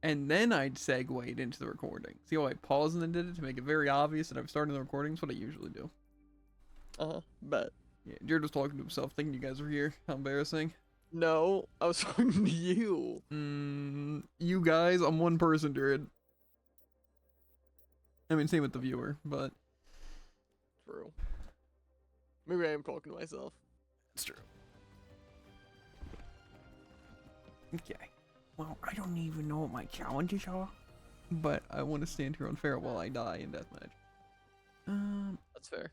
and then I'd segued into the recording. See how I paused and then did it to make it very obvious that I'm starting the recording? That's what I usually do. Bet. Yeah, Jared was talking to himself, thinking you guys were here. How embarrassing. No, I was talking to you. You guys, I'm one person, Jared. I mean, same with the viewer, but True. Maybe I am talking to myself. it's true. Okay. Well, I don't even know what my challenges are, but I want to stand here unfair while I die in deathmatch. That's fair.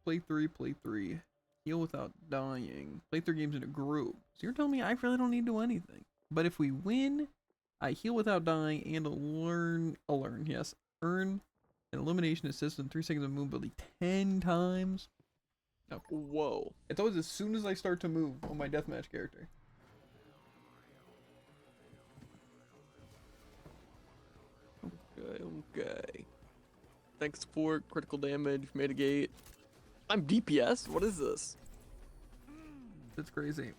Play 3. Heal without dying. Play 3 games in a group. So you're telling me I really don't need to do anything. But if we win, I heal without dying and earn an elimination assist in 3 seconds of movability 10 times. Okay. Whoa. It's always as soon as I start to move on my deathmatch character. Okay. Thanks for critical damage, mitigate. I'm DPS? What is this? That's crazy.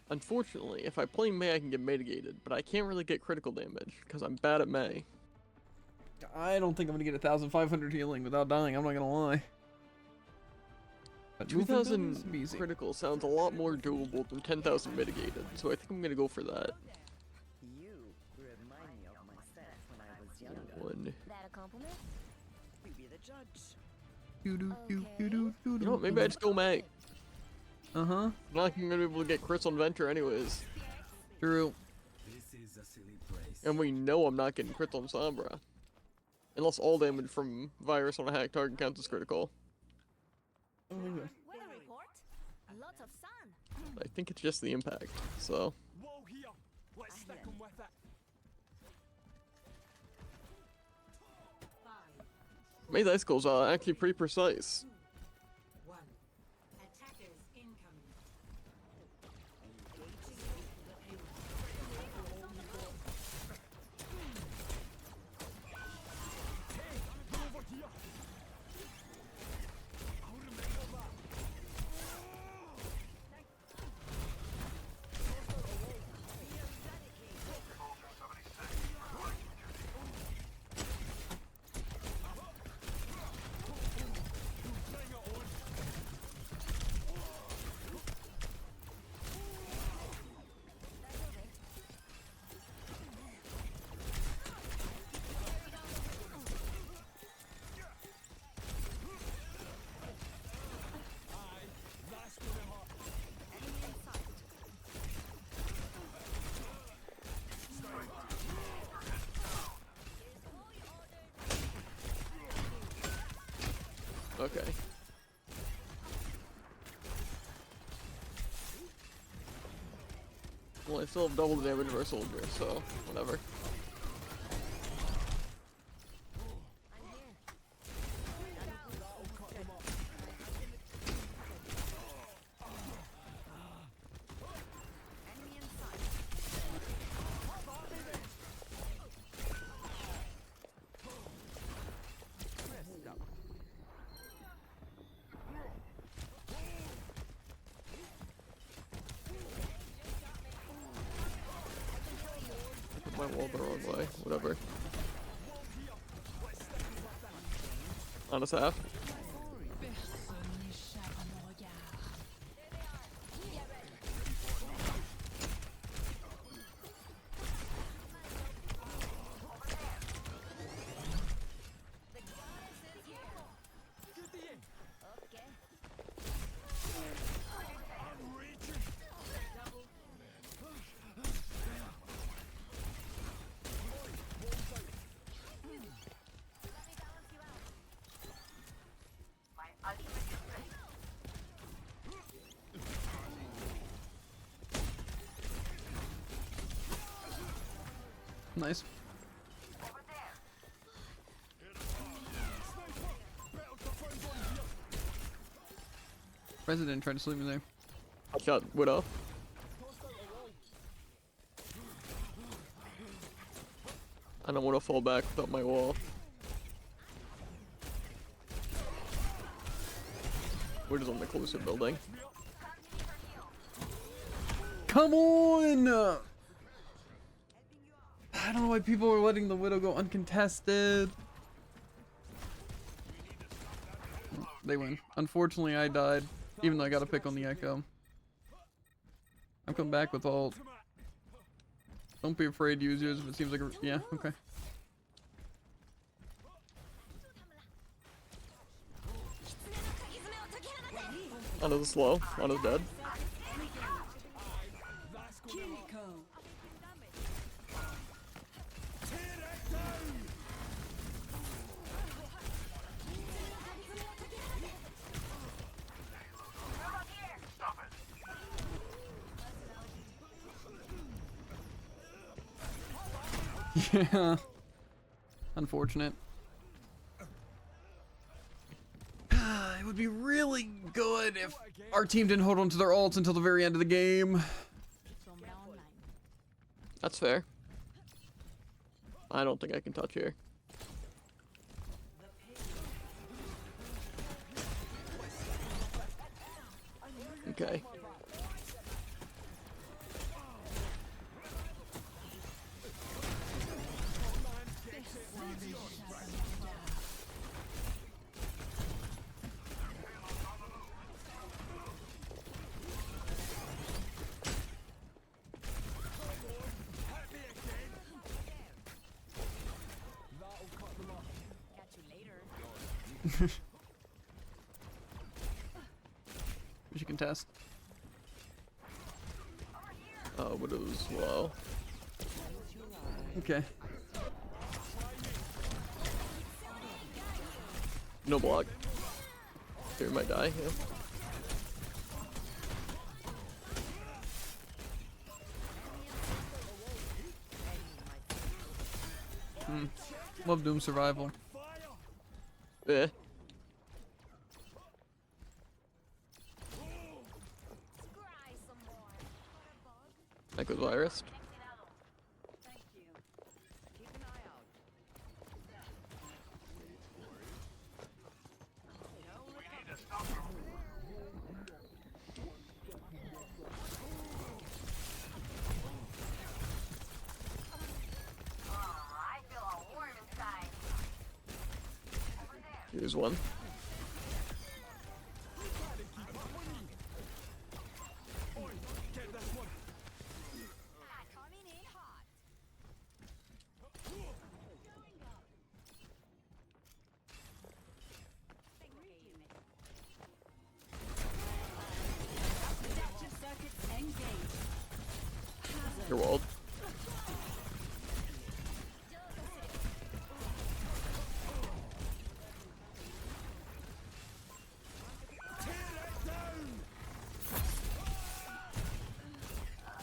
Unfortunately, if I play Mei, I can get mitigated, but I can't really get critical damage because I'm bad at Mei. I don't think I'm gonna get 1,500 healing without dying. I'm not gonna lie. But 2,000 critical sounds a lot more doable than 10,000 mitigated, so I think I'm gonna go for that. You remind me of myself when I was younger. One. That a compliment? You be the judge. You know what? Maybe I just go Mei. Uh huh. Not like I'm gonna be able to get crits on Venture anyways. True. This is a silly place. And we know I'm not getting crits on Sombra. Unless all damage from virus on a hack target counts as critical. Weather report? Lots of sun. I think it's just the impact, so. Whoa here. Let's stick 'em with it. Mei's icicles are actually pretty precise. Attackers incoming. Over here. I'll remember that. That's gonna hurt. Okay. Well, I still have double the damage of our soldier, so whatever. Put my wall the wrong way, whatever. On a half. Nice. President tried to sleep me there. I shot Widow. I don't want to fall back without my wall. We're just on the closer building. Come on! I don't know why people are letting the Widow go uncontested. They win. Unfortunately, I died, even though I got a pick on the Echo. I'm coming back with ult. Don't be afraid to use yours if it seems like a... Yeah, okay. Ana's slow. Ana's dead. Yeah. Unfortunate. It would be really good if our team didn't hold on to their ults until the very end of the game. That's fair. I don't think I can touch here. Okay. We should contest. Oh, but it was slow. Okay. No block. Here, might die. Yeah. Love Doom survival. Yeah. Echo's virus. Here's one. Your walled.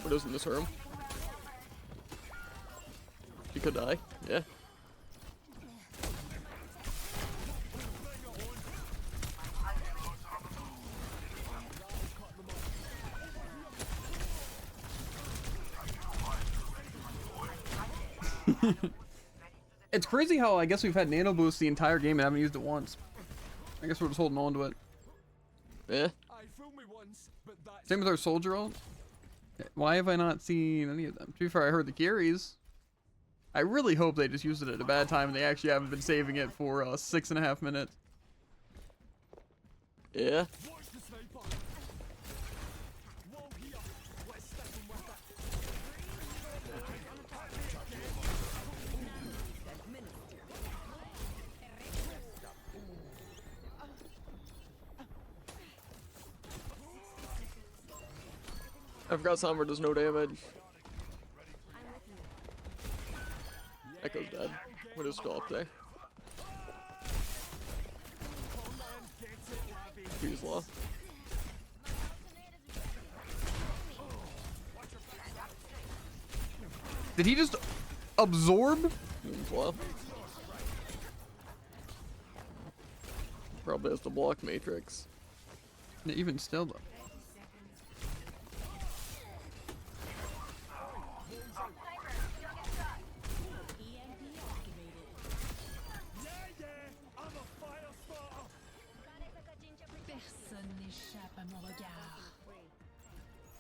Widow's in this room. She could die. Yeah. It's crazy how I guess we've had nano boost the entire game and haven't used it once. I guess we're just holding on to it. Yeah. Same with our soldier ult. Why have I not seen any of them? To be fair, I heard the carries. I really hope they just used it at a bad time and they actually haven't been saving it for 6.5 minutes. Yeah. I forgot Sombra does no damage. Echo's dead. Widow's still up there. He's low. Did he just absorb? He's low. Probably has the block matrix. Yeah, even still though.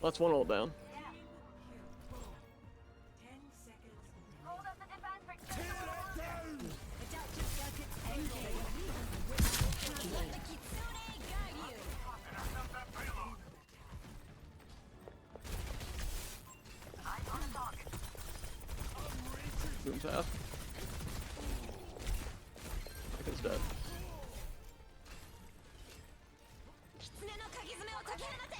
That's one ult down. Boom tap. That guy's dead. 狐の鍵爪を解き放て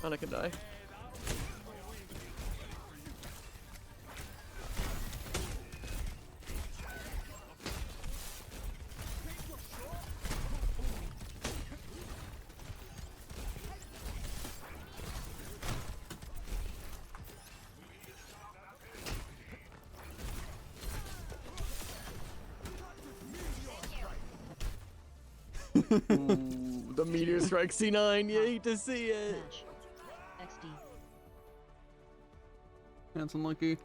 And I can die. Ooh, the meteor strike C9. You hate to see it. Match. XD. That's unlucky.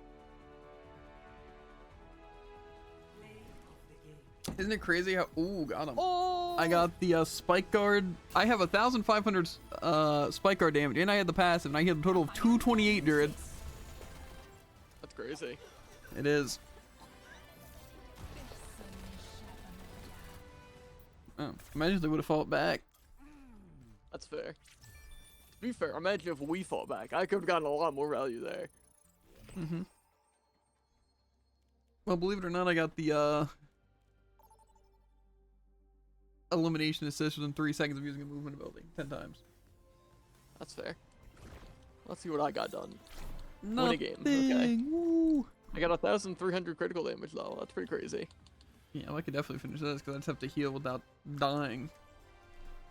Isn't it crazy how? Ooh, got him. Oh! I got the spike guard. I have 1,500 spike guard damage, and I had the passive, and I hit a total of 228, dude. That's crazy. It is. Oh, imagine if they would have fought back. That's fair. To be fair, imagine if we fought back. I could have gotten a lot more value there. Mm-hmm. Well, believe it or not, I got the elimination assist within 3 seconds of using a movement ability 10 times. That's fair. Let's see what I got done. Nothing. Win a game. Okay. Woo. I got 1,300 critical damage though. That's pretty crazy. Yeah, I could definitely finish this because I just have to heal without dying.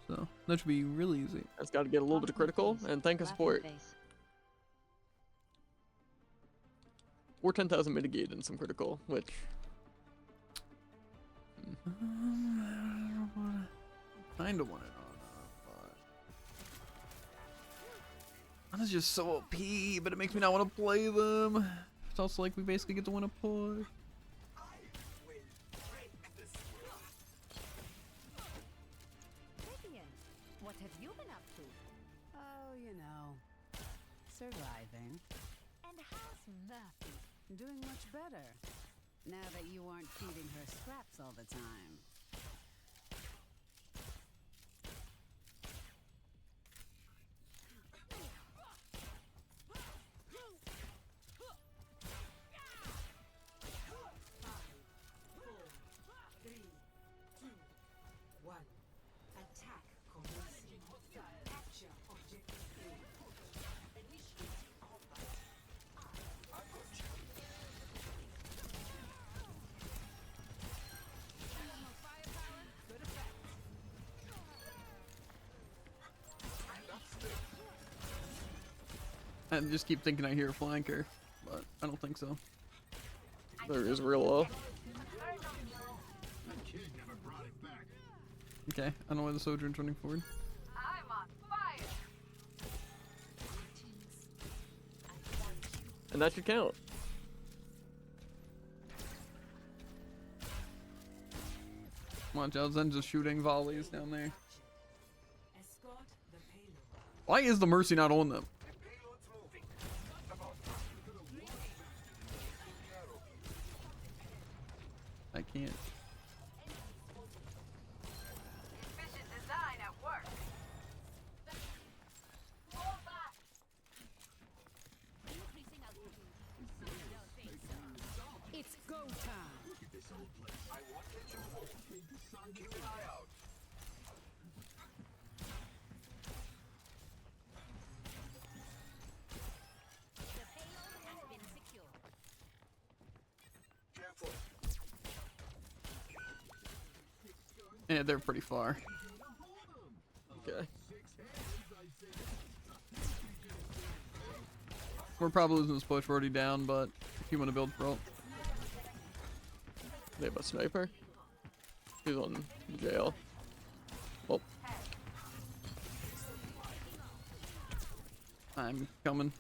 So that should be really easy. I just got to get a little bit of critical and thank a support. Or 10,000 mitigate and some critical, which. Kinda want it on, but Ana's just so OP, but it makes me not want to play them. It's also like we basically get to win a push. Vivian, what have you been up to? Oh, you know, surviving. And how's Murphy? Doing much better. Now that you aren't feeding her scraps all the time. I just keep thinking I hear a flanker, but I don't think so. There is real low. Okay, I don't know why the sojourn's running forward. I'm on fire. And that should count. Watch out, Zen's just shooting volleys down there. Why is the Mercy not on them? I can't. Efficient design at work. Fall back. Increasing altitude. It's go time. The payload has been secured. Yeah, they're pretty far. Okay. We're probably losing this push. We're already down, but if you want to build for ult. They have a sniper. He's on jail. Oh, I'm coming.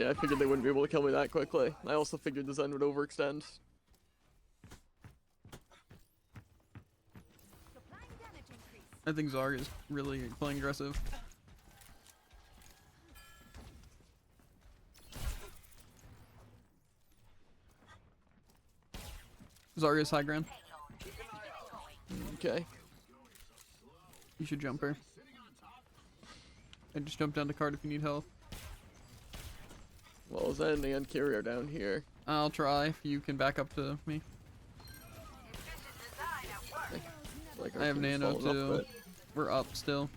yeah, I figured they wouldn't be able to kill me that quickly. I also figured the Zen would overextend. Supplying damage increase. I think Zarg is really playing aggressive. Zarya's high ground. Okay. You should jump her. And just jump down the cart if you need help. Well, is that an and carrier down here? I'll try if you can back up to me. Like I have team's nano falling too. off, but- We're up still.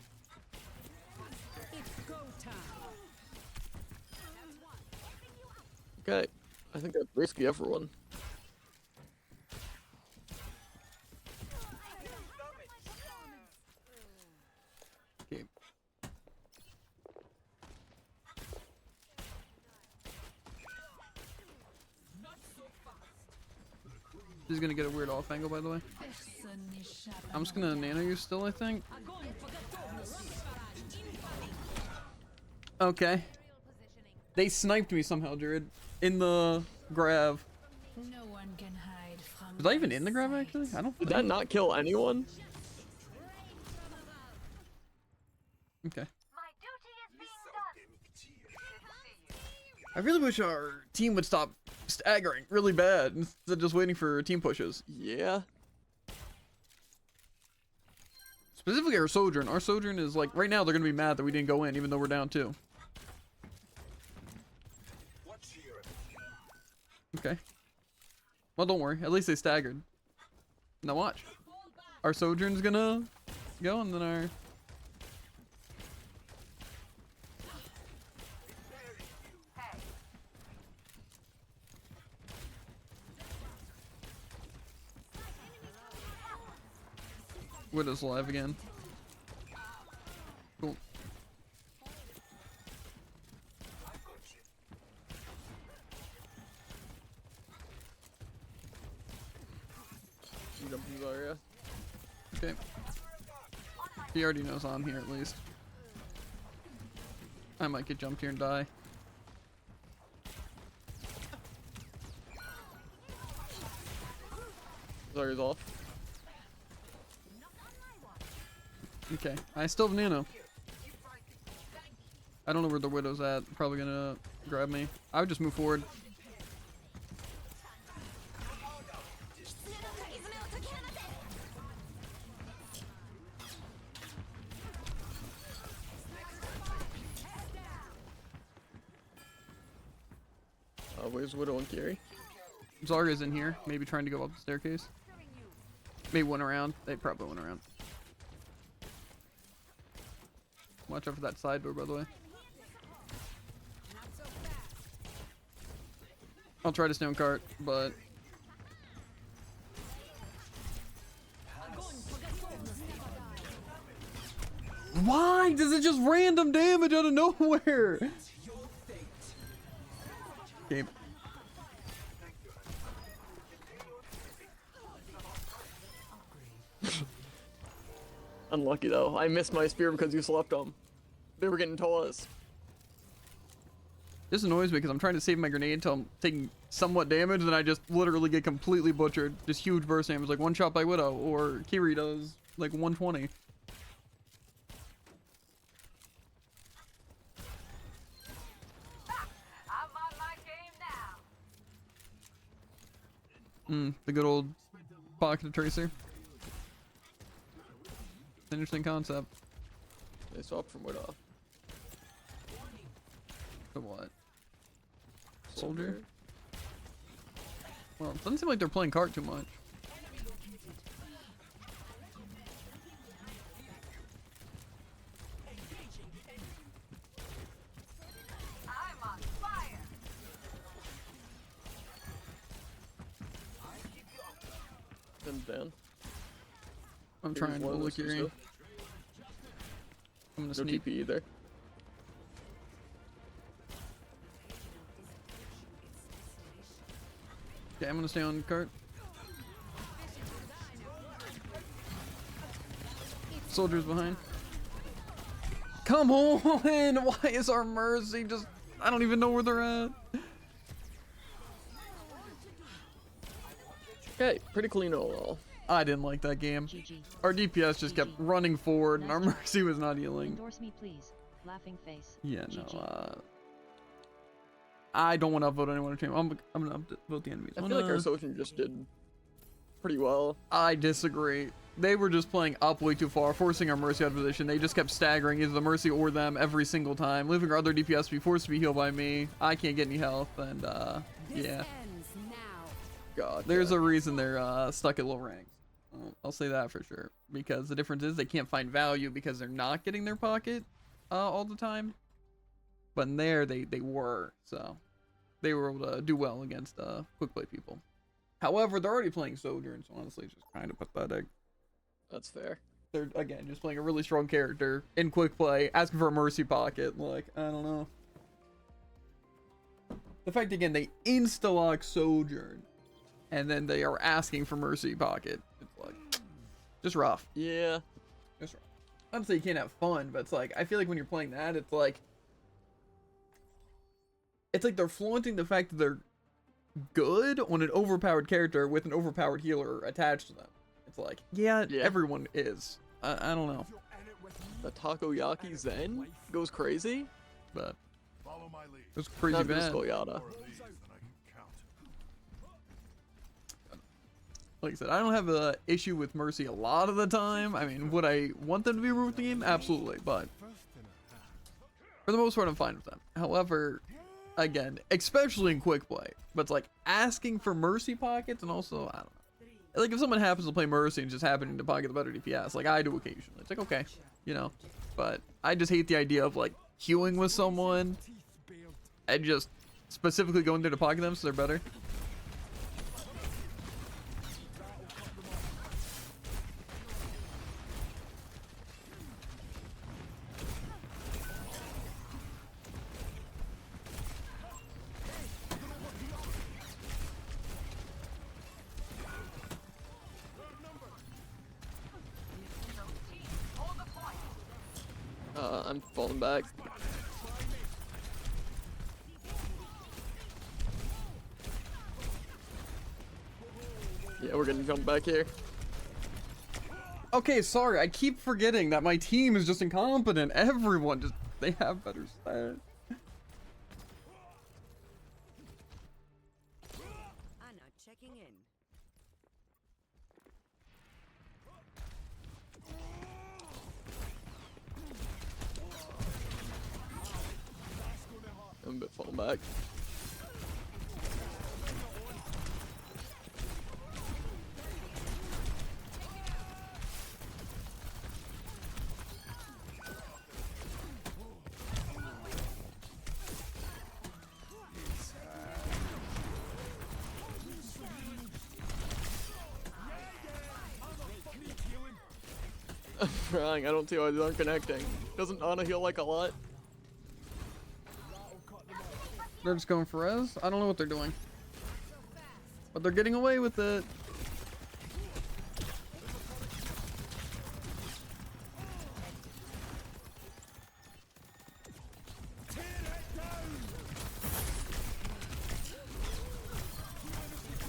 It's go time. Okay. I think that's basically everyone. Okay. This is gonna get a weird off angle, by the way. I'm just gonna nano you still, I think. Okay. They sniped me somehow, Jared. In the grab. No one can hide from Was I even in the grab, actually? I don't Did think. that not kill anyone? Okay. My duty is being done. I really wish our team would stop staggering really bad instead of just waiting for team pushes. Yeah. Specifically our Sojourn. Our Sojourn is like, right now they're gonna be mad that we didn't go in even though we're down 2. Okay. Well, don't worry. At least they staggered. Now watch. Our Sojourn's gonna go and then our... Widow's live again. Cool. Jump in Zarya. Okay. He already knows I'm here at least. I might get jumped here and die. Zarya's off. Okay. I still have nano. I don't know where the Widow's at. Probably gonna grab me. I would just move forward. Where's Widow and Carry? Zarya's in here. Maybe trying to go up the staircase. Maybe went around. They probably went around. Watch out for that side door, by the way. I'll try to stay on cart, but... Why does it just random damage out of nowhere? Okay. Unlucky though. I missed my spear because you slept them. They were getting tossed. This annoys me because I'm trying to save my grenade until I'm taking somewhat damage, and I just literally get completely butchered. Just huge burst damage, like one shot by Widow, or Kiri does like 120. I'm on my game now. The good old pocket tracer. Interesting concept. They swapped from Widow. The what? Soldier? Well, it doesn't seem like they're playing cart too much. I'm on fire. Then down. I'm trying to look your aim. I'm gonna No sneak. TP either. Okay, I'm gonna stay on cart. Soldiers behind. Come on! Why is our Mercy just... I don't even know where they're at. Okay, pretty clean overall. I didn't like that game. GG. Our DPS just kept running forward and our Mercy was not healing. Endorse me, please. Laughing face. Yeah, no, GG. I don't want to upvote anyone on stream. I'm gonna upvote the enemies. I feel like our Sojourn just did pretty well. I disagree. They were just playing up way too far, forcing our Mercy out of position. They just kept staggering either the Mercy or them every single time, leaving our other DPS to be forced to be healed by me. I can't get any health, and This yeah. ends now. God. There's a reason they're stuck at low ranks. I'll say that for sure. Because the difference is they can't find value because they're not getting their pocket all the time. But in there, they were. So they were able to do well against quick play people. However, they're already playing Sojourn, so honestly, it's just kind of pathetic. That's fair. They're, again, just playing a really strong character in quick play, asking for a Mercy pocket. Like, I don't know. The fact, again, they insta-lock Sojourn, and then they are asking for Mercy pocket. It's like, just rough. Yeah. Just rough. Not to say you can't have fun, but it's like, I feel like when you're playing that, it's like they're flaunting the fact that they're good on an overpowered character with an overpowered healer attached to them. It's like, yeah. Everyone is. I don't know. The Takoyaki Zen goes crazy. But Follow my lead. it was crazy Not just bad. Goyata. More of these than I can count. Like I said, I don't have an issue with Mercy a lot of the time. I mean, would I want them to be root the game? Absolutely. But for the most part, I'm fine with them. However, again, especially in quick play, but it's like asking for Mercy pockets, and also, I don't know. Like, if someone happens to play Mercy and just happening to pocket the better DPS, like I do occasionally, it's like, okay, you know. But I just hate the idea of, like, queuing with someone and just specifically going there to pocket them so they're better. I'm falling back. Yeah, we're gonna jump back here. Okay, sorry, I keep forgetting that my team is just incompetent. Everyone just, they have better stats. Anna checking in. I'm a bit falling back. I'm trying. I don't see why these aren't connecting. Doesn't Ana heal like a lot? They're just going for Rez. I don't know what they're doing. But they're getting away with it.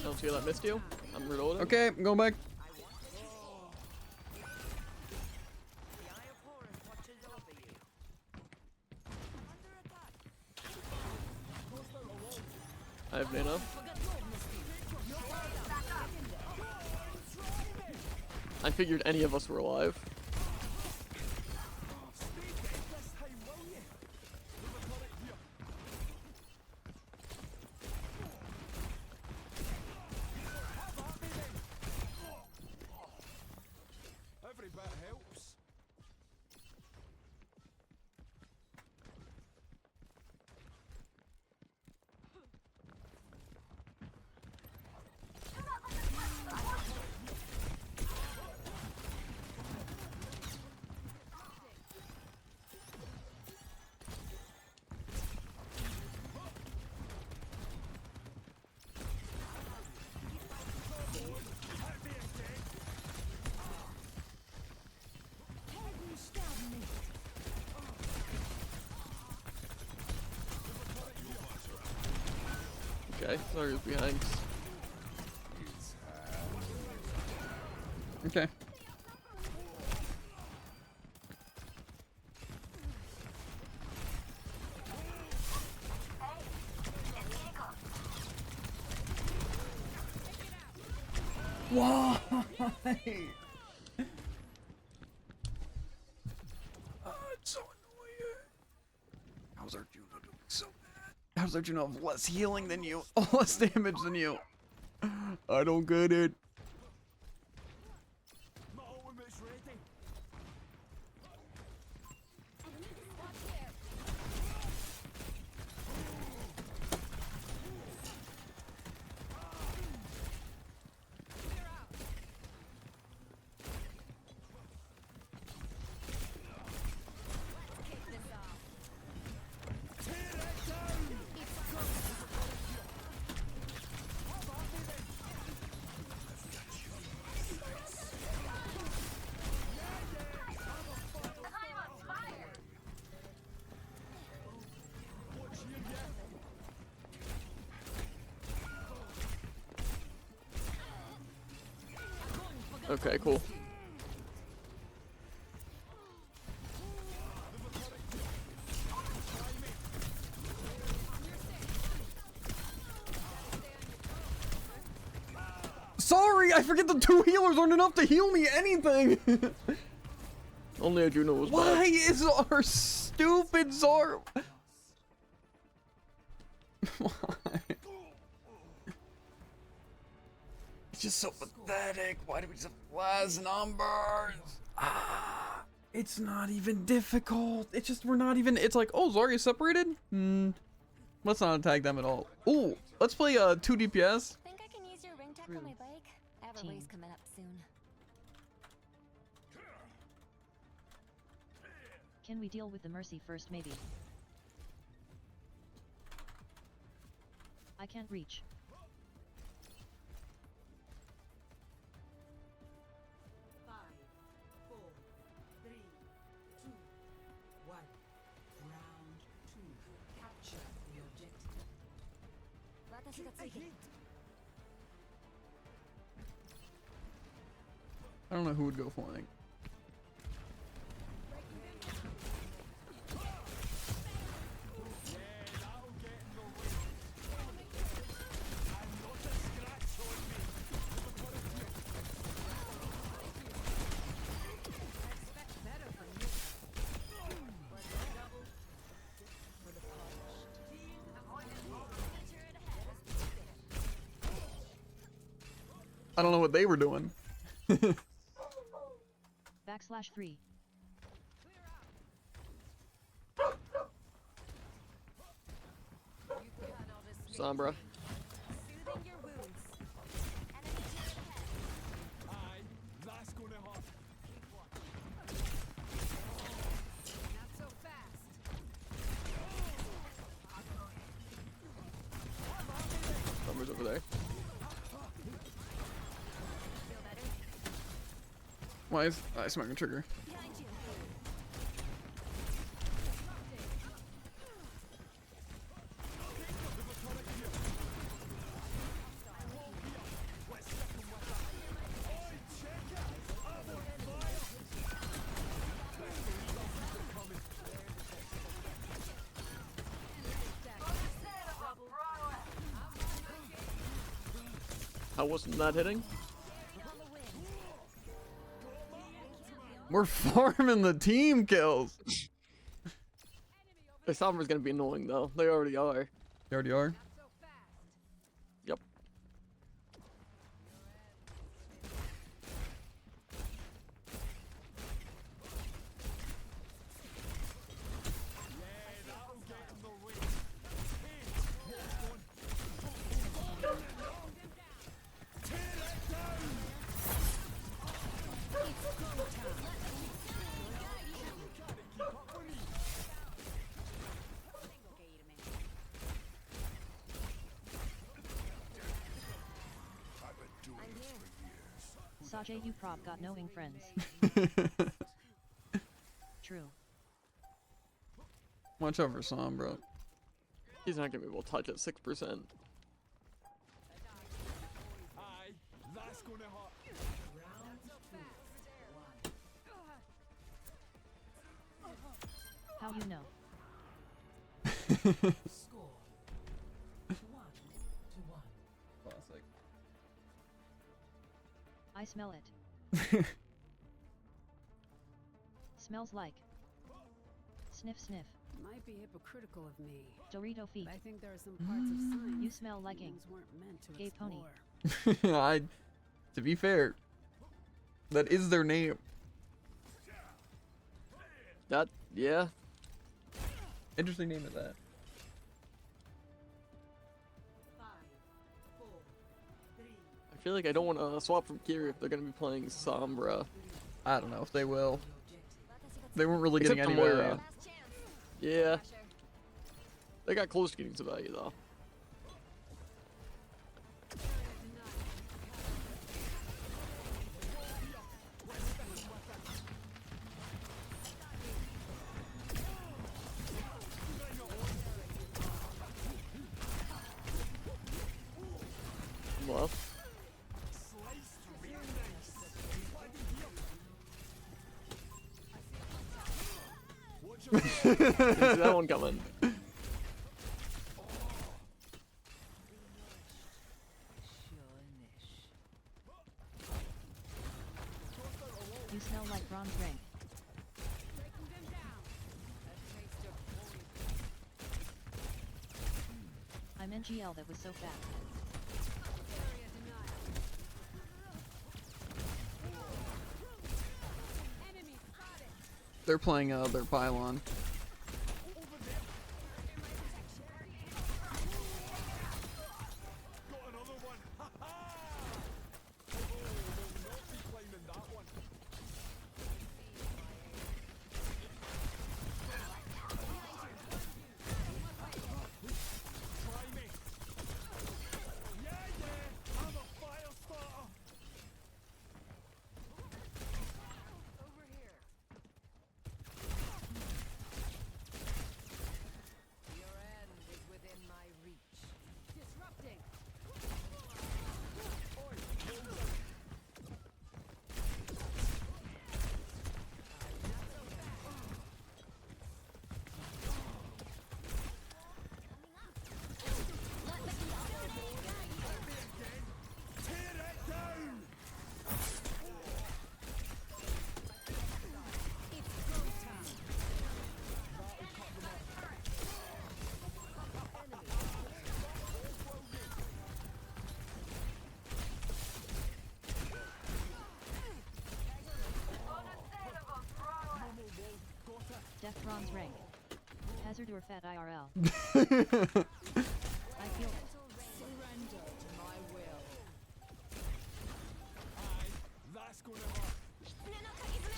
I don't see that missed you. I'm reloading. Okay, I'm going back. The Eye of Horus watches over you. I have Nana. I figured any of us were alive. Every bit helps. Okay, Zarya's behind. Okay. Why? It's so annoying. How's our Juno doing so bad? How's our Juno have less healing than you? Oh, less damage than you. I don't get it. My ultimate's ready. Okay, cool. Sorry, I forget the 2 healers aren't enough to heal me anything. Only a Juno was Why bad. is our stupid Zor? Why? It's just so pathetic. Why do we just have last numbers? Ah, it's not even difficult. It's just we're not even. It's like, oh, Zarya separated. Let's not attack them at all. Ooh, let's play 2 DPS. Think I can use your ring tech on my bike? I have a race coming up soon. Can we deal with the Mercy first maybe? I can't reach. I don't know who would go flying. I don't know what they were doing. /3. Sombra. Soothing your wounds. Enemy turret ahead. Aye, that's gonna hurt. Not so fast. Sombra's over there. Feel better? Why is I smack a trigger? Behind you. How wasn't that hitting? We're farming the team kills. The Sombra's gonna be annoying though. They already are. They already are. Yep. Sajay, you prob got knowing friends. True. Watch out for Sombra. He's not gonna be able to touch at 6%. Aye, that's gonna hurt. How you know? Classic. I smell it. Smells like. Sniff sniff. Might be hypocritical of me, Dorito feet. but I think there are some parts of science You smell like ink. humans weren't meant to Gay pony. explore. To be fair, that is their name. That, yeah. Interesting name of that. 5, 4, 3. I feel like I don't want to swap from Kiri if they're going to be playing Sombra. I don't know if they will. They weren't really getting Except any for Moira. value. Last chance. Yeah. Pressure. They got close to getting some value, though. Well, didn't see that one coming. You smell like bronze rank. Breaking them down. A taste of I'm NGL that was so fat. area denial. Enemy spotted. They're playing their pylon. Got another one. Ha ha! Oh, will not be claiming that one. Try me. Yeah, yeah. I'm a fire starter. Over here. Your end is within my reach. Disrupting. Tear it down. It's go time. Def bronze rank. Hazard or fat IRL. I feel it. Surrender to my will. Aye, that's gonna hurt.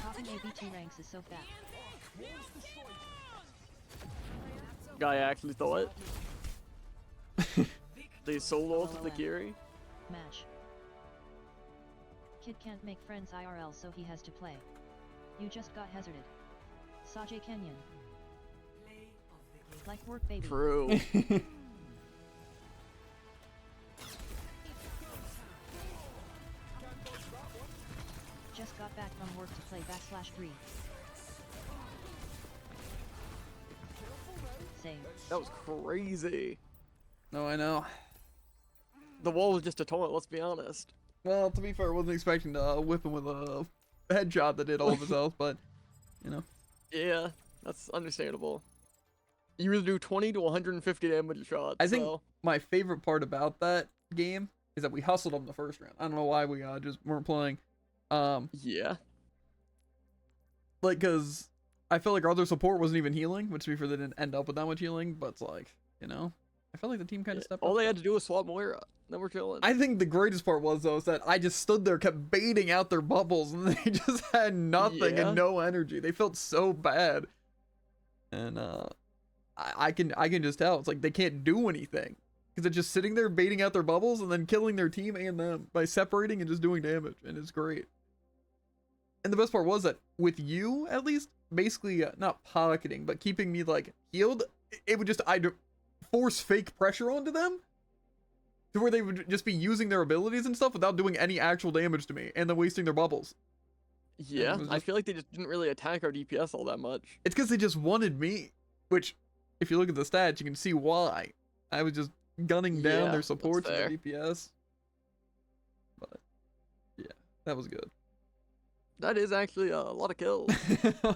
Topping AB2 ranks is so fat. Guy actually thought. They solo to the Kiri. Match. Kid can't make friends IRL so he has to play. You just got hazarded. Sajay Kenyan. Like work baby. True. Just got back from work to play /3. Same. That was crazy. No, I know. The wall was just a taunt, let's be honest. Well, to be fair, I wasn't expecting to whip him with a headshot that did all of his health, but, you know. Yeah, that's understandable. You either do 20 to 150 damage shots. I think so. my favorite part about that game is that we hustled them the first round. I don't know why we just weren't playing. Yeah. Like, because I felt like our other support wasn't even healing, which to be fair, they didn't end up with that much healing, but it's like, you know, I felt like the team kind of stepped All up. they had to do was swap Moira. Then we're chilling. I think the greatest part was, though, is that I just stood there, kept baiting out their bubbles, and they just had nothing Yeah. and no energy. They felt so bad. And, I can just tell. It's like they can't do anything. Because they're just sitting there baiting out their bubbles and then killing their team and them by separating and just doing damage. And it's great. And the best part was that with you, at least, basically not pocketing, but keeping me, like, healed, it would just either force fake pressure onto them to where they would just be using their abilities and stuff without doing any actual damage to me and then wasting their bubbles. Yeah, it was I just- feel like they just didn't really attack our DPS all that much. It's because they just wanted me, which, if you look at the stats, you can see why. I was just gunning down Yeah, their supports and that's their DPS. But, yeah. That was good. That is actually a lot of kills.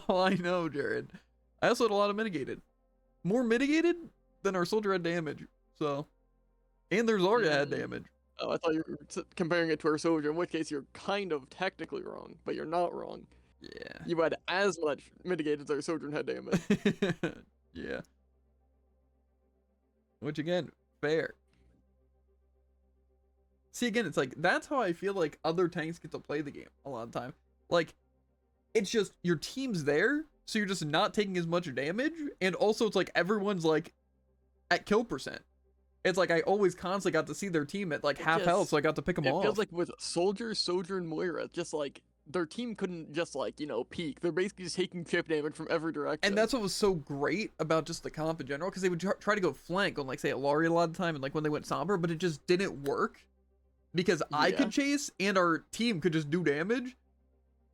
Oh, I know, Jared. I also had a lot of mitigated. More mitigated than our soldier had damage. So, and their Zarya had damage. Oh, I thought you were comparing it to our soldier, in which case you're kind of technically wrong, but you're not wrong. Yeah. You had as much mitigated as our soldier and had damage. Yeah. Which again, fair. See, again, it's like, that's how I feel like other tanks get to play the game a lot of the time. Like, it's just, your team's there, so you're just not taking as much damage, and also it's like, everyone's like, at kill percent. It's like, I always constantly got to see their team at like half health, so I got to pick them off. It feels like with Soldier, Soldier, and Moira, just like, their team couldn't just like, you know, peak. They're basically just taking chip damage from every direction. And that's what was so great about just the comp in general, because they would try to go flank on, like, say, Alaria a lot of the time, and like when they went Somber, but it just didn't work. Because I could chase, and our team could just do damage.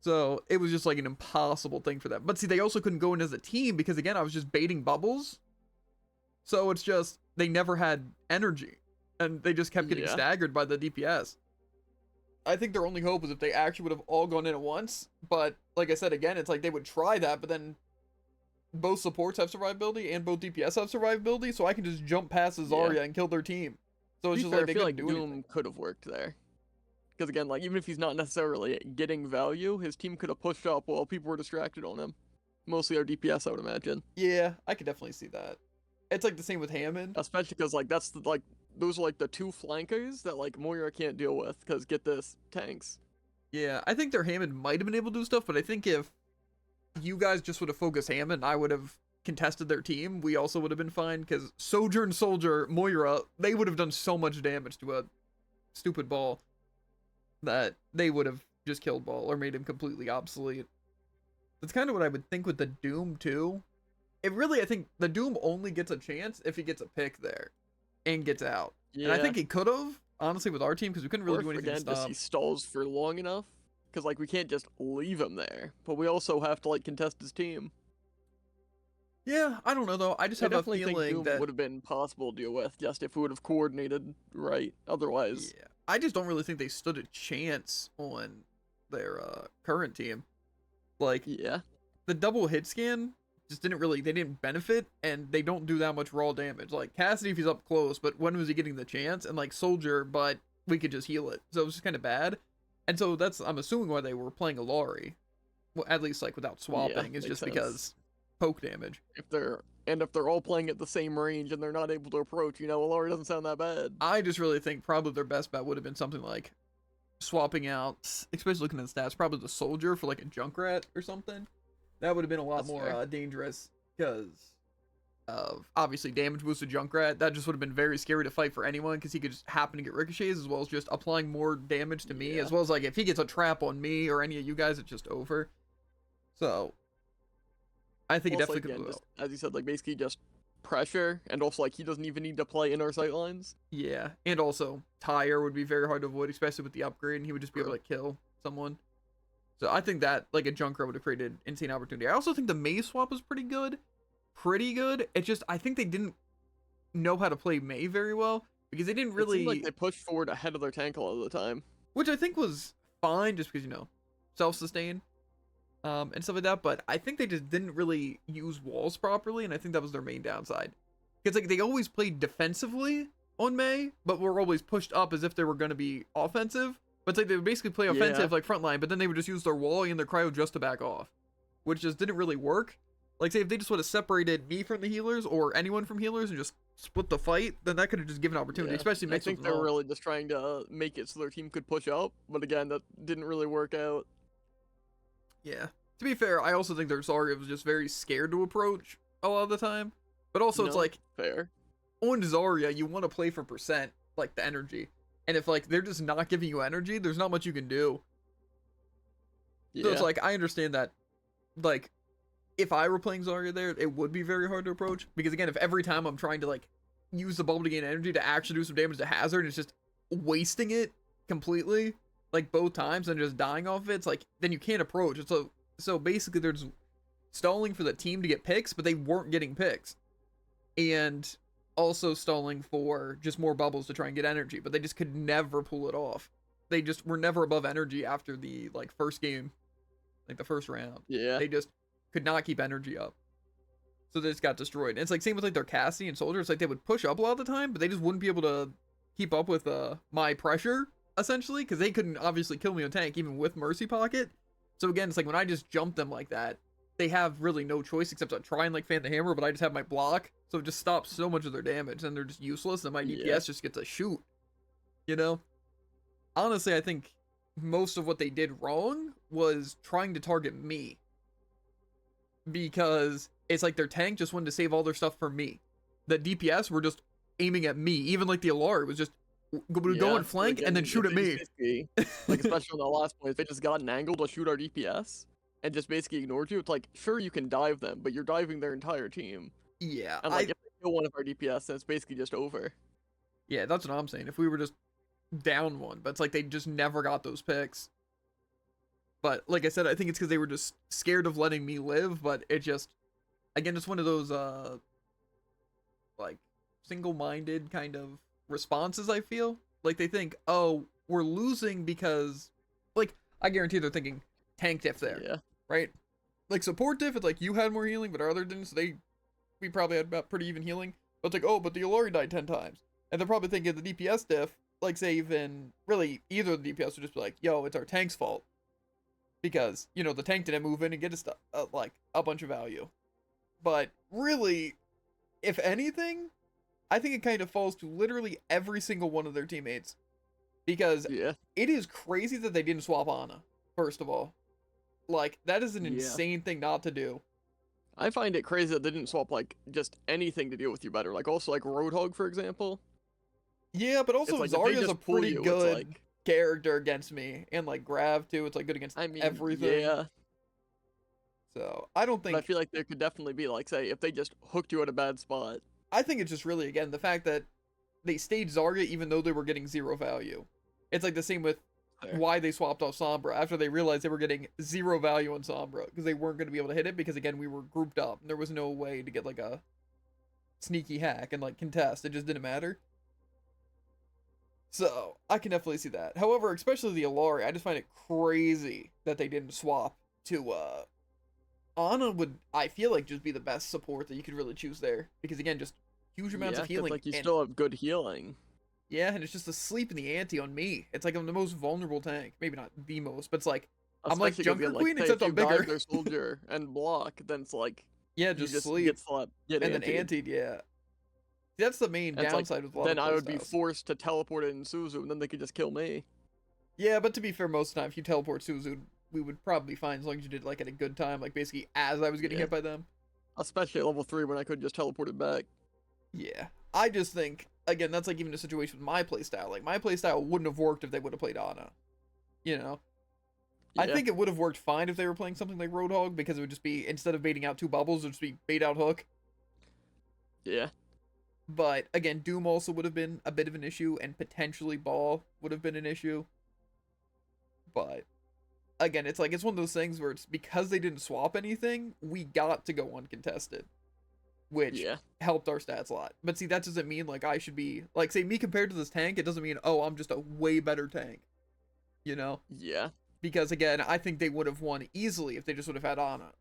So, it was just like an impossible thing for them. But see, they also couldn't go in as a team, because again, I was just baiting bubbles. So, it's just, they never had energy. And they just kept getting staggered by the DPS. I think their only hope was if they actually would have all gone in at once. But, like I said, again, it's like they would try that, but then both supports have survivability, and both DPS have survivability, so I can just jump past the Zarya and kill their team. So it's just like, I feel like Doom could have worked there. Because again, like, even if he's not necessarily getting value, his team could have pushed up while people were distracted on him. Mostly our DPS, I would imagine. Yeah, I could definitely see that. It's like the same with Hammond. Especially because, like, that's the, like, those are like the two flankers that, like, Moira can't deal with. Because, get this, tanks. Yeah, I think their Hammond might have been able to do stuff, but I think if you guys just would have focused Hammond, I would have contested their team, we also would have been fine, because Sojourn, Soldier, Moira, they would have done so much damage to a stupid ball that they would have just killed ball or made him completely obsolete. That's kind of what I would think with the Doom too. It really, I think the Doom only gets a chance if he gets a pick there and gets out. Yeah. And I think he could have, honestly, with our team, because we couldn't really do anything to stop. He stalls for long enough, because, like, we can't just leave him there, but we also have to, like, contest his team. Yeah, I don't know though. I just have a feeling think Doom that would have been possible to deal with just if we would have coordinated right. Otherwise, yeah, I just don't really think they stood a chance on their current team. Like, the double hit scan just didn't really, they didn't benefit, and they don't do that much raw damage. Like Cassidy if he's up close, but when was he getting the chance? And like Soldier, but we could just heal it, so it was just kind of bad. And so that's, I'm assuming, why they were playing Alari, well, at least like without swapping, is just because poke damage. If they're all playing at the same range and they're not able to approach, you know, Alari doesn't sound that bad. I just really think probably their best bet would have been something like swapping out, especially looking at the stats, probably the Soldier for like a Junkrat or something. That would have been a lot more dangerous, because of obviously damage boosted Junkrat. That just would have been very scary to fight for anyone, because he could just happen to get ricochets, as well as just applying more damage to me, as well as like if he gets a trap on me or any of you guys, it's just over. So I think Also, it definitely could just, as you said, like basically just pressure, and also like he doesn't even need to play in our sight lines. Yeah, and also Tyre would be very hard to avoid, especially with the upgrade, and he would just be able to like, kill someone. So I think that like a Junkrat would have created insane opportunity. I also think the Mei swap was pretty good. It's just, I think they didn't know how to play Mei very well, because they didn't really, it seemed like they pushed forward ahead of their tank a lot of the time, which I think was fine, just because, you know, self-sustain and stuff like that. But I think they just didn't really use walls properly, and I think that was their main downside. Because like they always played defensively on Mei, but were always pushed up as if they were going to be offensive. But it's like they would basically play offensive like front line, but then they would just use their wall and their cryo just to back off, which just didn't really work. Like, say if they just would have separated me from the healers or anyone from healers and just split the fight, then that could have just given opportunity, especially mixed with I think they were really just trying to make it so their team could push up, but again, that didn't really work out. Yeah. To be fair, I also think their Zarya was just very scared to approach a lot of the time. But also, it's like, fair. On Zarya, you want to play for percent, like the energy. And if like they're just not giving you energy, there's not much you can do. So it's like, I understand that, like, if I were playing Zarya there, it would be very hard to approach. Because again, if every time I'm trying to like use the bubble to gain energy to actually do some damage to Hazard, and it's just wasting it completely, like both times, and just dying off of it, it's like, then you can't approach. So basically they're just stalling for the team to get picks, but they weren't getting picks. And also stalling for just more bubbles to try and get energy, but they just could never pull it off. they just were never above energy after the like first game, like the first round. Yeah. They just could not keep energy up. So they just got destroyed. And it's like same with like their Cassie and soldiers. Like they would push up a lot of the time, but they just wouldn't be able to keep up with my pressure essentially, because they couldn't obviously kill me on tank even with Mercy Pocket. So again, it's like when I just jump them like that, they have really no choice except to try and like fan the hammer, but I just have my block, so it just stops so much of their damage, and they're just useless, and my DPS just gets a shoot. You know? Honestly, I think most of what they did wrong was trying to target me. Because it's like their tank just wanted to save all their stuff for me. The DPS were just aiming at me. Even like the Alari was just go and flank and then shoot at me. Like especially on the last point, if they just got an angle to shoot our DPS and just basically ignored you, it's like, sure, you can dive them, but you're diving their entire team. Yeah. And like if they kill one of our DPS, then it's basically just over. Yeah, that's what I'm saying. If we were just down one, but it's like they just never got those picks. But like I said, I think it's because they were just scared of letting me live, but it just, again, it's one of those, like, single-minded kind of responses, I feel. Like, they think, oh, we're losing because, like, I guarantee they're thinking tank diff there, Yeah. right? Like, support diff, it's like, you had more healing, but our other didn't, so we probably had about pretty even healing. But it's like, oh, but the Alori died 10 times. And they're probably thinking the DPS diff, like, say even, really, either of the DPS would just be like, yo, it's our tank's fault. Because, you know, the tank didn't move in and get us, like, a bunch of value. But, really, if anything, I think it kind of falls to literally every single one of their teammates. Because it is crazy that they didn't swap Ana, first of all. Like, that is an insane thing not to do. I find it crazy that they didn't swap, like, just anything to deal with you better. Like, also, like, Roadhog, for example. Yeah, but also like, Zarya's a pretty you, good like... character against me. And, like, Grav, too. It's, like, good against everything. Yeah. So, I don't think... But I feel like there could definitely be, like, say, if they just hooked you at a bad spot. I think it's just really, again, the fact that they stayed Zarya even though they were getting 0 value. It's like the same with why they swapped off Sombra after they realized they were getting 0 value on Sombra because they weren't going to be able to hit it because, again, we were grouped up. And there was no way to get, like, a sneaky hack and, like, contest. It just didn't matter. So, I can definitely see that. However, especially the Alari, I just find it crazy that they didn't swap to, Ana would, I feel like, just be the best support that you could really choose there. Because, again, just huge amounts of healing. Like, you still have good healing. Yeah, and it's just a sleep in the ante on me. It's like I'm the most vulnerable tank. Maybe not the most, but it's like, I'm like Junker Queen, except I'm bigger. Their soldier and block, then it's like... Yeah, just sleep. Get and then antied, yeah. That's the main downside with a lot then of I would be styles. forced to teleport in Suzu, and then they could just kill me. Yeah, but to be fair, most of the time, if you teleport Suzu, we would probably be fine as long as you did, like, at a good time, like, basically as I was getting hit by them. Especially at level 3 when I could just teleport it back. Yeah. I just think, again, that's like even a situation with my playstyle. Like, my playstyle wouldn't have worked if they would have played Ana. You know? I think it would have worked fine if they were playing something like Roadhog, because it would just be, instead of baiting out 2 bubbles, it would just be bait out hook. Yeah. But, again, Doom also would have been a bit of an issue, and potentially Ball would have been an issue. But, again, it's like, it's one of those things where it's because they didn't swap anything, we got to go uncontested. Which helped our stats a lot. But see, that doesn't mean, like, I should be... Like, say, me compared to this tank, it doesn't mean, oh, I'm just a way better tank. You know? Yeah. Because, again, I think they would have won easily if they just would have had Ana.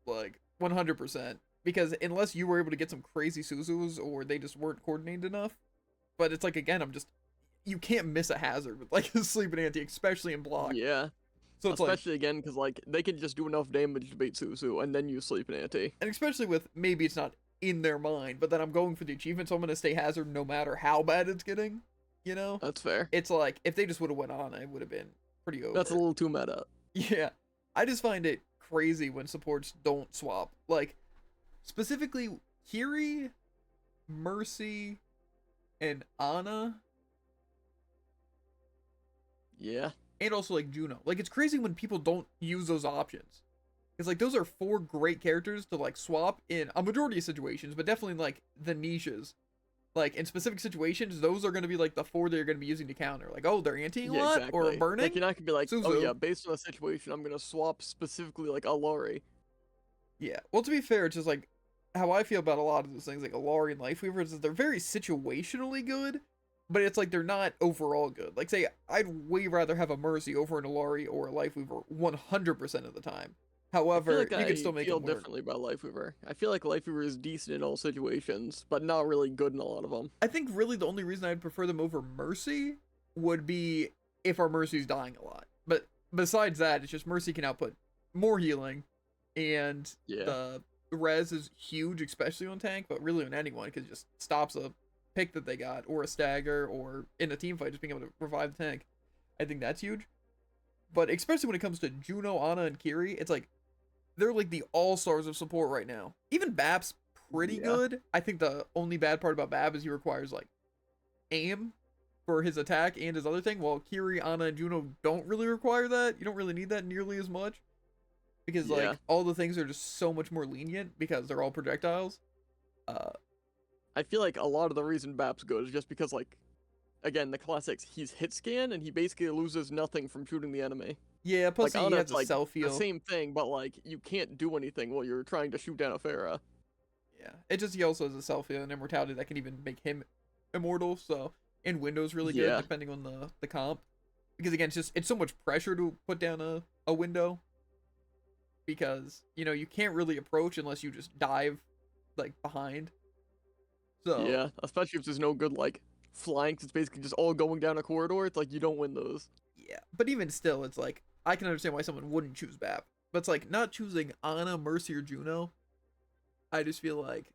Like, 100%. Because unless you were able to get some crazy Suzus, or they just weren't coordinated enough. But it's like, again, I'm just... You can't miss a hazard with, like, a sleeping anti, especially in block. Yeah. So it's especially, again, because, like, they could just do enough damage to beat Suzu, and then use Sleeping Anti. And especially with, maybe it's not in their mind, but then I'm going for the achievement, so I'm going to stay hazard no matter how bad it's getting, you know? That's fair. It's like, if they just would have went on, it would have been pretty over. That's a little too meta. Yeah. I just find it crazy when supports don't swap. Like, specifically, Kiri, Mercy, and Ana. Yeah. And also, like, Juno. Like, it's crazy when people don't use those options. Because, like, those are 4 great characters to, like, swap in a majority of situations, but definitely, like, the niches. Like, in specific situations, those are going to be, like, the 4 that you're going to be using to counter. Like, oh, they're anti a lot, or burning? Like, you're not going to be like, Suzu. oh, yeah, based on the situation, I'm going to swap specifically, like, Alari. Yeah. Well, to be fair, it's just, like, how I feel about a lot of those things, like Alari and Lifeweaver, is that they're very situationally good, but it's like they're not overall good. Like, say, I'd way rather have a Mercy over an Ilari or a Lifeweaver 100% of the time. I feel However, like you can still make feel them work. differently about Lifeweaver. I feel like Lifeweaver is decent in all situations, but not really good in a lot of them. I think really the only reason I'd prefer them over Mercy would be if our Mercy's dying a lot. But besides that, it's just Mercy can output more healing, and Yeah. the res is huge, especially on tank, but really on anyone, because it just stops a pick that they got, or a stagger, or in a team fight, just being able to revive the tank. I think that's huge. But especially when it comes to Juno, Ana, and Kiri, it's like, they're like the all-stars of support right now. Even Bab's pretty good. I think the only bad part about Bab is he requires, like, aim for his attack and his other thing, while Kiri, Ana, and Juno don't really require that. You don't really need that nearly as much. Because, like, all the things are just so much more lenient because they're all projectiles. I feel like a lot of the reason Bab's good is just because, like, again, the classics, he's hit scan, and he basically loses nothing from shooting the enemy. Yeah, plus Like, he Ana, has it's a like self-heal. the same thing, but, like, you can't do anything while you're trying to shoot down a Pharah. Yeah, it just, he also has a self-heal and immortality that can even make him immortal, so, and Window's really good, depending on the comp. Because, again, it's so much pressure to put down a window. Because, you know, you can't really approach unless you just dive, like, behind. So Yeah, especially if there's no good, like, flanks, it's basically just all going down a corridor, it's like, you don't win those. yeah, but even still, it's like, I can understand why someone wouldn't choose Bap. But it's like, not choosing Ana, Mercy, or Juno, I just feel like,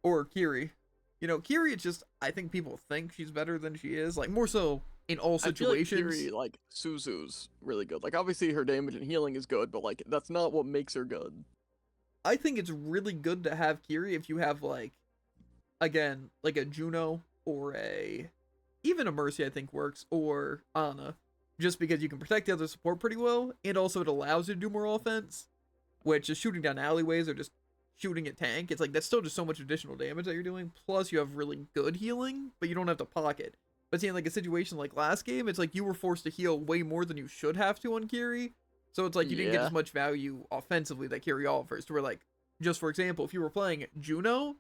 or Kiri. You know, Kiri, it's just, I think people think she's better than she is. Like, more so in all situations. I feel like Kiri, like, Suzu's really good. Like, obviously her damage and healing is good, but, like, that's not what makes her good. I think it's really good to have Kiri if you have, like, again, like a Juno or even a Mercy, I think works, or Ana. Just because you can protect the other support pretty well, and also it allows you to do more offense, which is shooting down alleyways or just shooting at tank. It's like, that's still just so much additional damage that you're doing, plus you have really good healing, but you don't have to pocket. But seeing like a situation like last game, it's like you were forced to heal way more than you should have to on Kiri, so it's like you didn't get as much value offensively that Kiri offers, to where, like, just for example, if you were playing Juno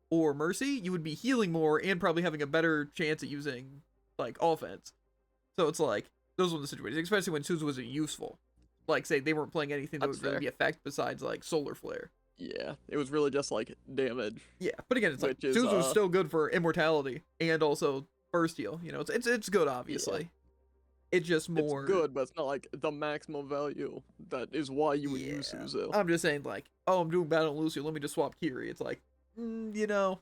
or Mercy, you would be healing more and probably having a better chance at using, like, offense. So it's like, those were the situations, especially when Suzu wasn't useful. Like, say, they weren't playing anything that That's would really fair. be effect besides, like, Solar Flare. Yeah, it was really just, like, damage. Yeah, but again, it's like, Which is, Suzu's still good for immortality and also burst heal. You know, it's good, obviously. It's just more... It's good, but it's not, like, the maximum value that is why you would use Suzu. I'm just saying, like, oh, I'm doing battle on Lucio, let me just swap Kiri. It's like, you know,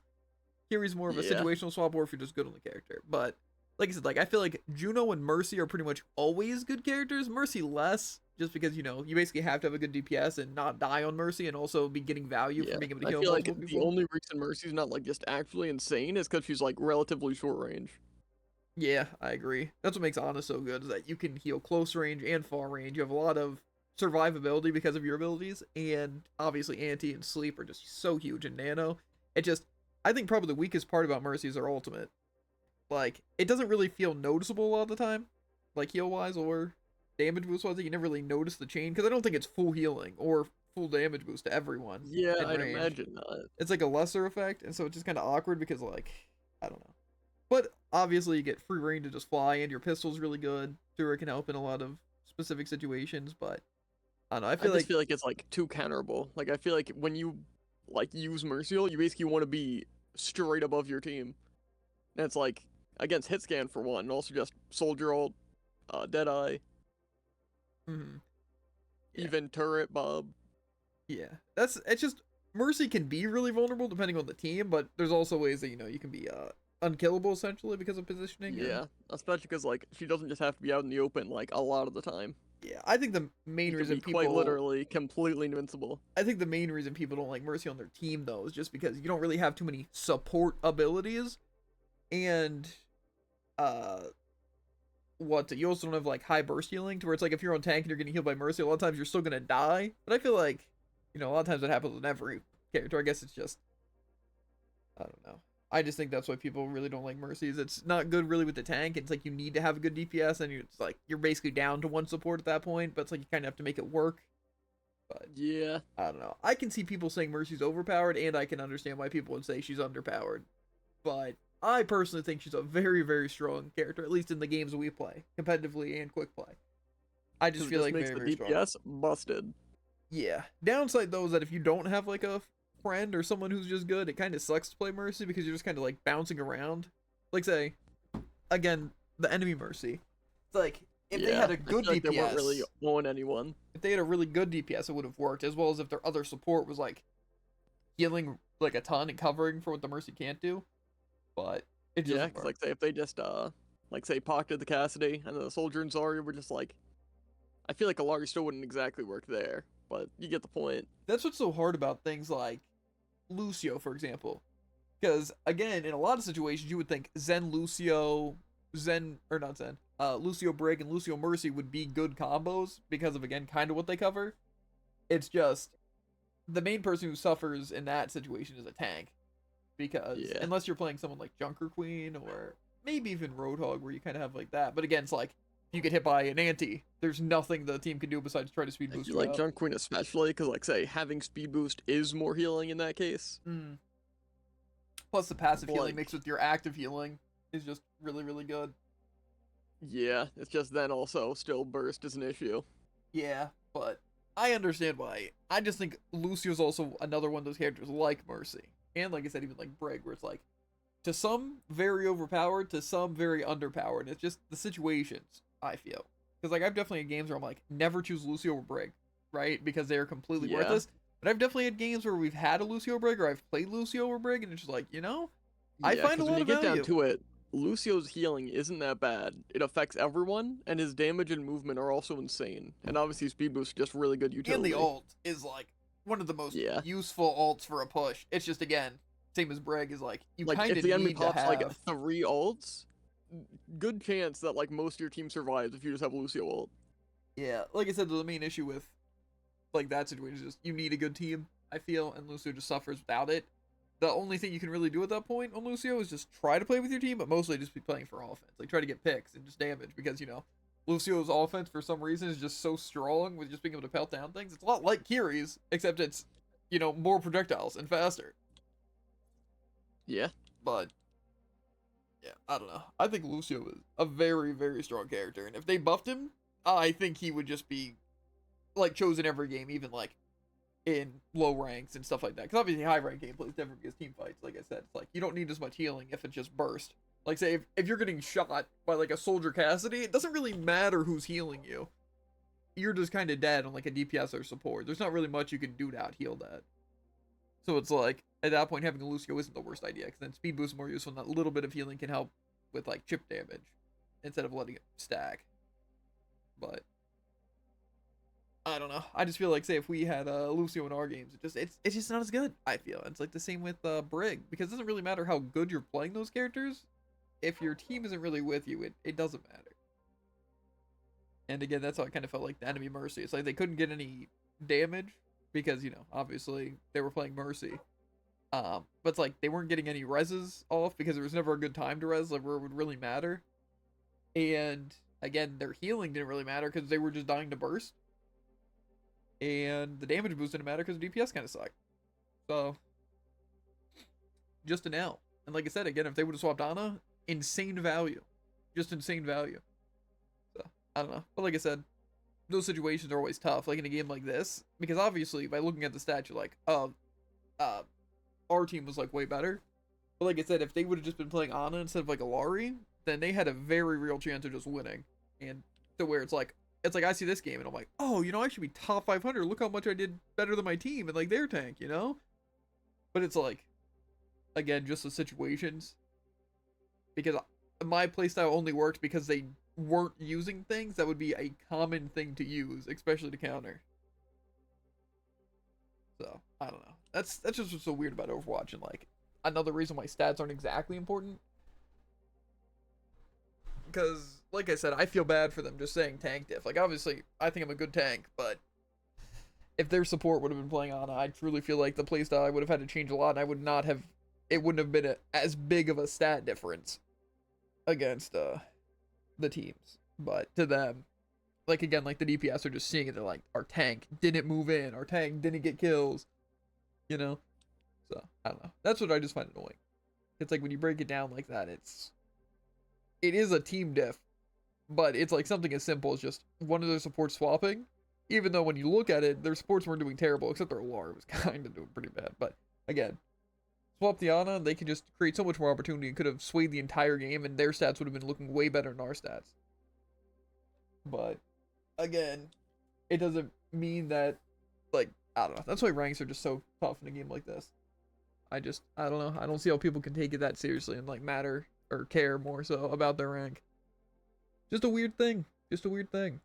Kiri's more of a situational swap, or if you're just good on the character. But, like I said, like, I feel like Juno and Mercy are pretty much always good characters. Mercy less, just because, you know, you basically have to have a good DPS and not die on Mercy, and also be getting value from being able to heal I feel like multiple the people. only reason Mercy's not, like, just actually insane is because she's, like, relatively short range. Yeah, I agree. That's what makes Ana so good, is that you can heal close range and far range. You have a lot of survivability because of your abilities, and obviously Anti and Sleep are just so huge in Nano. It just, I think probably the weakest part about Mercy is her ultimate. Like, it doesn't really feel noticeable a lot of the time, like heal-wise or damage boost-wise. You never really notice the chain, because I don't think it's full healing or full damage boost to everyone. Yeah, in I'd range. imagine not. It's like a lesser effect, and so it's just kind of awkward because, like, I don't know. But obviously you get free reign to just fly, and your pistol's really good. Tura can help in a lot of specific situations, but I don't know. I just feel like it's, like, too counterable. Like, I feel like when you, like, use Mercial, you basically want to be straight above your team. And it's like, against hit scan for one, and also just soldier ult, Deadeye, even turret Bob. Yeah, it's just, Mercy can be really vulnerable depending on the team, but there's also ways that, you know, you can be unkillable essentially because of positioning. Yeah, especially because, like, she doesn't just have to be out in the open, like, a lot of the time. Yeah, I think the main She can reason be people quite literally completely invincible. I think the main reason people don't like Mercy on their team, though, is just because you don't really have too many support abilities, and you also don't have, like, high burst healing, to where it's like if you're on tank and you're getting healed by Mercy, a lot of times you're still gonna die. But I feel like, you know, a lot of times that happens with every character. I guess it's just, I don't know. I just think that's why people really don't like Mercies. It's not good really with the tank. It's like you need to have a good DPS, and it's like you're basically down to one support at that point, but it's like you kind of have to make it work. But yeah, I don't know. I can see people saying Mercy's overpowered, and I can understand why people would say she's underpowered. But I personally think she's a very, very strong character, at least in the games we play, competitively and quick play. I just 'Cause it feel like makes very, the very strong. DPS busted. Yeah. Downside though is that if you don't have like a friend or someone who's just good, it kind of sucks to play Mercy because you're just kind of like bouncing around. Like say, again, the enemy Mercy. It's like if they had a good I feel like DPS, they weren't really on anyone. if they had a really good DPS, it would have worked. As well as if their other support was like healing like a ton and covering for what the Mercy can't do. But it just Yeah, because like say if they just like say pocketed the Cassidy and then the Soldier and Zarya were just like, I feel like Alari still wouldn't exactly work there, but you get the point. that's what's so hard about things like Lucio, for example. Because again, in a lot of situations, you would think Lucio Brig and Lucio Mercy would be good combos because of again kind of what they cover. It's just the main person who suffers in that situation is a tank, because unless you're playing someone like Junker Queen or maybe even Roadhog, where you kind of have like that. But again, it's like if you get hit by an anti, there's nothing the team can do besides try to speed boost. Like Junker Queen especially, because like say having speed boost is more healing in that case. Plus the passive healing mixed with your active healing is just really, really good. Yeah, it's just then also still burst is an issue. Yeah, but I understand why. I just think Lucio's also another one of those characters like Mercy. And like I said, even like Brig, where it's like, to some very overpowered, to some very underpowered. It's just the situations, I feel. Because like I've definitely had games where I'm like, never choose Lucio or Brig, right? Because they are completely worthless. But I've definitely had games where we've had a Lucio Brig or I've played Lucio or Brig, and it's just like, I find a lot when you of get value. down to it, Lucio's healing isn't that bad. It affects everyone, and his damage and movement are also insane. And obviously speed boost is just really good utility. And the ult is like one of the most useful ults for a push. It's just again, same as Brig, is like you kind of if the enemy need to pops have like 3 ults, good chance that like most of your team survives if you just have Lucio ult. Yeah, like I said, the main issue with like that situation is just you need a good team, I feel, and Lucio just suffers without it. The only thing you can really do at that point on Lucio is just try to play with your team, but mostly just be playing for offense. Like try to get picks and just damage, because Lucio's offense for some reason is just so strong with just being able to pelt down things. It's a lot like Kiri's, except it's more projectiles and faster. Yeah. But yeah, I don't know. I think Lucio is a very, very strong character, and if they buffed him, I think he would just be like chosen every game, even like in low ranks and stuff like that. Because obviously high rank gameplay is different because team fights, like I said, it's like you don't need as much healing if it's just burst. Like say if you're getting shot by like a Soldier Cassidy, it doesn't really matter who's healing you. You're just kind of dead on like a DPS or support. There's not really much you can do to out heal that. So it's like at that point having a Lucio isn't the worst idea, because then speed boost is more useful, and that little bit of healing can help with like chip damage instead of letting it stack. But I don't know. I just feel like, say, if we had Lucio in our games, it's just not as good, I feel. It's like the same with Brig, because it doesn't really matter how good you're playing those characters. If your team isn't really with you, it doesn't matter. And again, that's how I kind of felt like the enemy Mercy. It's like they couldn't get any damage because, obviously they were playing Mercy. But it's like they weren't getting any reses off because there was never a good time to res, like where it would really matter. And again, their healing didn't really matter because they were just dying to burst. And the damage boost didn't matter because DPS kind of sucked. So, just an L. And like I said, again, if they would have swapped Ana, insane value. Just insane value. So, I don't know. But like I said, those situations are always tough, like in a game like this. Because obviously, by looking at the stats, you're like, our team was like way better. But like I said, if they would have just been playing Ana instead of like Alari, then they had a very real chance of just winning. And to where it's like I see this game and I'm like, oh, I should be top 500. Look how much I did better than my team and like their tank, But it's like, again, just the situations. Because my playstyle only worked because they weren't using things that would be a common thing to use, especially to counter. So, I don't know. That's just what's so weird about Overwatch, and like another reason why stats aren't exactly important. Because, like I said, I feel bad for them just saying tank diff. Like, obviously, I think I'm a good tank, but if their support would have been playing Ana, I truly feel like the playstyle I would have had to change a lot, and it wouldn't have been as big of a stat difference against the teams. But to them, like, again, like the DPS are just seeing it, they're like, our tank didn't move in, our tank didn't get kills, So, I don't know. That's what I just find annoying. It's like when you break it down like that, it is a team diff, but it's like something as simple as just one of their supports swapping. Even though when you look at it, their supports weren't doing terrible, except their Alar was kind of doing pretty bad. But again, swap the Ana, they can just create so much more opportunity and could have swayed the entire game, and their stats would have been looking way better than our stats. But again, it doesn't mean that, like, I don't know. That's why ranks are just so tough in a game like this. I don't know. I don't see how people can take it that seriously and like matter or care more so about their rank. Just a weird thing. Just a weird thing.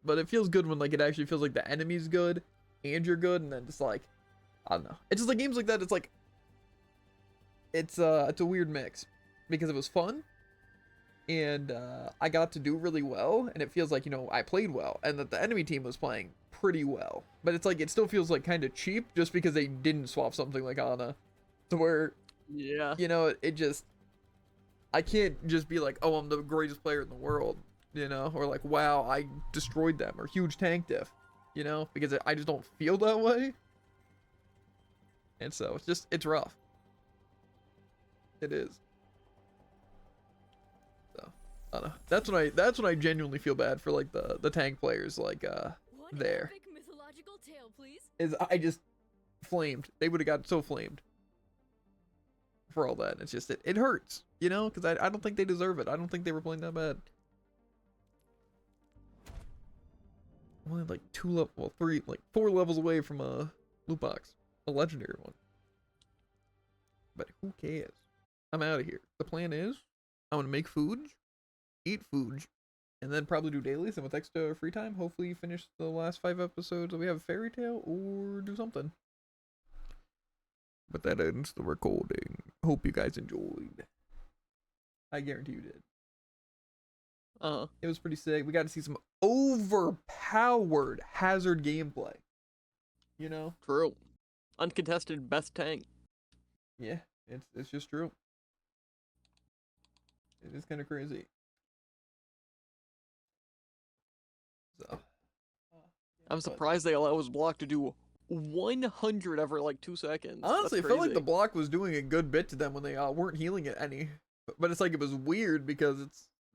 But it feels good when like it actually feels like the enemy's good and you're good, and then just like, I don't know. It's just like games like that. It's like it's a weird mix because it was fun and I got to do really well, and it feels like, you know, I played well and that the enemy team was playing pretty well. But it's like it still feels like kind of cheap just because they didn't swap something like Ana to where, Yeah. you know, it just, I can't just be like, oh, I'm the greatest player in the world, you know, or like, wow, I destroyed them, or huge tank diff, you know, because I just don't feel that way. And so it's rough. It is. So I don't know. That's when I genuinely feel bad for like the tank players, like there. mythological tale, please? Is I just flamed. They would have got so flamed for all that. It's just it hurts, you know, because I don't think they deserve it. I don't think they were playing that bad. Only like 4 levels away from a loot box, a legendary one. But who cares? I'm out of here. The plan is I'm gonna make food, eat food, and then probably do dailies, and with extra free time, hopefully finish the last 5 episodes that we have Fairy Tale, or do something. But that ends the recording. Hope you guys enjoyed. I guarantee you did. It was pretty sick. We got to see some overpowered Hazard gameplay. You know? True. Uncontested best tank. Yeah, it's just true. It is kind of crazy. So, I'm surprised they allow his block to do 100 every like 2 seconds. honestly, I That's felt like crazy. the block was doing a good bit to them when they weren't healing it any. But it's like it was weird because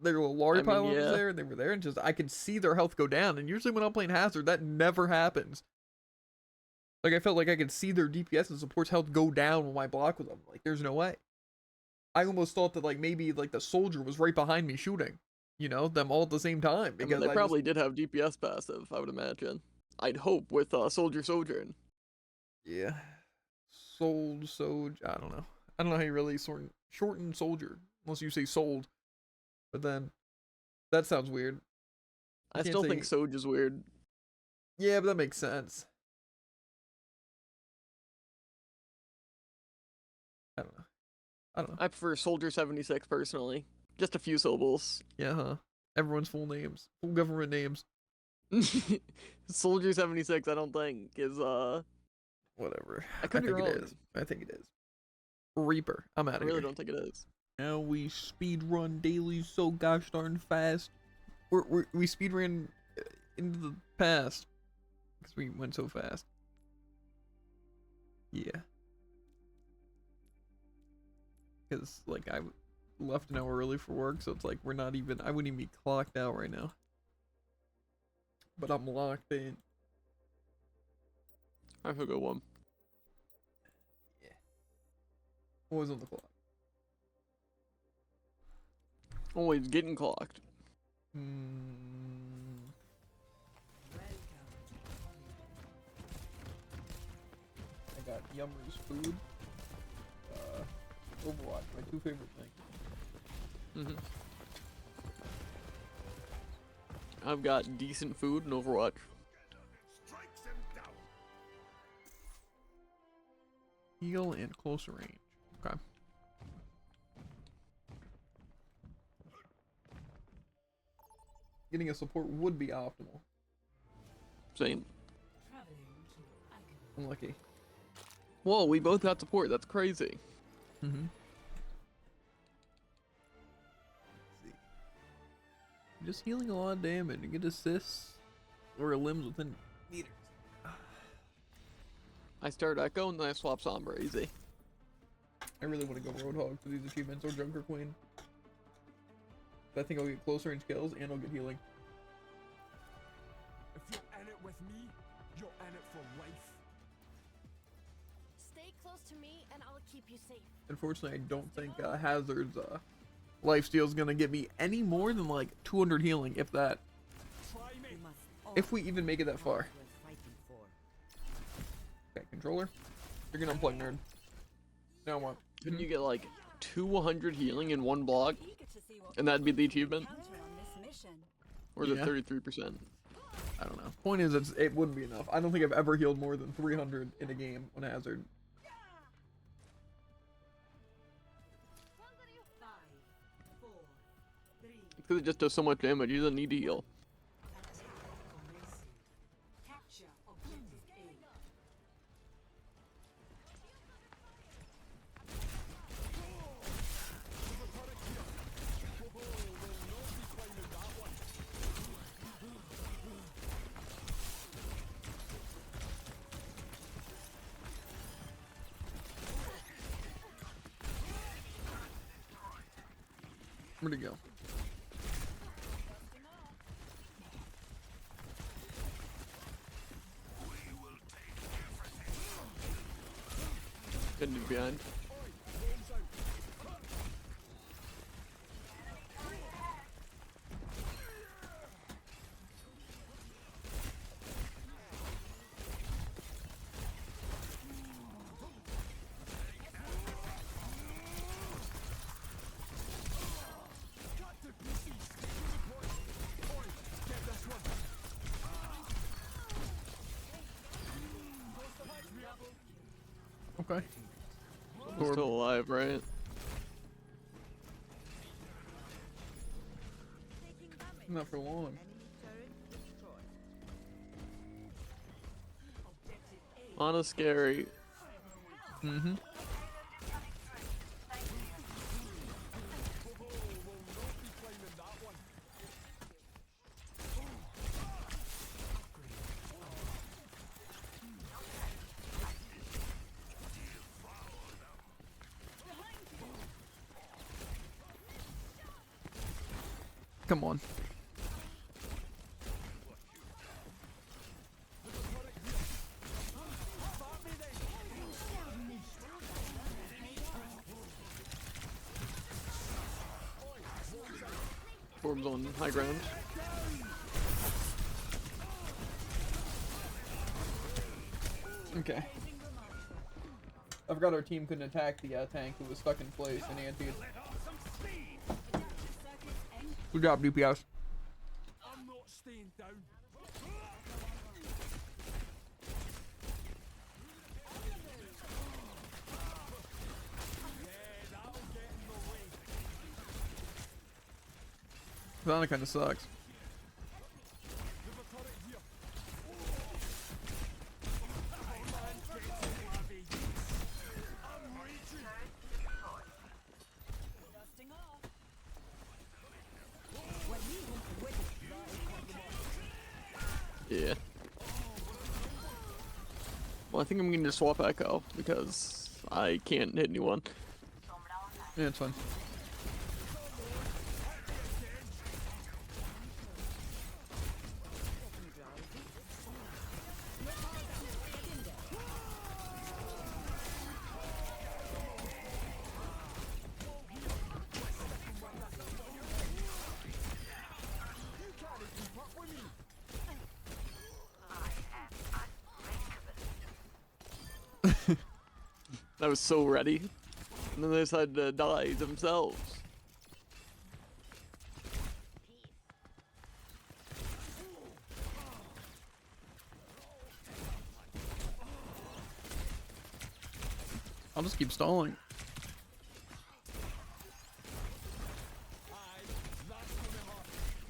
their little Lari pylon was yeah. there and they were there, and just I could see their health go down. And usually when I'm playing Hazard, that never happens. Like I felt like I could see their DPS and support's health go down when my block was up. Like there's no way. I almost thought that like maybe like the soldier was right behind me shooting, you know, them all at the same time. I Because mean, they probably did have DPS passive, I would imagine. I'd hope with Soldier Sojourn. Yeah. Sold. I don't know. I don't know how you really shorten soldier unless you say sold. But then that sounds weird. I can't still say- think Soj is weird. Yeah, but that makes sense. I don't know. I prefer Soldier 76 personally. Just a few syllables. Yeah, huh? Everyone's full names. Full government names. Soldier 76, I don't think, is, Whatever. I could be think wrong. it is. I think it is. Reaper. I'm out I of really here. don't think it is. Now we speed run daily so gosh darn fast. We speed ran into the past because we went so fast. Yeah. Because like I left an hour early for work, so it's like we're not even. I wouldn't even be clocked out right now. But I'm locked in. I have a good one. Yeah. Always on the clock. Always getting clocked. I got Yummer's food. Overwatch, my 2 favorite things. I've got decent food and Overwatch. Heal and close range. Okay. Getting a support would be optimal. Same. Unlucky. Whoa, we both got support. That's crazy. Mm-hmm. Just healing a lot of damage and get assists or limbs within meters. I start Echo and then I swap Sombra. Easy. I really want to go Roadhog for these achievements or Junker Queen. I think I'll get closer range kills and I'll get healing. If you're in it with me, you're in it for life. Stay close to me and I'll keep you safe. Unfortunately, I don't think Hazard's lifesteal is gonna get me any more than like 200 healing, if that. Try me. You must If we even make it that far. always worth fighting for. Okay, controller. You're gonna unplug, nerd. Now what? Couldn't you get like 200 healing in one block? Eager to see what And that'd be the achievement? counter on this mission. Or is it Yeah. 33%? I don't know. Point is, it wouldn't be enough. I don't think I've ever healed more than 300 in a game on Hazard. 5, 4, 3. Because it just does so much damage, you don't need to heal. Attack commencing. Capture objective A. Where'd it go? Couldn't be behind. Okay. We're still alive, right? Not for long. Enemy turret destroyed. Ana scary. Mm-hmm. Come on. Orbs on high ground. Okay. I forgot our team couldn't attack the tank who was stuck in place and anti. Good job, DPS. I'm not staying down. Yeah, that'll get in the way. That kind of sucks. There's a turret here. I'm reaching. Dusting off. Yeah. Well, I think I'm going to swap Echo because I can't hit anyone. Yeah, it's fine. I was so ready. And then they decided to die themselves. I'll just keep stalling.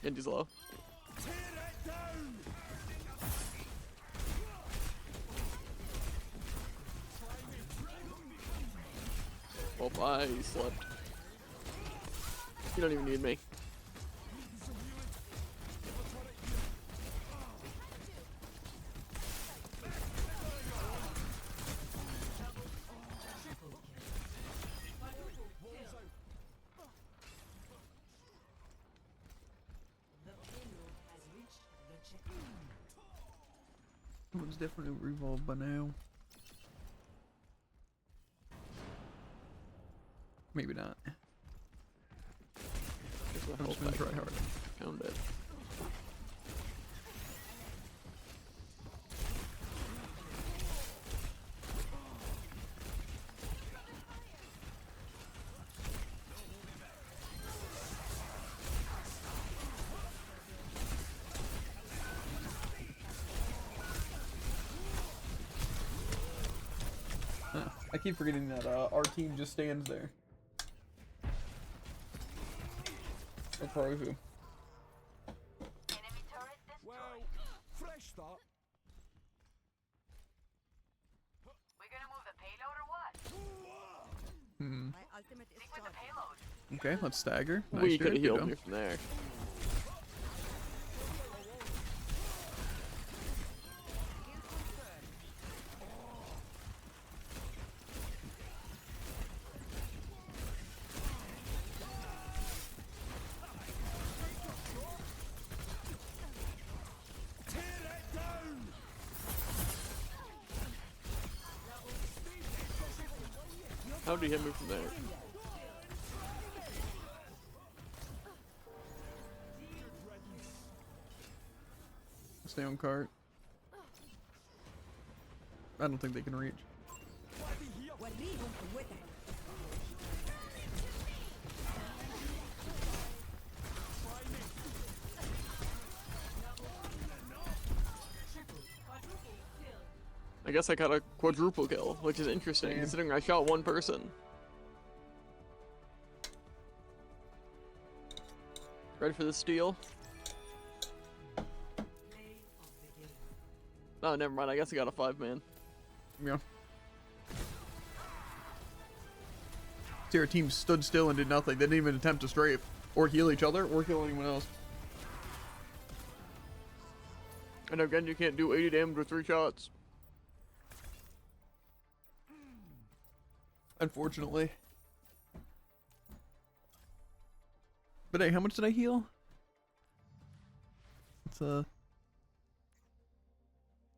Genji's low. Tear it down. Well, I slept. You don't even need me. It's definitely revolved by now. Maybe not. I'm just gonna try hard. Found it. I keep forgetting that our team just stands there. Or Prozu. Well, fresh start. We gonna move the payload or what? Hmm. My ultimate is Stick with the charged. payload. Okay, let's stagger. Nice We shit, could have good healed job. me from there. Tear that down. How did he hit me from there? Stay on cart. I don't think they can reach. I guess I got a quadruple kill, which is interesting Damn. considering I shot one person. Ready for the steal? Oh, never mind. I guess I got a 5-man. Yeah. See, our team stood still and did nothing. They didn't even attempt to strafe. Or heal each other, or kill anyone else. And again, you can't do 80 damage with 3 shots. Unfortunately. But hey, how much did I heal? Let's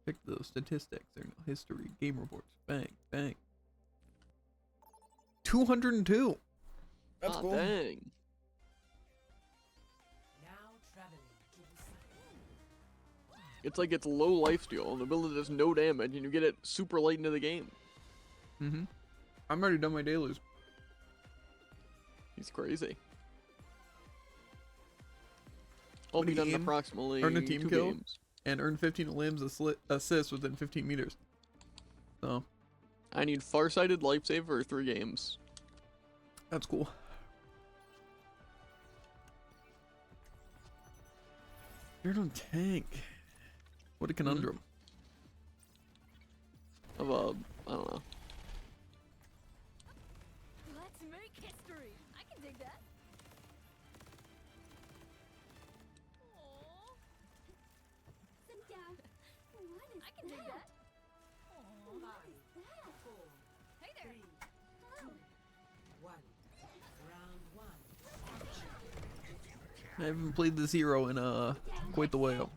check the statistics. There you go. History, game reports. Bang, bang. 202. That's Ah, cool. dang. It's like it's low lifesteal, and the ability does no damage, and you get it super late into the game. Mm-hmm. I'm already done my dailies. He's crazy. I'll Win be a done in game, approximately earn a team 2 kill. games. And earn 15 limbs assists within 15 meters. So, I need Farsighted, Lifesaver, or 3 games. that's cool. You're on tank. What a conundrum. Of I don't know. Let's make history. I can dig that. Aww. Sit down. What is I can dig that. Aww. What is that? Hey there. Hello. I haven't played this hero in quite the while.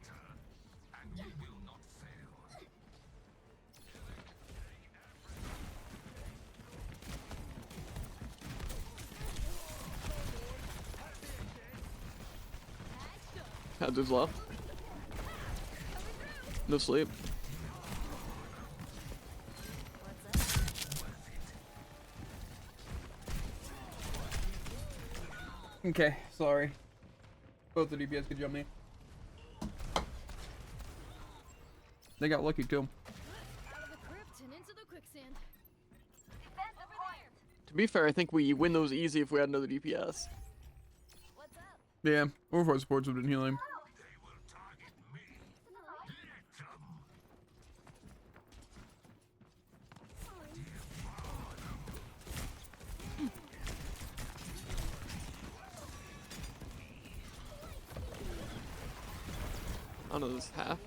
Hazard's left. No sleep. Okay, sorry. Both the DPS could jump me. They got lucky too. Out of the crypt and into the quicksand. Defend the point. To be fair, I think we win those easy if we had another DPS. What's up? Yeah, Overfire supports have been healing. I don't know, this is half.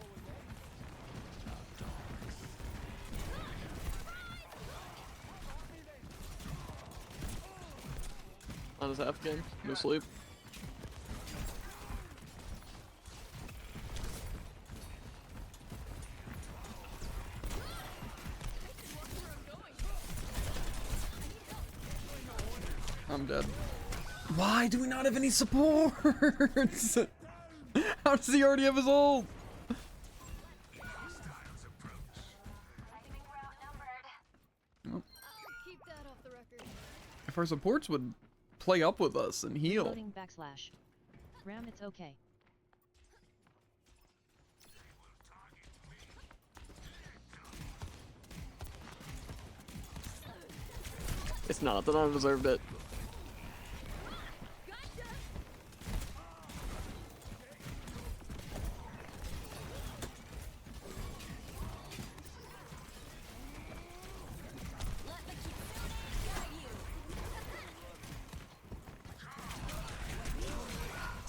On his half game, no sleep. I'm dead. Why do we not have any supports? How does he already have his ult? Well, Keep that off the record. if our supports would play up with us and heal. Loading backslash. Ram, it's okay. It's not. Then I deserved it.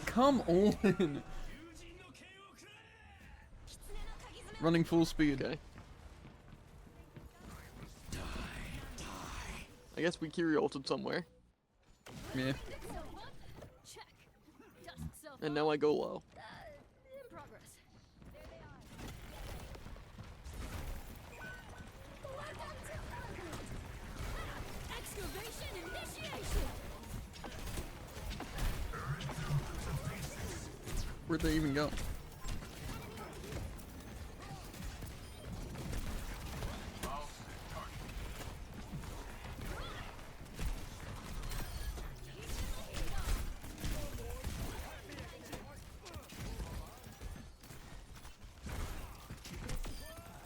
Come on. Running full speed. Okay. I guess we Kiri ulted somewhere, Yeah. Check. Dust itself and now I go low. in progress. There they are. Excavation initiation. Where'd they even go?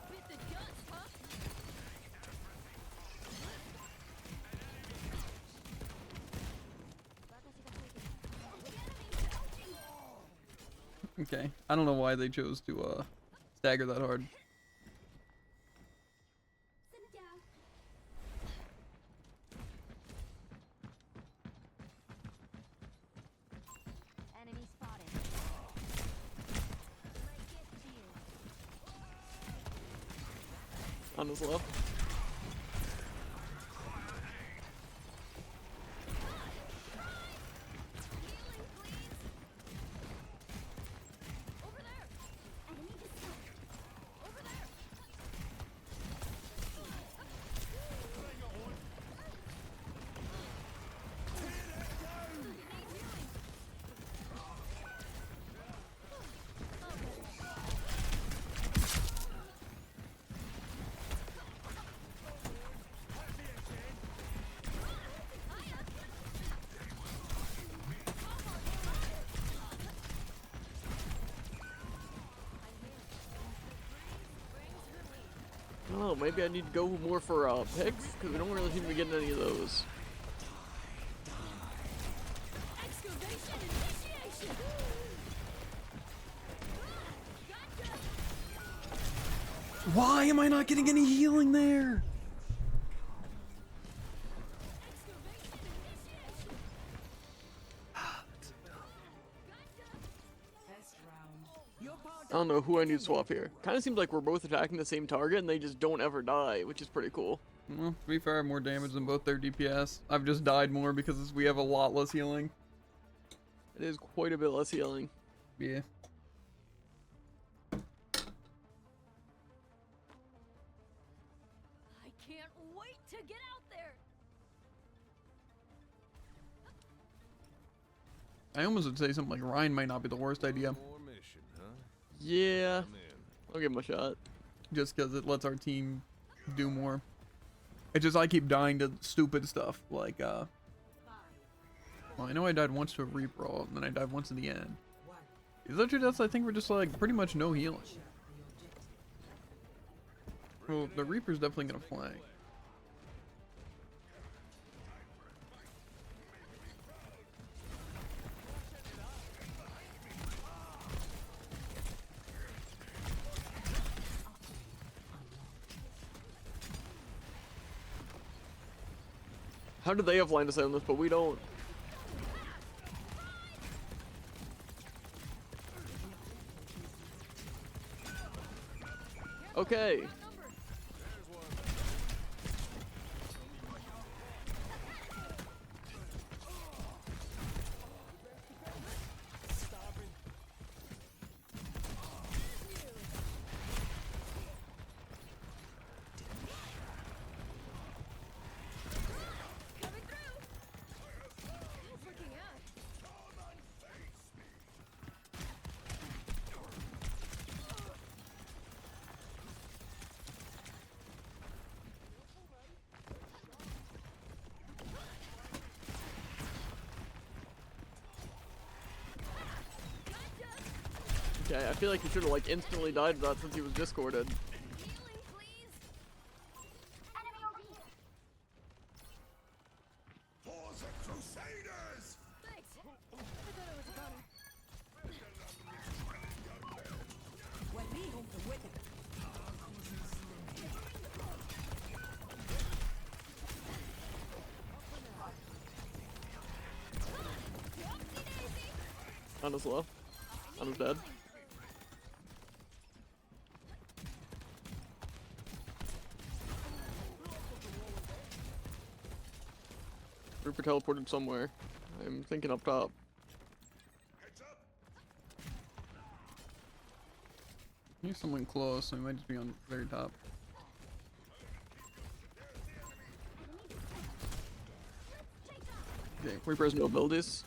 With the guts, huh? Okay. I don't know why they chose to stagger that hard. Sit down. Enemy spotted. Might get you. On this low. Healing, please. Over there. Enemy discovered. Over there. Oh, maybe I need to go more for picks because we don't really seem to be getting any of those. Excavation initiation. Gotcha. Why am I not getting any healing there? Excavation initiation. I don't know who I need to swap here. Kind of seems like we're both attacking the same target and they just don't ever die, which is pretty cool. Well, to be fair, I have more damage than both their DPS. I've just died more because we have a lot less healing. It is quite a bit less healing. Yeah. I can't wait to get out there. I almost would say something like Ryan might not be the worst idea. More mission, huh? Yeah, I'm in. I'll give him a shot. Just because it lets our team do more. It's just I keep dying to stupid stuff. Like, well, I know I died once to a Reaper ult, and then I died once in the end. These other two deaths, I think, were just like pretty much no healing. Well, the Reaper's definitely gonna flank. How do they have line of sight on this, but we don't? Okay. Okay, I feel like he should have like instantly died to that since he was discorded. Healing, please. Enemy over here. For the Crusaders! Thanks. I thought I was a goner. Ana's low. Ana's dead. Rupert teleported somewhere. I'm thinking up top. Heads up! Here's someone close, so he might just be on the very top. Okay, Reaper's no abilities.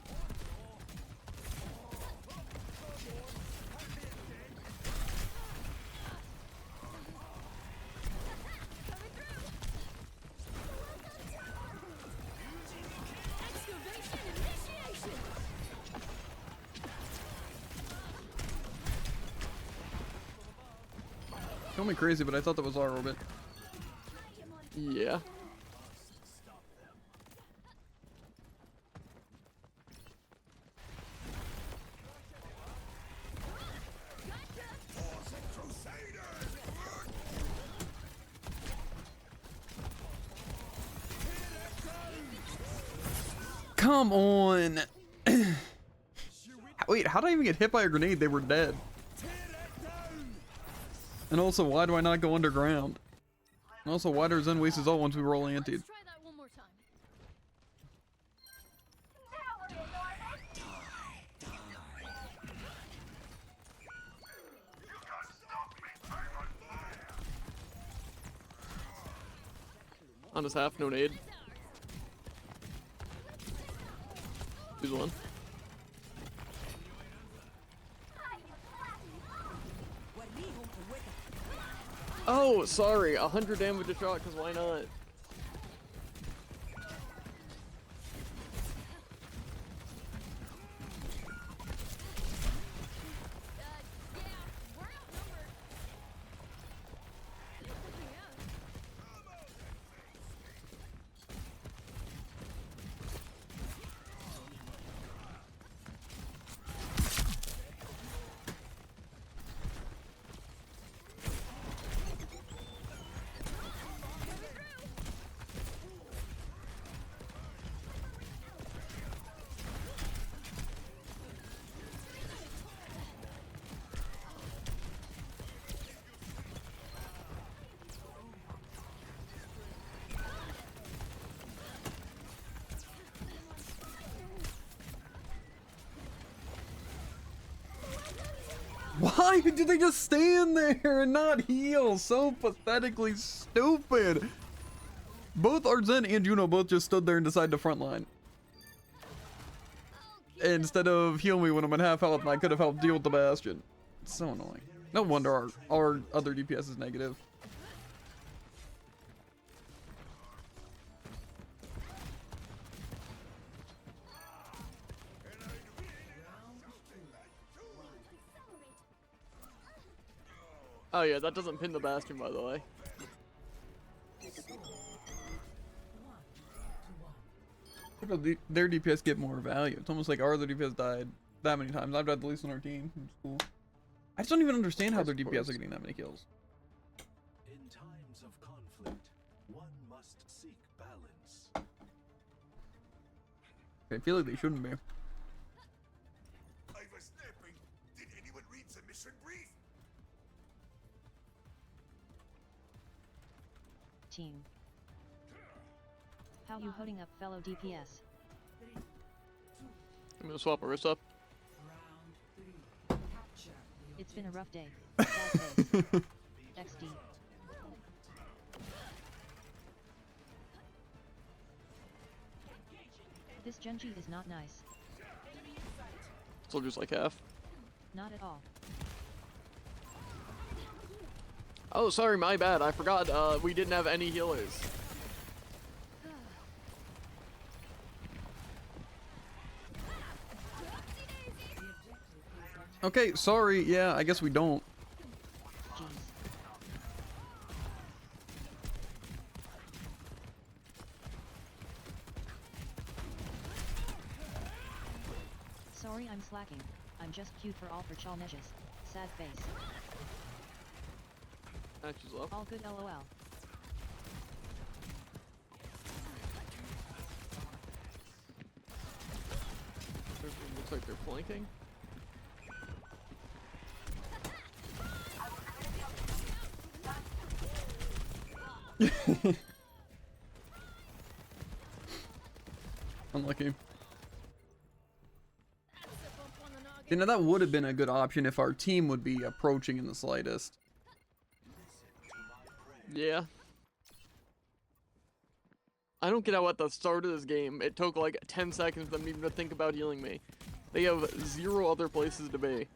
Excavation initiation. Call me crazy, but I thought that was our orbit. Yeah. For the Crusaders! Come on! Wait, how did I even get hit by a grenade? They were dead. And also, why do I not go underground? And also, why does Zen waste his ult once we roll antied? Let's try that one more time. Ana's half, no nade. Who's one? Oh, sorry. 100 damage a shot, because why not? Yeah, we're outnumbered. Why did they just stand there and not heal? So pathetically stupid. Both Arzen and Juno both just stood there and decided to frontline. Instead of heal me when I'm at half health and I could have helped deal with the Bastion. It's so annoying. No wonder our other DPS is negative. Oh yeah, that doesn't pin the Bastion, by the way. Their DPS get more value. It's almost like our other DPS died that many times. I've died the least on our team. It's cool. I just don't even understand how their DPS are getting that many kills. In times of conflict, one must seek balance. I feel like they shouldn't be. I was napping. Did anyone read the mission brief? Team. How you holding up, fellow DPS? I'm gonna swap Orisa up. It's been a rough day. Sad face. XD. This Genji is not nice. Soldier's like half. Not at all. Oh, sorry, my bad. I forgot we didn't have any healers. Okay, sorry. Yeah, I guess we don't. Jeez. Sorry I'm slacking. I'm just cute for all for chal measures. Sad face. Matches up. All good lol. Looks like they're flanking. Unlucky. You know, that would have been a good option if our team would be approaching in the slightest. Yeah. I don't get how at the start of this game, it took like 10 seconds for them even to think about healing me. They have 0 other places to be.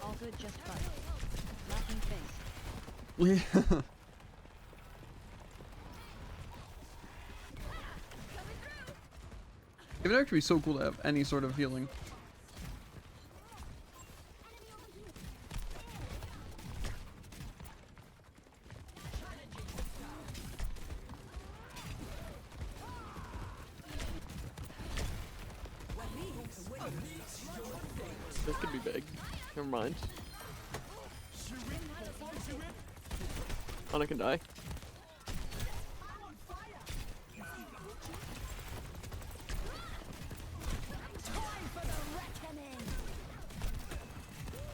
All good, just fun. Laughing face. Yeah. It would actually be so cool to have any sort of healing. This could be big. Never mind. Anna can die.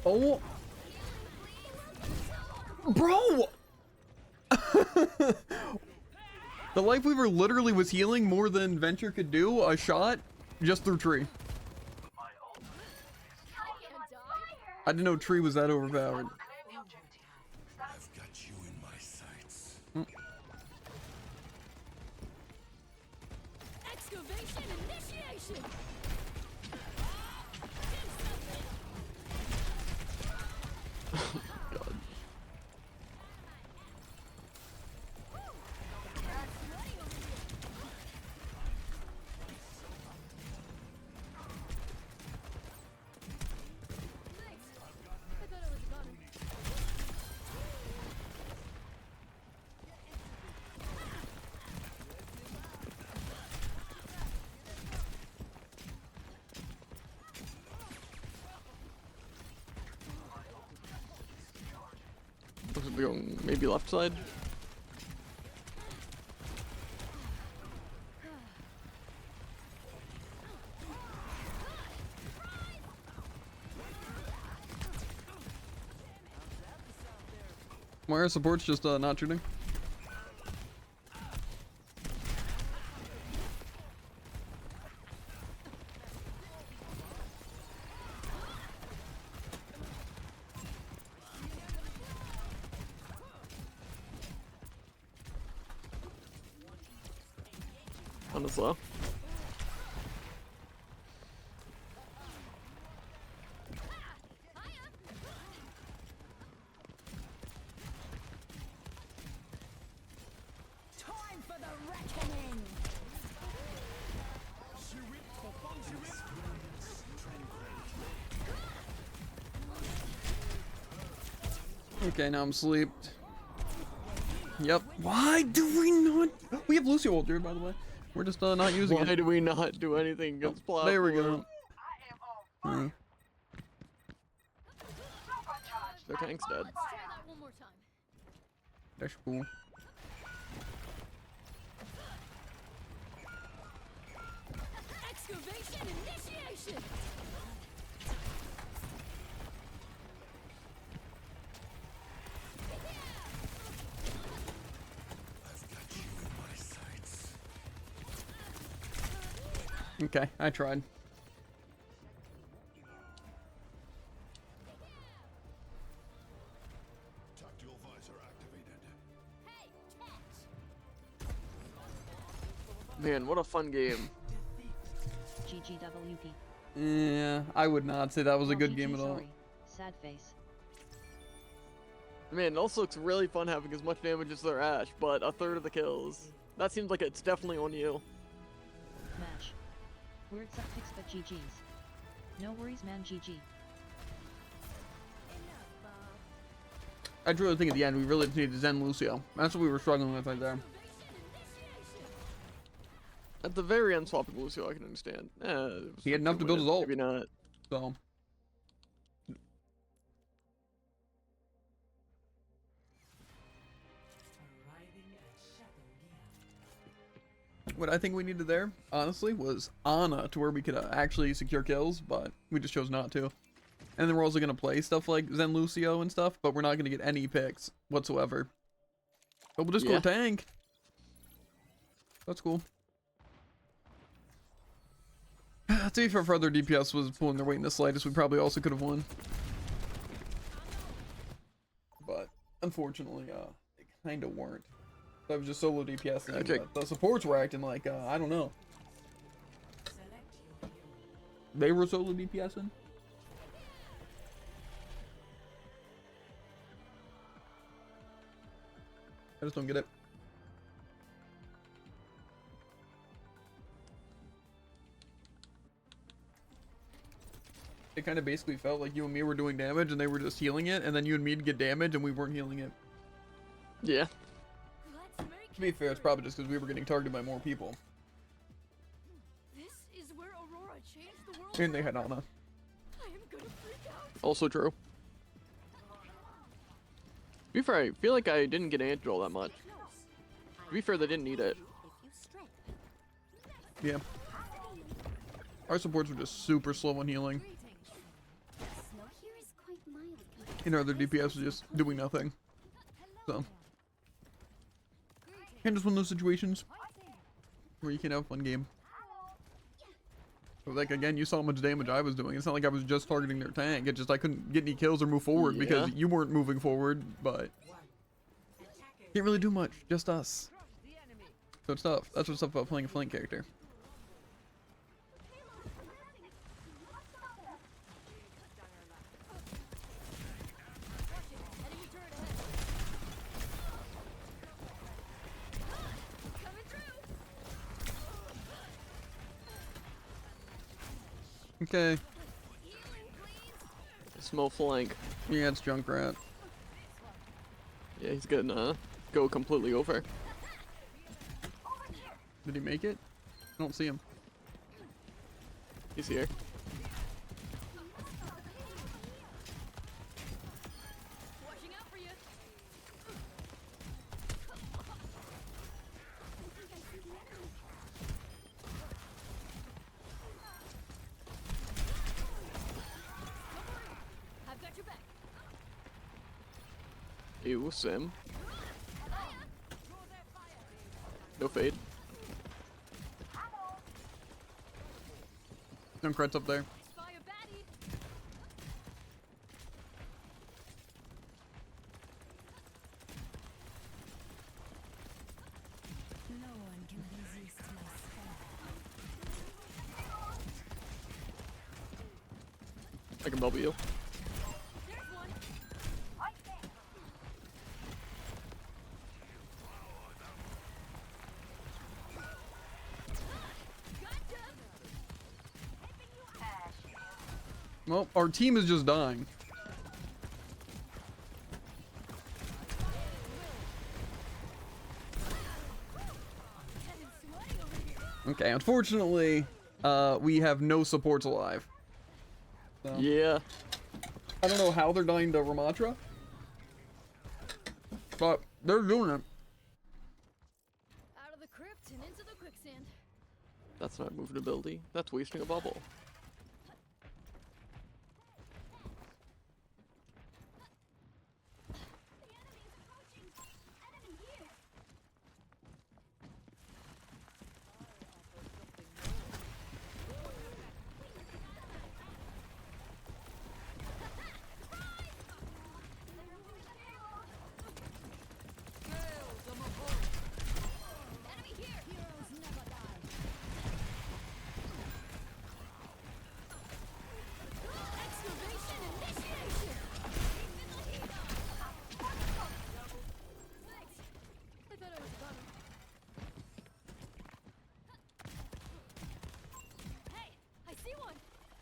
Oh, bro! The Lifeweaver literally was healing more than Venture could do a shot just through tree. I didn't know tree was that overpowered. I've got you in my sights. Excavation initiation. God. I thought I was gone. Looks like we're going maybe left side. Why are supports just not shooting? On the slow. Time for the reckoning. Okay, now I'm sleeped. Yep. Why do we not? We have Lucio ult, by the way. We're just not using Why it. do we not do anything against platform? There we go. Their tank's dead. Let's try that one more time. That's cool. Excavation initiation. I've got you in my sights. Okay, I tried. Tactical visor activated. Man, what a fun game. GGWP. Yeah, I would not say that was a Oh, good GG, game at all. sorry. Sad face. Man, it also looks really fun having as much damage as their Ashe, but a third of the kills. That seems like it's definitely on you. Match. Words up picks but GG's. No worries man GG. I really think at the end we really just needed Zen Lucio. That's what we were struggling with right there. At the very end, swapping Lucio, I can understand. He had enough to build his ult. Maybe not. So. What I think we needed there, honestly, was Ana to where we could actually secure kills, but we just chose not to. And then we're also going to play stuff like Zen Lucio and stuff, but we're not going to get any picks whatsoever. But we'll just go tank. That's cool. To be fair, for other DPS was pulling their weight in the slightest, we probably also could have won. But, unfortunately, they kind of weren't. That was just solo DPS. Okay. The supports were acting like, I don't know. They were solo DPSing? I just don't get it. It kind of basically felt like you and me were doing damage and they were just healing it, and then you and me would get damage and we weren't healing it. Yeah. To be fair, it's probably just because we were getting targeted by more people. This is where Aurora changed the world. And they had Ana. I am gonna freak out. Also true. To be fair, I feel like I didn't get anti-roll that much. To be fair, they didn't need it. Yeah. Our supports were just super slow on healing. Snow here is quite mild. And our other DPS was just doing nothing. So. Can't just win those situations where you can have a fun game. But like again, you saw how much damage I was doing. It's not like I was just targeting their tank. It's just I couldn't get any kills or move forward because you weren't moving forward, but can't really do much. Just us. So it's tough. That's what's up about playing a flank character. Okay. Small flank. Yeah, it's Junkrat. Yeah, he's gonna go completely over. Did he make it? I don't see him. He's here. Watching out for you. I've got your back. Ew, Sim. No fade. Junkrat's up there. Fire baddie. No one can resist my spell. I can bubble you. There's one. Well, our team is just dying. Okay, unfortunately, we have no supports alive. So, Yeah. I don't know how they're dying to Ramatra, but they're doing it. Out of the crypt and into the quicksand. That's not moving ability. That's wasting a bubble.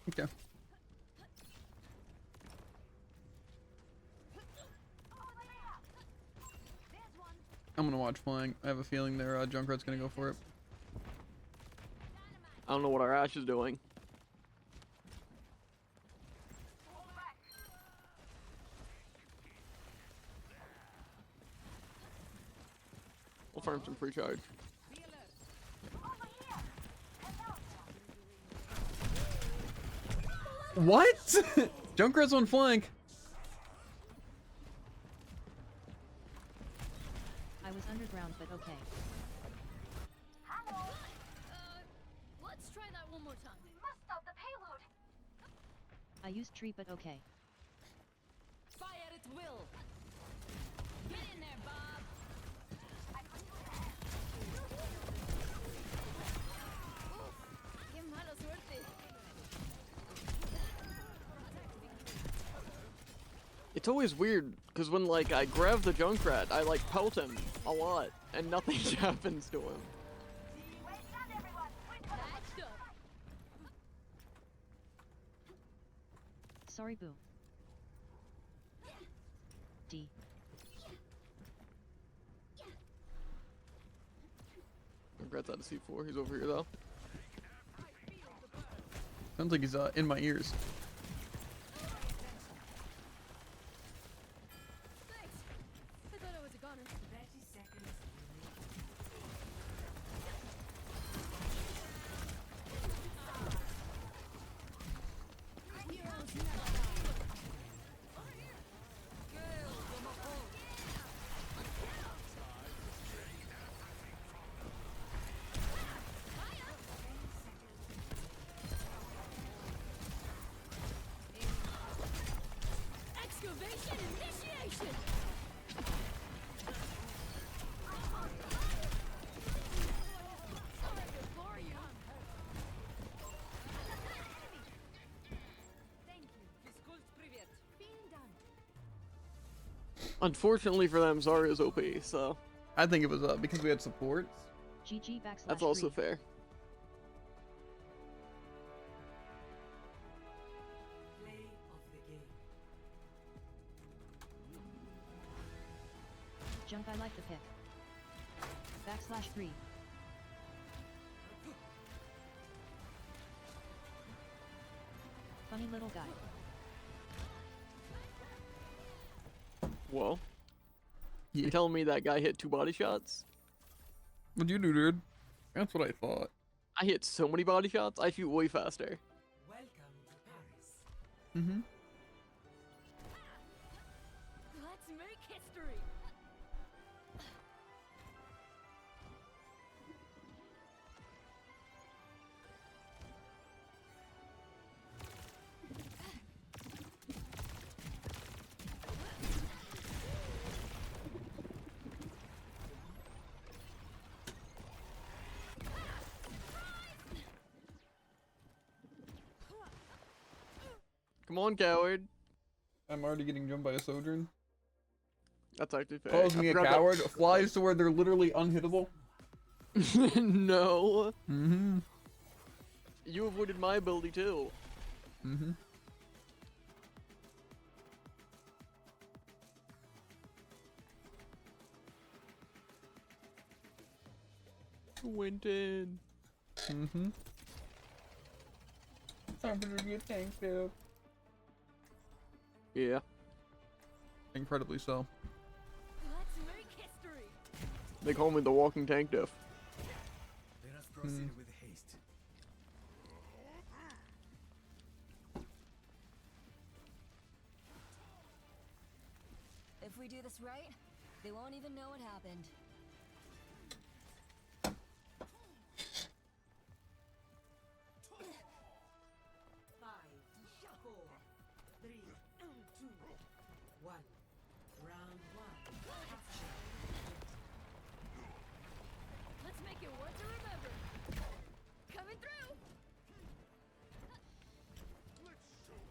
Okay. watch flying. I have a feeling their Junkrat's gonna go for it. I don't know what our Ashe is doing. We'll farm some free charge. What? Junkrat's on flank. I was underground, but okay. Let's try that one more time. We must stop the payload. I used tree, but okay. Fire at will. Get in there, Bob. Qué mala suerte. It's always weird, because when, like, I grab the Junkrat, I, like, pelt him a lot, and nothing happens to him. Patched up. Sorry, boo. D. Junkrat's out of C4, he's over here, though. Sounds like he's in my ears. Thanks. I thought I was a goner. 30 seconds. Excavation initiation. Sorry to bore you. Thank you. Being done. Unfortunately for them, Zarya's OP, so I think it was because we had support. GG \3. that's also fair. Play of the game. Junk, I like the pick. \3. Funny little guy. Whoa. Yeah. You telling me that guy hit 2 body shots? What'd you do, dude? That's what I thought. I hit so many body shots, I shoot way faster. Welcome to Paris. Mm-hmm. Let's make history. Come on, coward. I'm already getting jumped by a Sojourn. That's actually fair. Calls I me a forgot that- coward. Flies to where they're literally unhittable. No. Mm-hmm. You avoided my ability too. Mm-hmm. Went in. Mm-hmm. Time for to be a tank, dude. Yeah. Incredibly so. Let's make history. They call me the walking tank diff. Let us proceed with haste. If we do this right, they won't even know what happened. Let's make it one to remember. Coming through.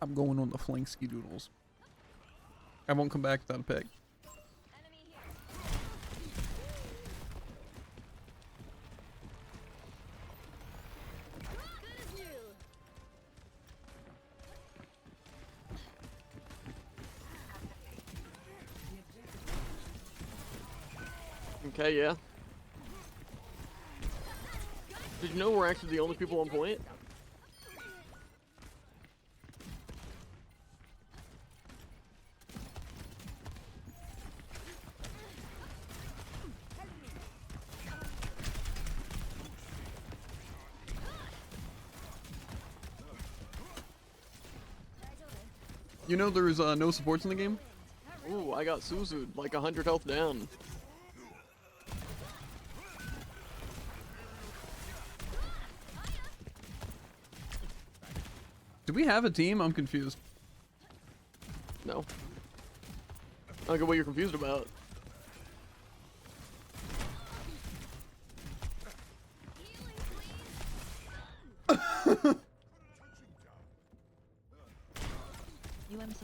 I'm going on the flank ski doodles. I won't come back without a pick. Enemy here. Good as new. Okay, yeah. Did you know we're actually the only people on point? You know there's no supports in the game? Ooh, I got Suzu'd, like 100 health down. Do we have a team? I'm confused. No. I don't get what you're confused about.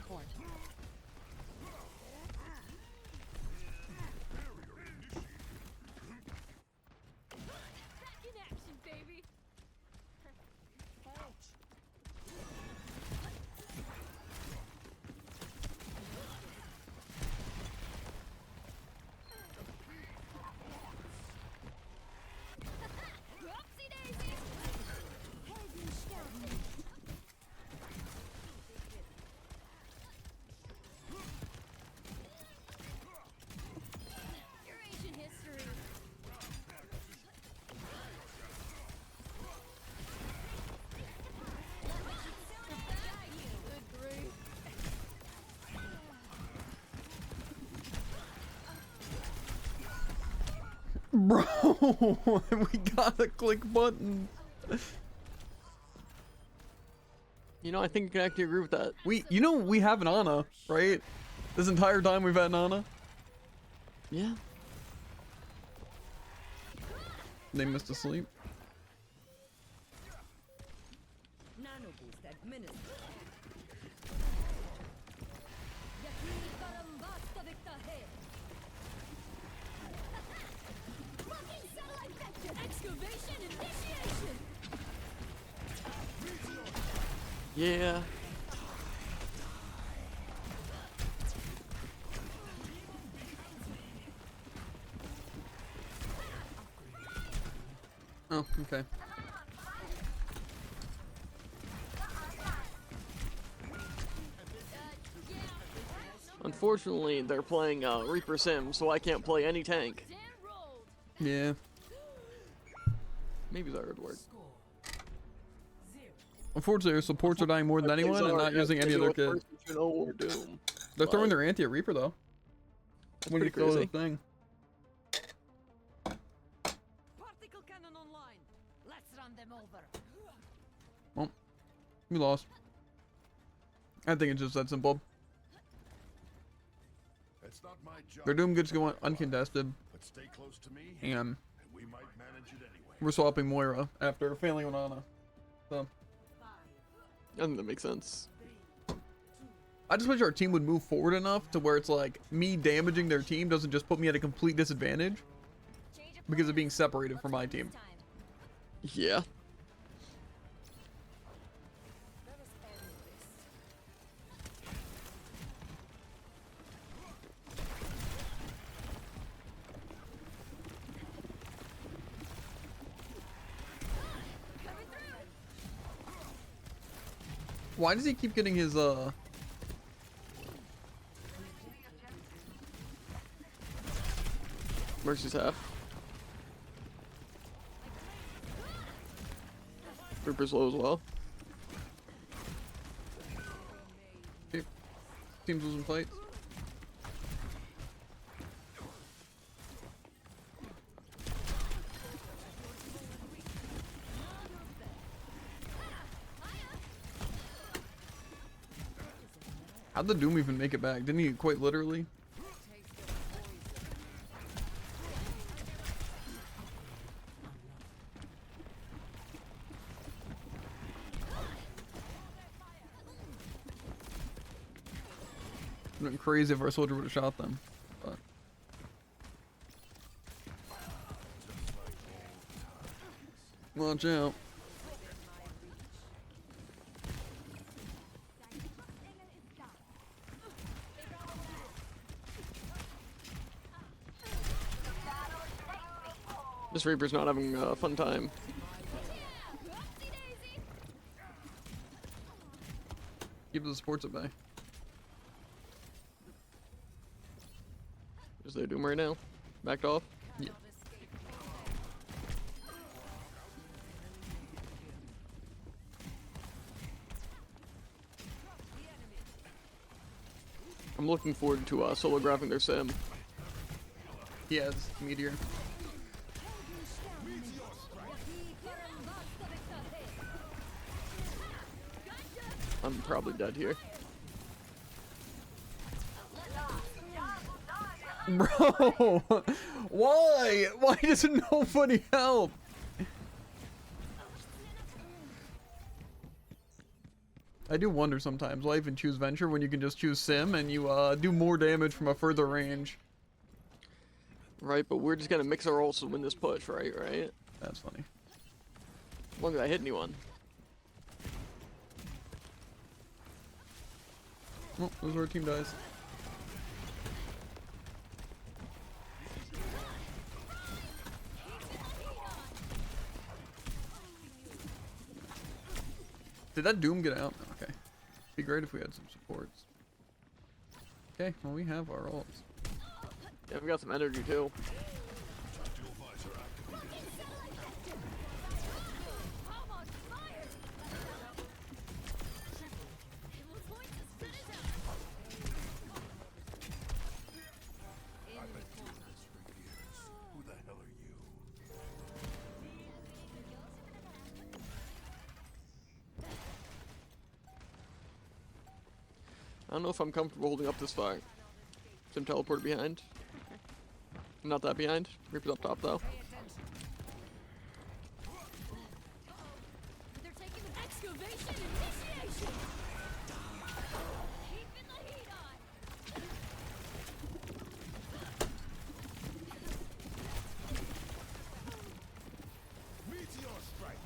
support. Back in action, baby. Whoopsie daisy. Eurasian history. Good grief. Bro, we gotta click buttons. You know, I think I can actually agree with that. You know, we have an Ana, right? This entire time we've had an Ana. Yeah. They missed a sleep. Nano boost administered. Fucking satellite vector. Excavation initiation. Yeah. Oh, okay. Unfortunately, they're playing Reaper Sim, so I can't play any tank. Dan rolled. Yeah. Maybe that would work. Unfortunately, our supports are dying more than anyone and not using any of their kit. You know or Doom. They're throwing their anti at Reaper though. That's When you pretty throw the crazy. thing. Particle cannon online. Let's run them over. Well, we lost. I think it's just that simple. It's not my job. Their Doom gets going uncontested, But stay close to me, and and we might manage it anyway. we're swapping Moira after failing on Ana. So I think that makes sense. I just wish our team would move forward enough to where it's like me damaging their team doesn't just put me at a complete disadvantage because of being separated from my team. Yeah. Why does he keep getting his Mercy's half. Reaper's low as well. teams losing fights? How'd the Doom even make it back? Didn't he quite literally? It'd been crazy if our soldier would have shot them. But watch out. This Reaper's not having a fun time. Keep the supports at bay. Is they Doom right now? Backed off? Yeah. I'm looking forward to solographing their sim. He has Meteor. I'm probably dead here. Bro! Why? Why doesn't nobody help? I do wonder sometimes why even choose Venture when you can just choose Sim and you do more damage from a further range. Right, but we're just gonna mix our ults to win this push, right? That's funny. As long as I hit anyone. Oh, this is where our team dies. Did that Doom get out? Okay. Be great if we had some supports. Okay, well we have our ults. Yeah, we got some energy too. Who the hell are you? I don't know if I'm comfortable holding up this fight. Sim teleport behind. Not that behind. Reaper's up top though. They're taking an excavation initiation. Keeping the heat on. Meteor strike.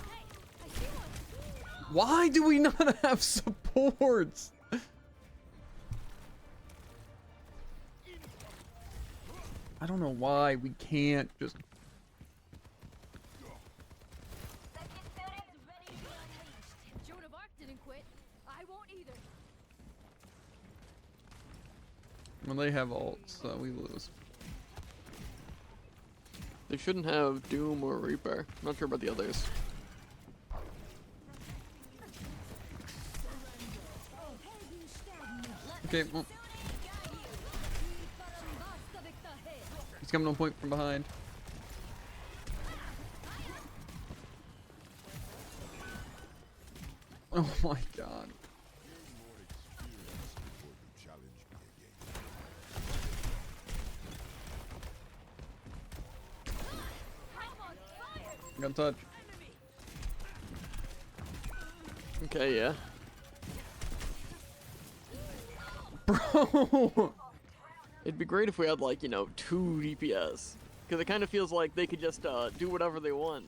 Hey, I see one. Why do we not have supports? I don't know why we can't just... Joan of Arc didn't quit. I won't either. When they have ults, we lose. They shouldn't have Doom or Reaper. I'm not sure about the others. Okay, well... He's coming on point from behind. Oh my god. Got touch. Okay, yeah. Bro! It'd be great if we had like, you know, 2 DPS. Because it kind of feels like they could just do whatever they want.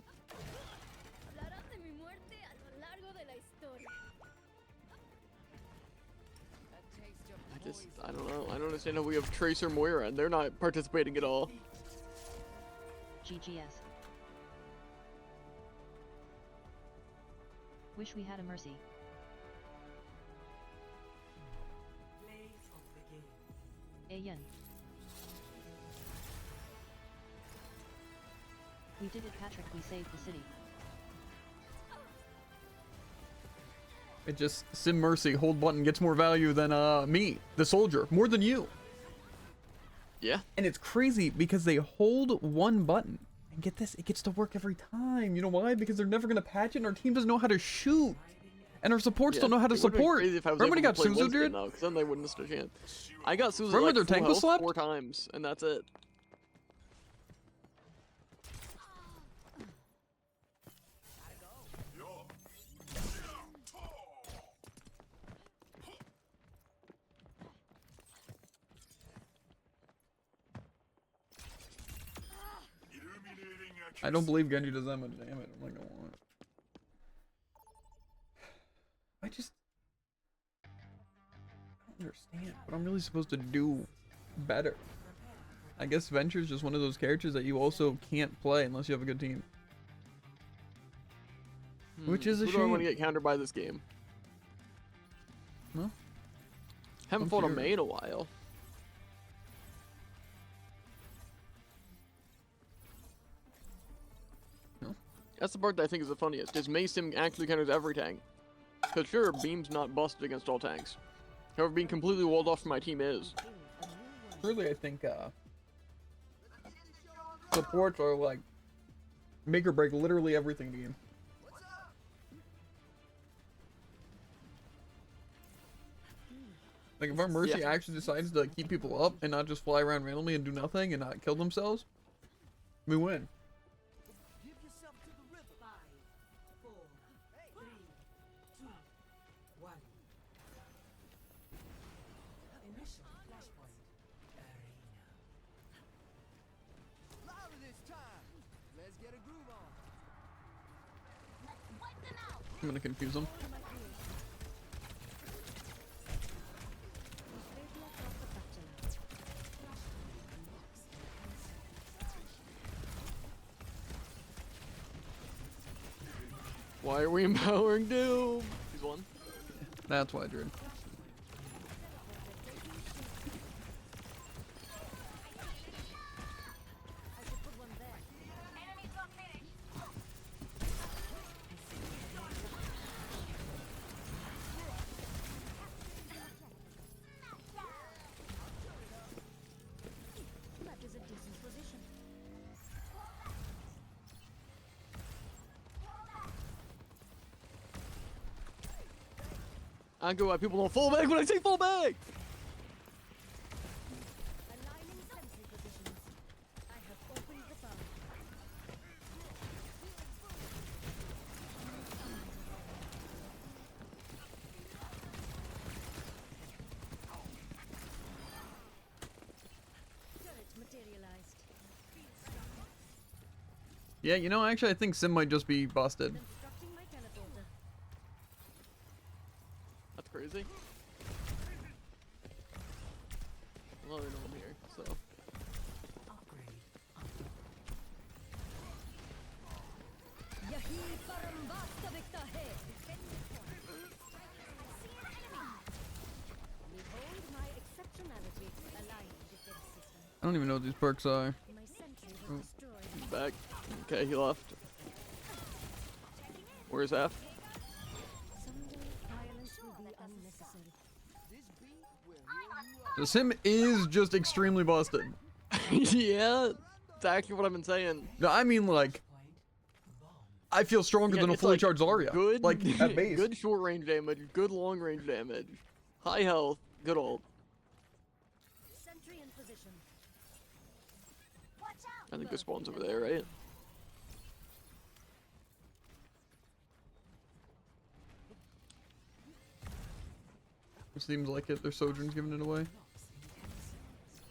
Hablarán de mi muerte a lo largo de la historia. I don't know. I don't understand how we have Tracer Moira and they're not participating at all. GGS. Wish we had a Mercy. Ayen. We did it, Patrick. We saved the city. It just... Sim Mercy, hold button gets more value than me, the soldier. More than you. Yeah. And it's crazy because they hold one button. And get this, it gets to work every time. You know why? Because they're never going to patch it and our team doesn't know how to shoot. And our supports don't know how to support. Remember when he got Suzu, dude? Because then they wouldn't stand a chance. I got Suzu Remember like their full tank was health slapped? 4 times, and that's it. I don't believe Genji does that much damage. I'm not gonna lie. I don't understand what I'm really supposed to do better. I guess Venture's just one of those characters that you also can't play unless you have a good team. Which is a Who do I want to shame. get countered by this game? Well, Haven't I'm fought a curious. Mei in a while. No. That's the part that I think is the funniest. Is Mei Sim actually counters every tank? Because sure, Beam's not busted against all tanks. However, being completely walled off from my team is. Really, I think supports are like make or break literally everything in the game. Like if our Mercy Yeah. actually decides to keep people up and not just fly around randomly and do nothing and not kill themselves, we win. Give yourself to the rhythm. 5, 4, 3, 2, 1. Initial flashpoint. Arena. Louder this time. Let's get a groove on. I'm gonna confuse them. Why are we empowering Doom? He's one. That's why I drew. That is a decent position. I go why people don't fall back when I say fall back! Aligning sentry positions. I have opened the bow. Turret materialized. Yeah, you know, actually, I think Sim might just be busted. Constructing my teleporter. That's crazy. Well, they know I'm here, so. Upgrade. Yahi parambasta vikta hai. Behold my exceptionality aligned with their system. I don't even know what these perks are. My sentry will destroy He's back. Okay, he left. Where's F? someday. Violence will be unnecessary. This beat will heal you up. So Sim is just extremely busted. Yeah, that's actually what I've been saying. No, I mean like, I feel stronger Yeah, than a it's fully like charged Zarya. Good, Like at base. good short range damage, good long range damage, high health, good ult. Sentry in position. I think the spawn's over there, right? It seems like it. Their Sojourn's giving it away.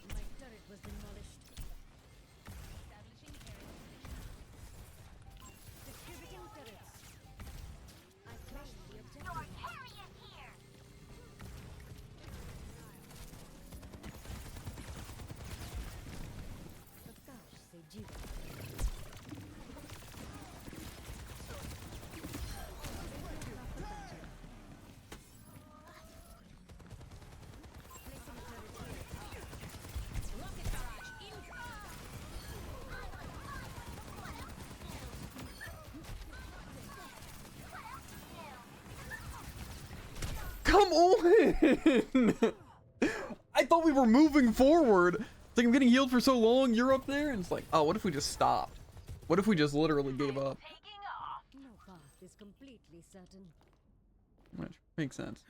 My turret was demolished. Distributing turrets. I crushed the objective. Prakash se jeeva. Placing turret here. Rocket barrage incoming. Come on! I thought we were moving forward. It's like I'm getting healed for so long. You're up there, and it's like, oh, what if we just stopped? What if we just literally gave up? No path is completely certain. Which makes sense.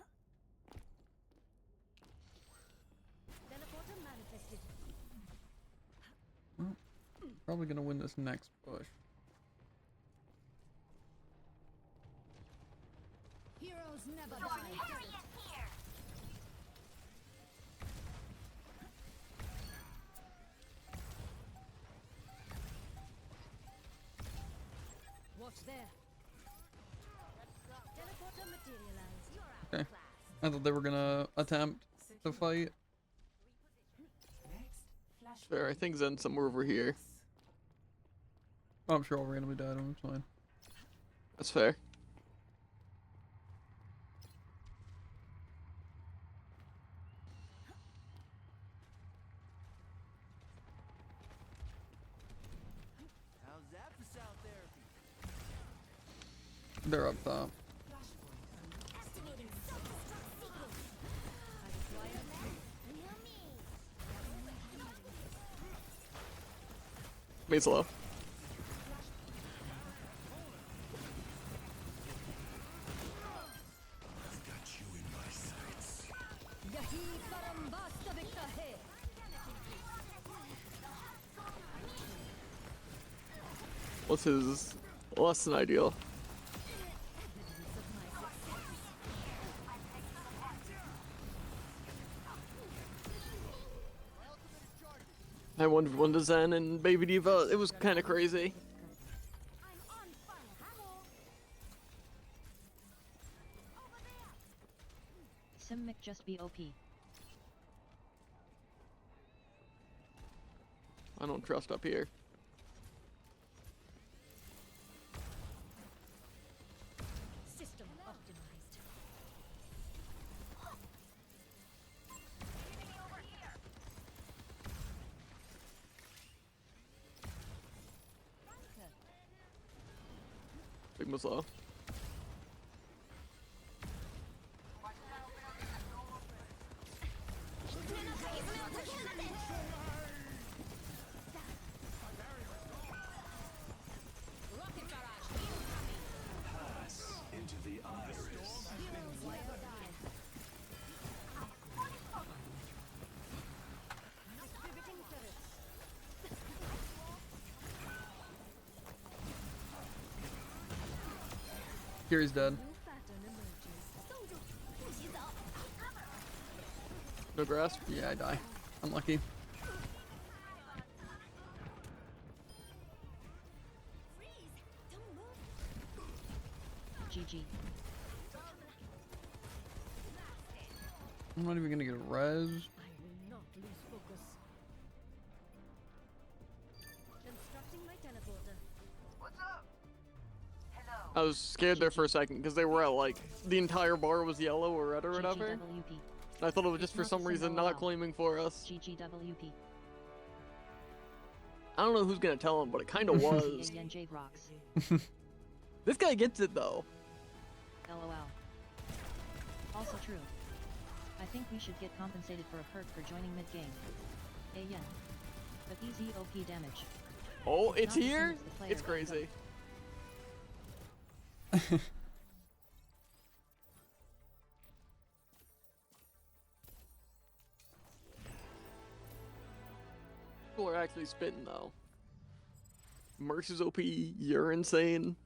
Teleporter manifested. Probably gonna win this next push. Heroes never die. Watch there. Teleporter materialized. Okay. I thought they were gonna attempt to fight. Next, flashpoint. Fair. I think Zen's somewhere over here. I'm sure I'll randomly die to him. It's fine. That's fair. How's that for sound therapy? They're up top. Activating self-destruct sequence. Mate's low. What's his less than ideal? I wondered when the Zen and Baby Diva, it was kind of crazy. I'm on fire. Over there. Simic just be OP. I don't trust up here. System optimized. Sigma's low. Pass into the iris. Kiri's dead. No grasp. Yeah, I die. Unlucky. GG. I'm not even gonna get a res. I will not lose focus. Constructing my teleporter. I was scared there for a second because they were at like the entire bar was yellow or red or whatever. GGWP. I thought it was just It's for not some the reason symbol not allowed. claiming for us. GGWP. I don't know who's gonna tell him, but it kind of was. Yen rocks. This guy gets it though. LOL. Also true. I think we should get compensated for a perk for joining mid-game. Yen. But easy OP damage. Oh, It's it's not the same here? as the player It's that crazy. People are actually spitting though. Merch is OP, you're insane.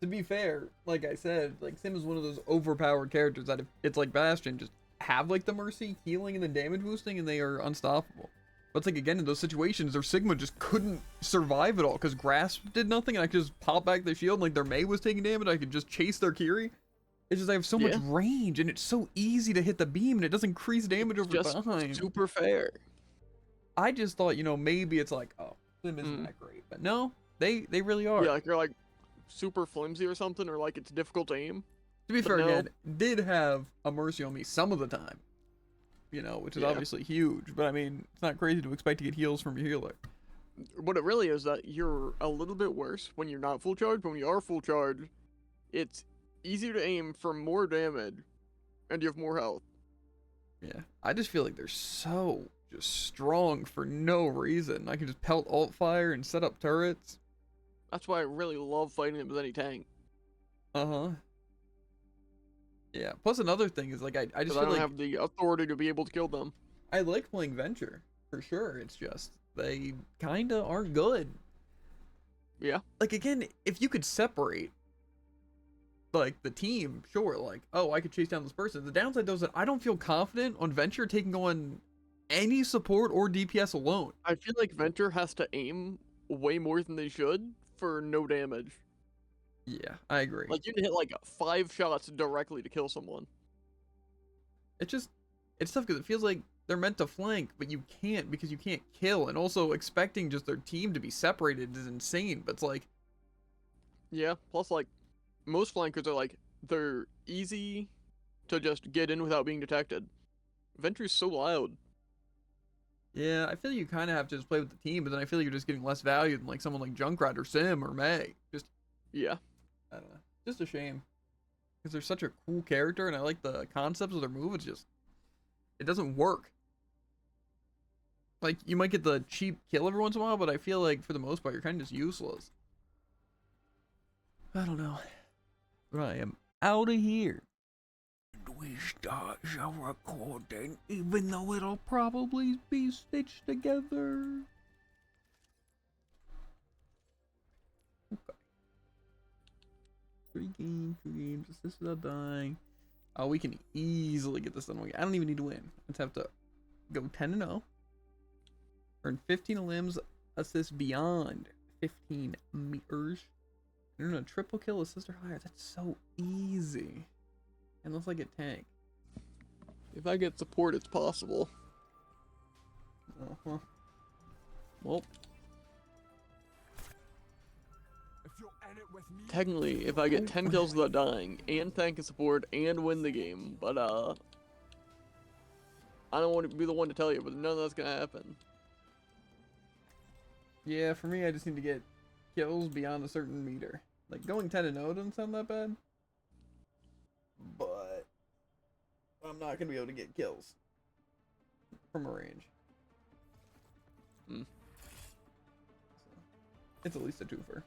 To be fair, like I said, like Sim is one of those overpowered characters that if it's like Bastion, just have like the mercy, healing, and then damage boosting, and they are unstoppable. But it's like again in those situations, their Sigma just couldn't survive at all because Grasp did nothing, and I could just pop back their shield, and like their Mei was taking damage, I could just chase their Kiri. It's just I have so much Yeah. range, and it's so easy to hit the beam, and it does increase damage over Just time. super fair. I just thought, you know, maybe it's like, oh, Sim isn't that great, but no, they really are. Yeah, like you're like super flimsy or something, or like it's difficult to aim. To be But fair, no. again, did have a mercy on me some of the time, you know, which is Yeah. obviously huge. But I mean, it's not crazy to expect to get heals from your healer. What it really is that you're a little bit worse when you're not full charge, but when you are full charge, it's easier to aim for more damage, and you have more health. Yeah, I just feel like they're so just strong for no reason. I can just pelt alt fire and set up turrets. That's why I really love fighting them with any tank. Uh-huh. Yeah. Plus another thing is like I just Because I feel don't like have the authority to be able to kill them. I like playing Venture for sure. It's just they kind of aren't good. Yeah. Like again, if you could separate like the team, sure, like, oh, I could chase down this person. The downside though is that I don't feel confident on Venture taking on any support or DPS alone. I feel like Venture has to aim way more than they should for no damage. Yeah, I agree. Like you can hit like 5 shots directly to kill someone. It's tough because it feels like they're meant to flank, but you can't because you can't kill. And also expecting just their team to be separated is insane. But it's like, Yeah, plus like most flankers are like they're easy to just get in without being detected. Ventry's so loud. yeah, I feel you kind of have to just play with the team, but then I feel like you're just getting less value than like someone like Junkrat or Sim or May. Just, Yeah. I don't know. Just a shame. Because they're such a cool character and I like the concepts of their move. It's just, it doesn't work. Like, you might get the cheap kill every once in a while, but I feel like for the most part, you're kind of just useless. I don't know. But I am out of here. We start the recording, even though it'll probably be stitched together. Okay. 3 games, assist without dying. Oh, we can easily get this done. I don't even need to win. Let's have to go 10-0. Earn 15 limbs, assist beyond 15 meters. Earn a triple kill, assist or higher. That's so easy. Unless I get tank. If I get support, it's possible. Uh-huh. Well, If you're in it with me, technically, if I get 10 kills without dying, and tank and support, and win the game, but I don't want to be the one to tell you, but none of that's gonna happen. Yeah, for me, I just need to get kills beyond a certain meter. Like, going 10-0 doesn't sound that bad. But I'm not going to be able to get kills from a range. Hmm. So, it's at least a twofer.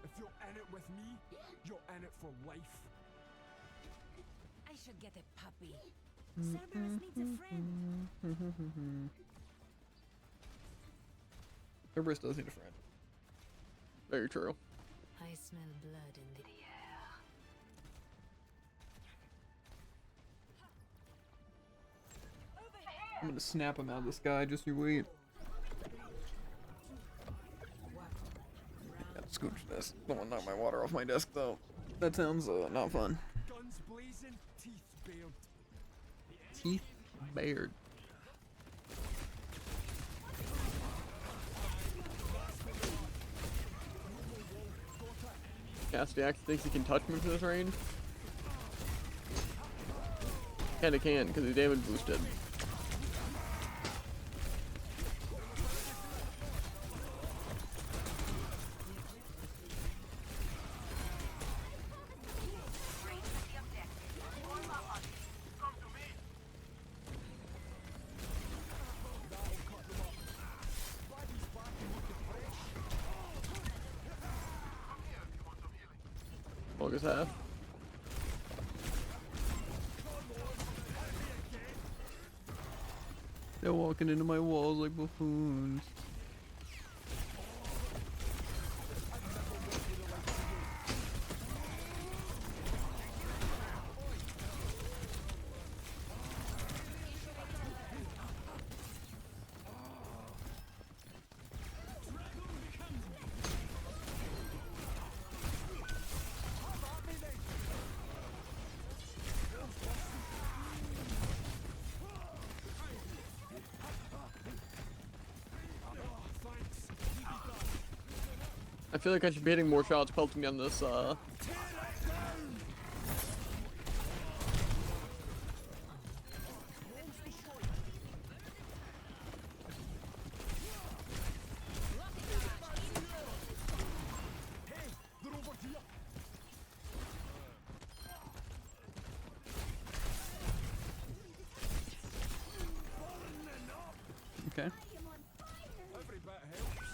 if you're in it with me, you're in it for life. I should get a puppy. Cerberus needs a friend. Cerberus does need a friend. Very true. I smell blood in the air. I'm going to snap him out of the sky, just you wait. Gotta scooch this. Don't want to knock my water off my desk, though. That sounds not fun. Guns blazing, teeth bared. Teeth bared. Castiax thinks he can touch me from this range. Kinda can, because he's damage boosted. Focus half. They're walking into my walls like buffoons. I feel like I should be hitting more shots pelting on this, Okay. Every bit helps.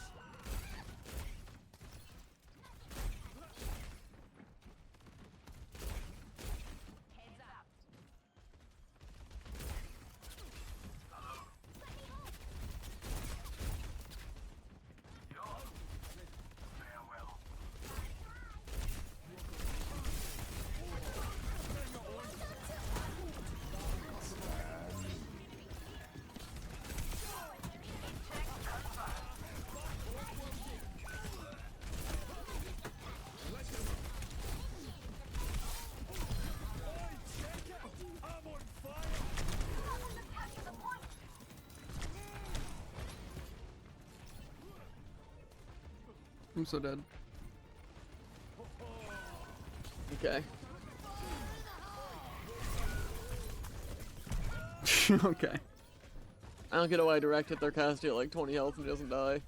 I'm so dead. Okay. Okay. I don't get why I directed their casting at like 20 health and he doesn't die.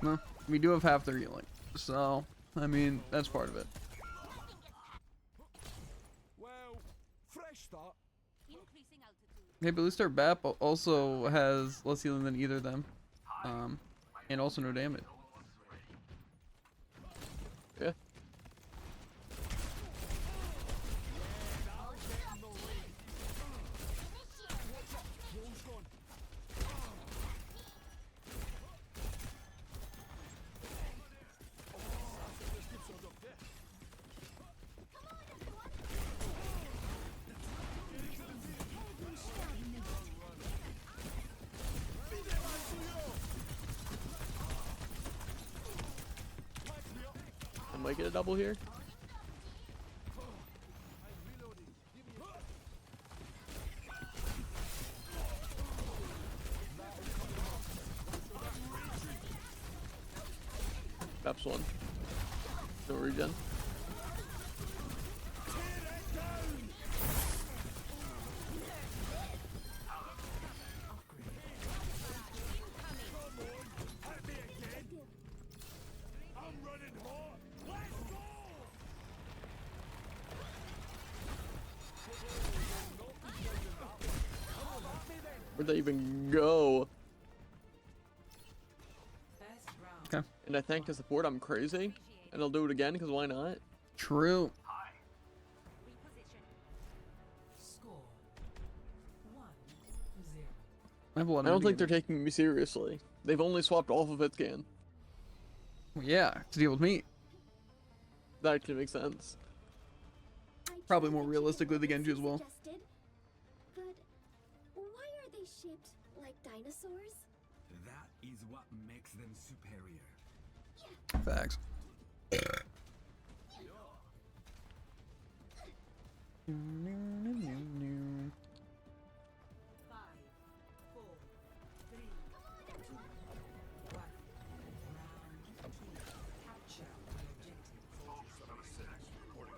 No, we do have half their healing, so I mean that's part of it. Well, fresh start. Increasing altitude. Hey, but at least their BAP also has less healing than either of them, and also no damage. Yeah. I might get a double here. Perhaps one. No regen. Where'd they even go? Okay. And I thank the support, I'm crazy. And I'll do it again, because why not? True. Score 1-0. I have a lot of I don't think mitigating. they're taking me seriously. They've only swapped off of Hitscan. Well, yeah, to deal with me. That actually makes sense. Probably more realistically the Genji as well. Suggested, but why are they shaped like dinosaurs? That is what makes them superior. Facts.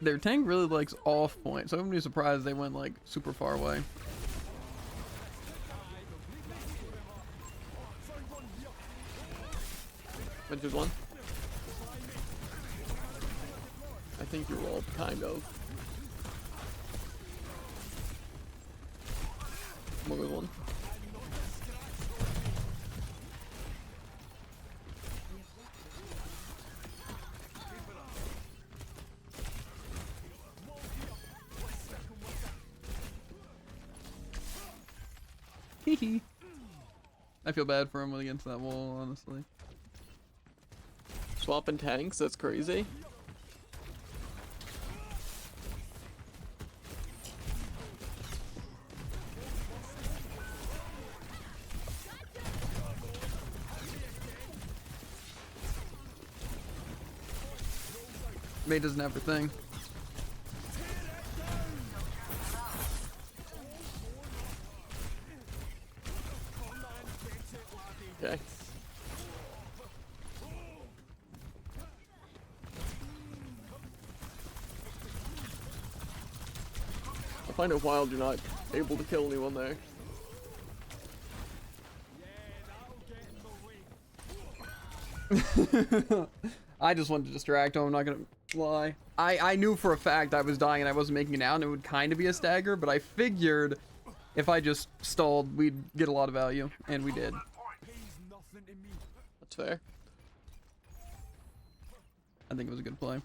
Their tank really likes off point, so I wouldn't be surprised they went like super far away. Ventured one. I think you're all kind of. More than one. Hee. I feel bad for him against that wall, honestly. Swapping tanks, that's crazy. May doesn't have her thing. Okay. I find it wild you're not able to kill anyone there. I just wanted to distract him, I'm not gonna lie. I knew for a fact I was dying and I wasn't making it out and it would kind of be a stagger, but I figured if I just stalled, we'd get a lot of value, and we did. That's fair. I think it was a good play.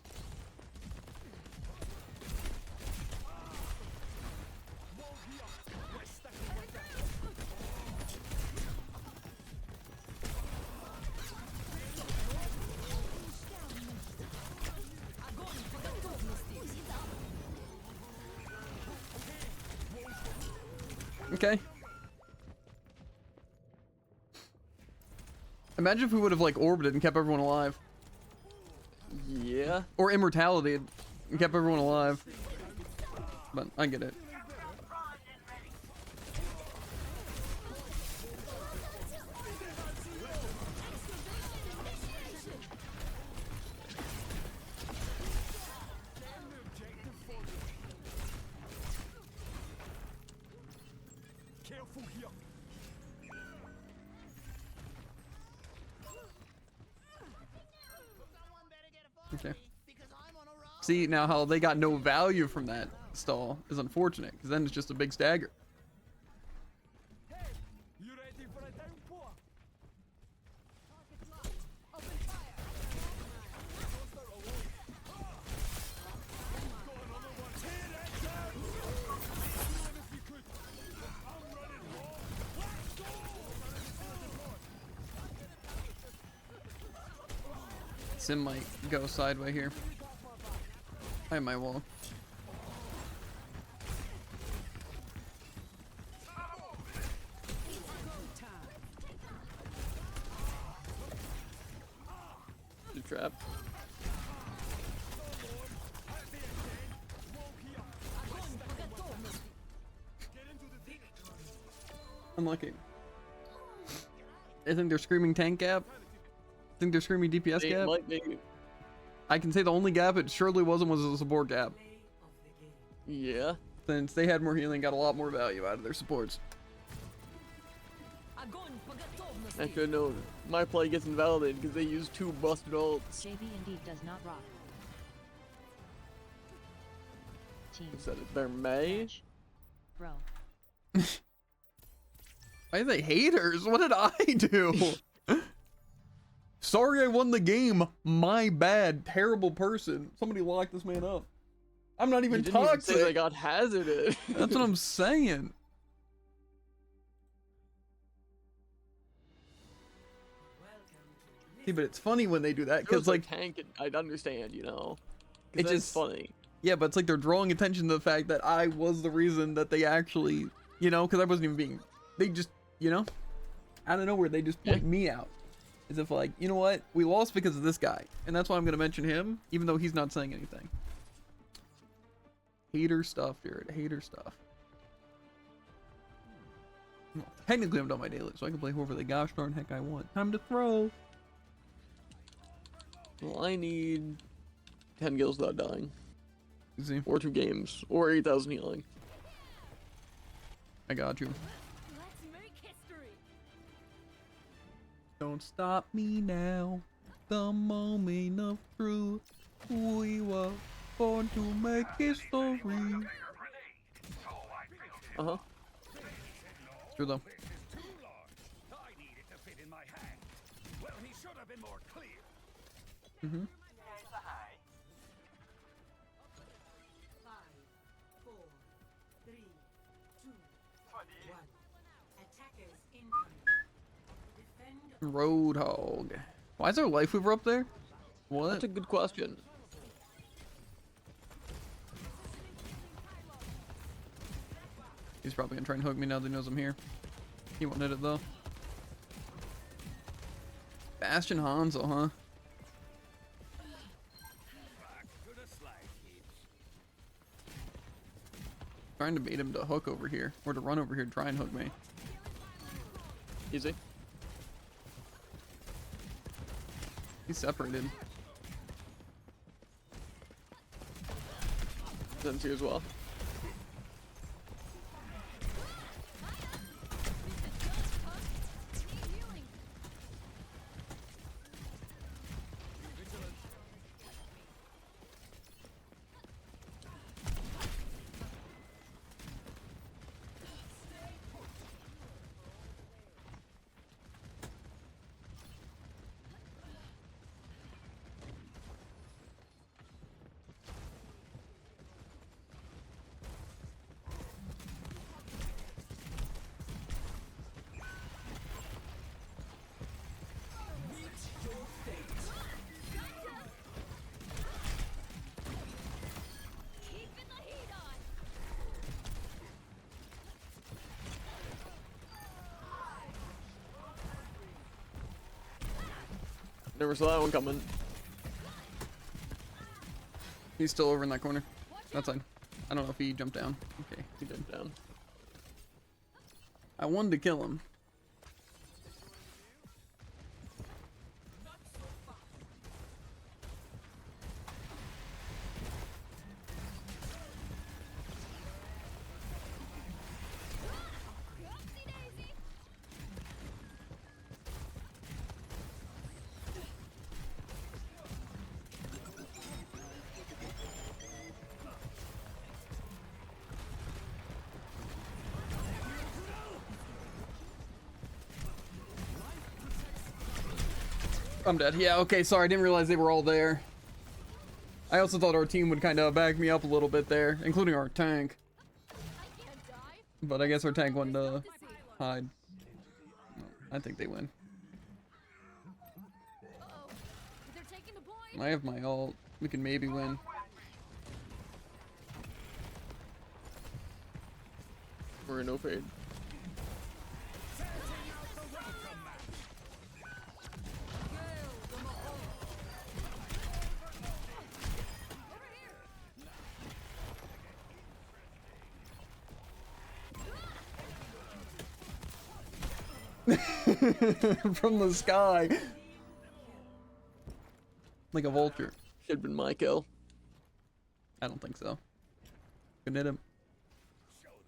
Okay. Imagine if we would have like orbited and kept everyone alive. Yeah. Or immortality and kept everyone alive. But I get it. Okay. See, now how they got no value from that stall is unfortunate, because then it's just a big stagger. You ready for a downpour? Sim might go sideway here. I have my wall. The trap. Unlucky. I think they're screaming tank gap. I think they're screaming DPS It gap. might be. I can say the only gap it surely wasn't was a support gap. Yeah. Since they had more healing, got a lot more value out of their supports. I should have known. My play gets invalidated because they use 2 busted ults. JV indeed does not rock. Team. Is that their May? Match. Bro. Why are they haters? What did I do? Sorry I won the game. My bad. Terrible person. Somebody lock this man up. I'm not even You didn't even say toxic. they got hazarded. That's what I'm saying. See, but it's funny when they do that If it was because like tank, I'd understand, you know. It It's just- funny. yeah, but it's like they're drawing attention to the fact that I was the reason that they actually, you know, because I wasn't even being. They just, you know, out of nowhere they just point me out, as if like, you know what, we lost because of this guy, and that's why I'm gonna mention him, even though he's not saying anything. Hater stuff, Jared. Hater stuff. Well, technically, I'm done my daily, so I can play whoever the gosh darn heck I want. Time to throw. Well, I need 10 kills without dying. Easy. Or 2 games. Or 8,000 healing. I got you. Let's make history. Don't stop me now. The moment of truth. We were born to make history. Uh-huh. True though. I need it to fit in my hand. Well, he should have been more clear. Mm-hmm. 5, 4, 3, 2, 1. Attackers incoming. Defend. Roadhog. Why is there a life weaver up there? What? That's a good question. He's probably gonna try and hook me now that he knows I'm here. He won't hit it though. Bastion Hanzo, huh? Trying to bait him to hook over here, or to run over here to try and hook me. Easy. He's separated. Zenzi as well. Keeping the heat on. Never saw that one coming. He's still over in that corner. That side. I don't know if he jumped down. Okay, he did. Down. I wanted to kill him. Oopsie daisy. I'm dead. Yeah, okay, sorry, I didn't realize they were all there. I also thought our team would kind of back me up a little bit there, including our tank. But I guess our tank wanted to hide. I think they win. I have my ult. We can maybe win. We're in no fade. From the sky. Like a vulture. Should've been my kill. I don't think so. Couldn't hit him.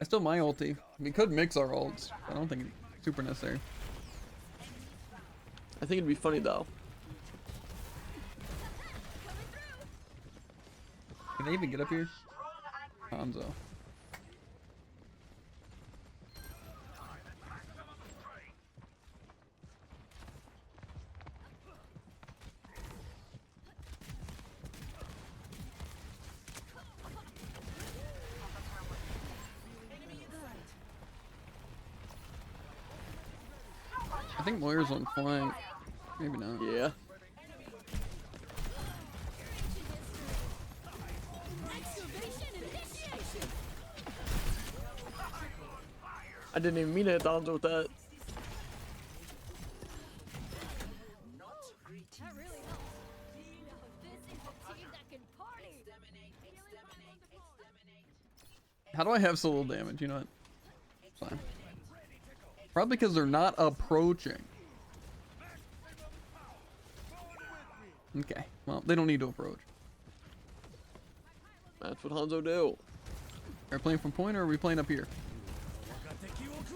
I still have my ulti. We could mix our ults. I don't think it's super necessary. I think it'd be funny though. Can they even get up here? Hanzo. I think Moira's on flank. Maybe not. Yeah. I didn't even mean to hit Donzo with that. How do I have so little damage? You know what? It's fine. Probably because they're not approaching. Okay. Well, they don't need to approach. That's what Hanzo do. Are we playing from point or are we playing up here?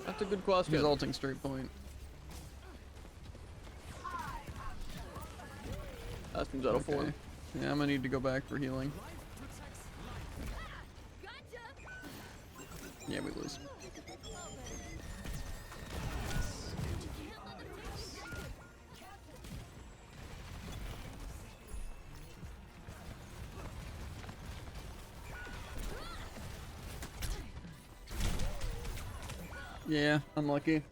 That's a good question. He's ulting straight point. That seems out of form. Yeah, I'm gonna need to go back for healing. Yeah, we lose. Yeah, unlucky. It's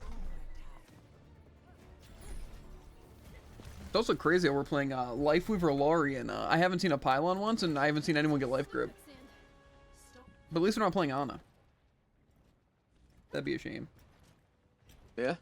also crazy how we're playing Life Weaver Lari, and I haven't seen a pylon once, and I haven't seen anyone get life grip. But at least we're not playing Ana. That'd be a shame. Yeah.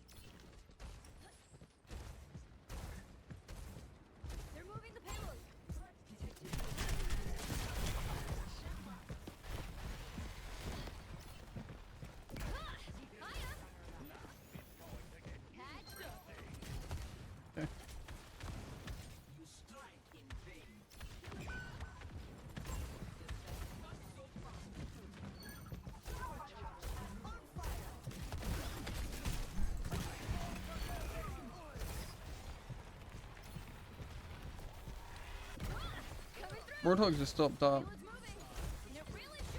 Warthog's just still up top.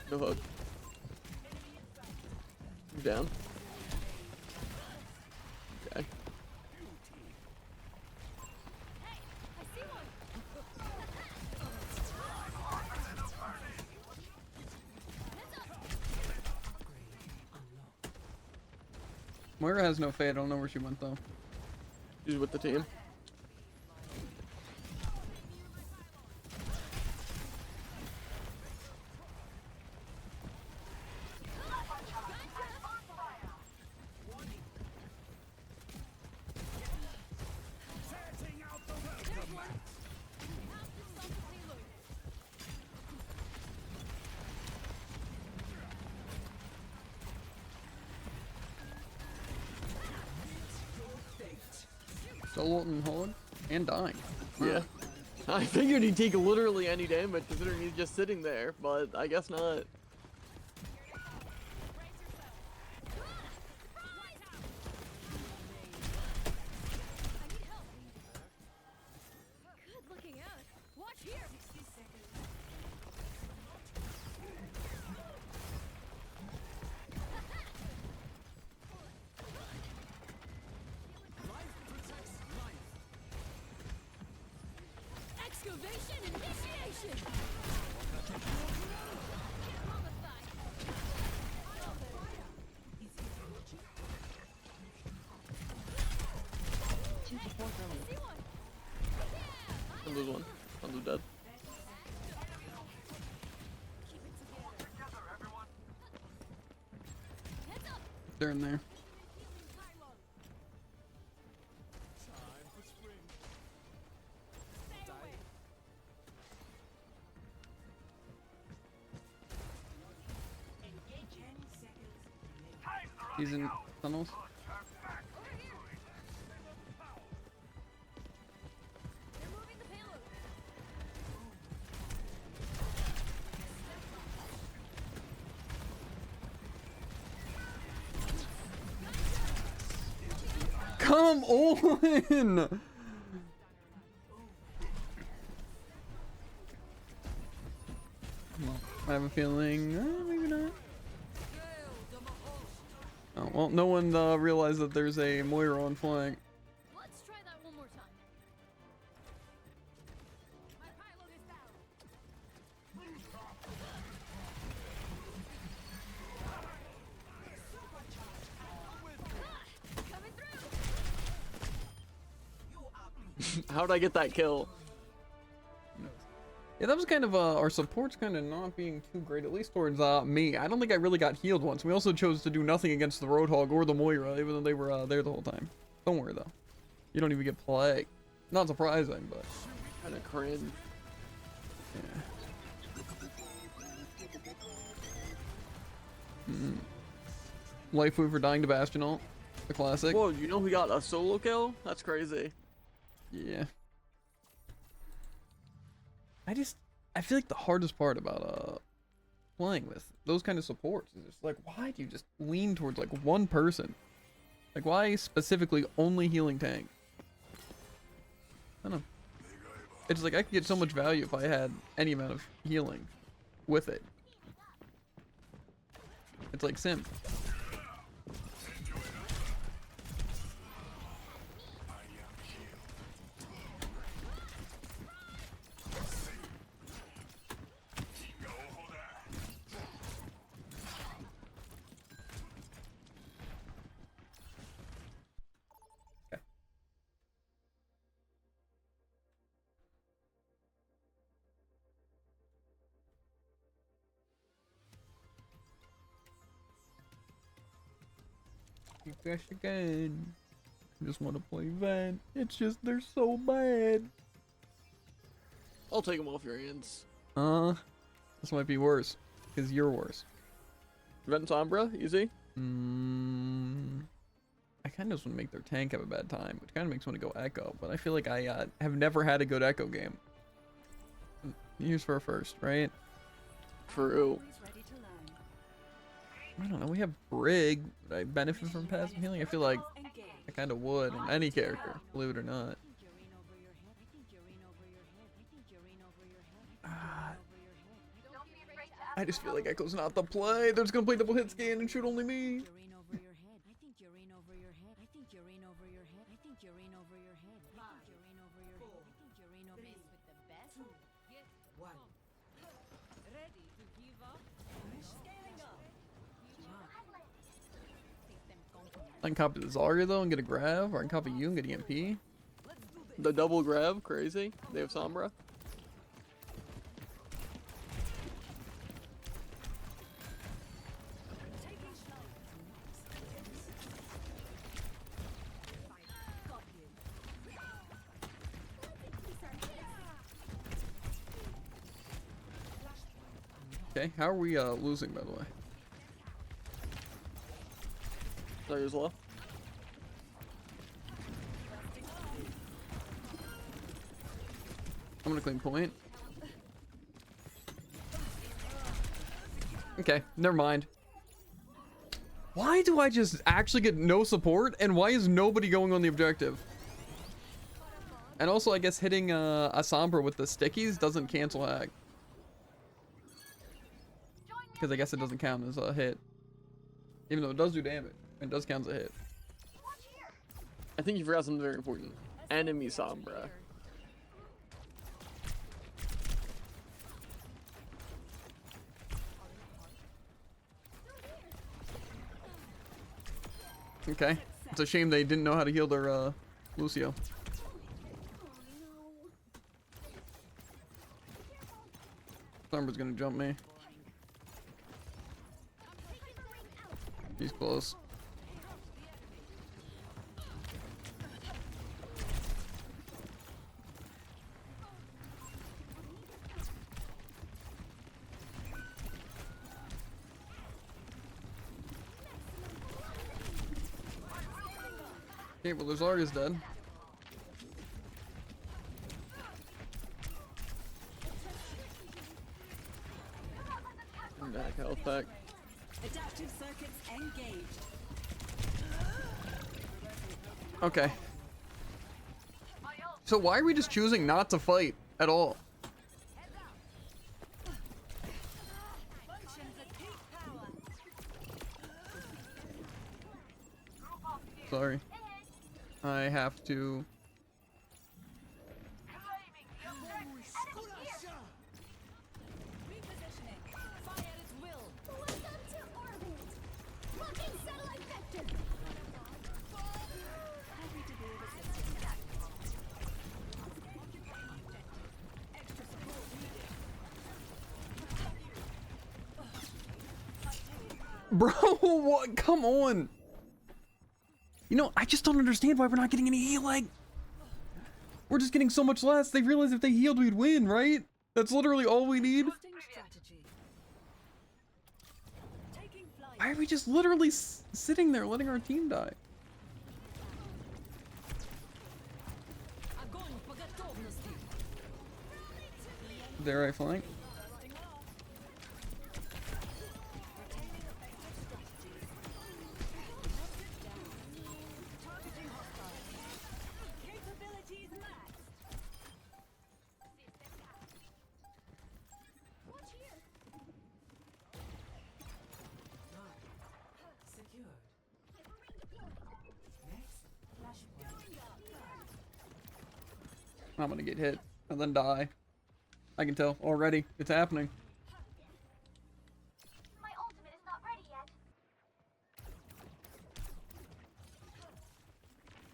No hook. You down? Okay. Moira has no fade. I don't know where she went though. She's with the team. Still ulting hold and dying. Yeah. I figured he'd take literally any damage considering he's just sitting there, but I guess not. Excavation initiation. Two to four early. Hanzo's one. Hanzo's dead. They're in there. He's in tunnels. They're moving the payload. Come on! I have a feeling, maybe not. Oh, well, no one realized that there's a Moira on flank. Let's try that one more time. My payload is down. Coming through. How'd I get that kill? Yeah, that was kind of our support's kind of not being too great, at least towards me. I don't think I really got healed once. We also chose to do nothing against the Roadhog or the Moira, even though they were there the whole time. Don't worry though, you don't even get plagued. Not surprising, but Kind of cringe. yeah. Life move for dying to Bastion ult, the classic. Whoa, you know he got a solo kill? That's crazy. Yeah. I feel like the hardest part about playing with those kind of supports is just like, why do you just lean towards like one person? Like, why specifically only healing tank? I don't know. It's like I could get so much value if I had any amount of healing with it. It's like simp. Crash again. I just want to play Vent. It's just they're so bad. I'll take him off your hands. This might be worse because you're worse. Vent Sombra, easy. I kind of just want to make their tank have a bad time, which kind of makes me want to go Echo. But I feel like I have never had a good Echo game. Here's for a first, right? True. I don't know. We have Brig. Would I benefit from passive healing? I feel like I kind of would in any character, believe it or not. I just feel like Echo's not the play. They're just gonna play double hit scan and shoot only me. I can copy the Zarya though and get a grab, or I can copy you and get EMP. The double grab, crazy. They have Sombra. Okay, how are we losing by the way? Zarya's low. I'm gonna claim point. Okay, never mind. Why do I just actually get no support, and why is nobody going on the objective? And also, I guess hitting a Sombra with the stickies doesn't cancel hack. Because I guess it doesn't count as a hit. Even though it does do damage. It does count as a hit. I think you forgot something very important. Enemy Sombra. Okay. It's a shame they didn't know how to heal their Lucio. Somebody's gonna jump me. He's close. Okay, well, there's Argus dead. Back, health back. Adaptive circuits engaged. Okay. So why are we just choosing not to fight at all? Functions at peak power. Sorry. I have to. Repositioning. Fire at its will. Welcome to orbit. Locking satellite vector. Happy to be of assistance. Extra support needed. Bro, what? Come on. You know, I just don't understand why we're not getting any healing. We're just getting so much less. They realized if they healed, we'd win, right? That's literally all we need. Shifting strategy. Taking flight. Why are we just literally sitting there letting our team die? Огонь по готовности. There I flank. Busting off. Retaining effective strategies. Hunted down. Targeting hostile. Capabilities maxed. Watch here. Secured. Next, flashpoint. I'm gonna get hit and then die. I can tell already. It's happening. My ultimate is not ready yet.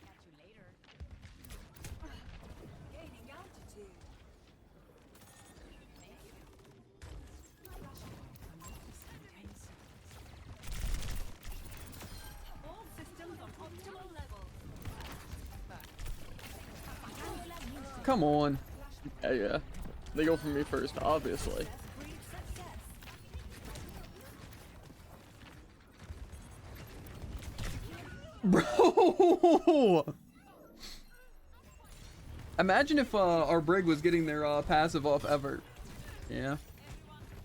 Catch you later. Gaining altitude. All systems on optimal levels. Come on. Yeah, yeah. They go for me first, obviously. Breed success. Bro! Imagine if our Brig was getting their passive off ever. Yeah.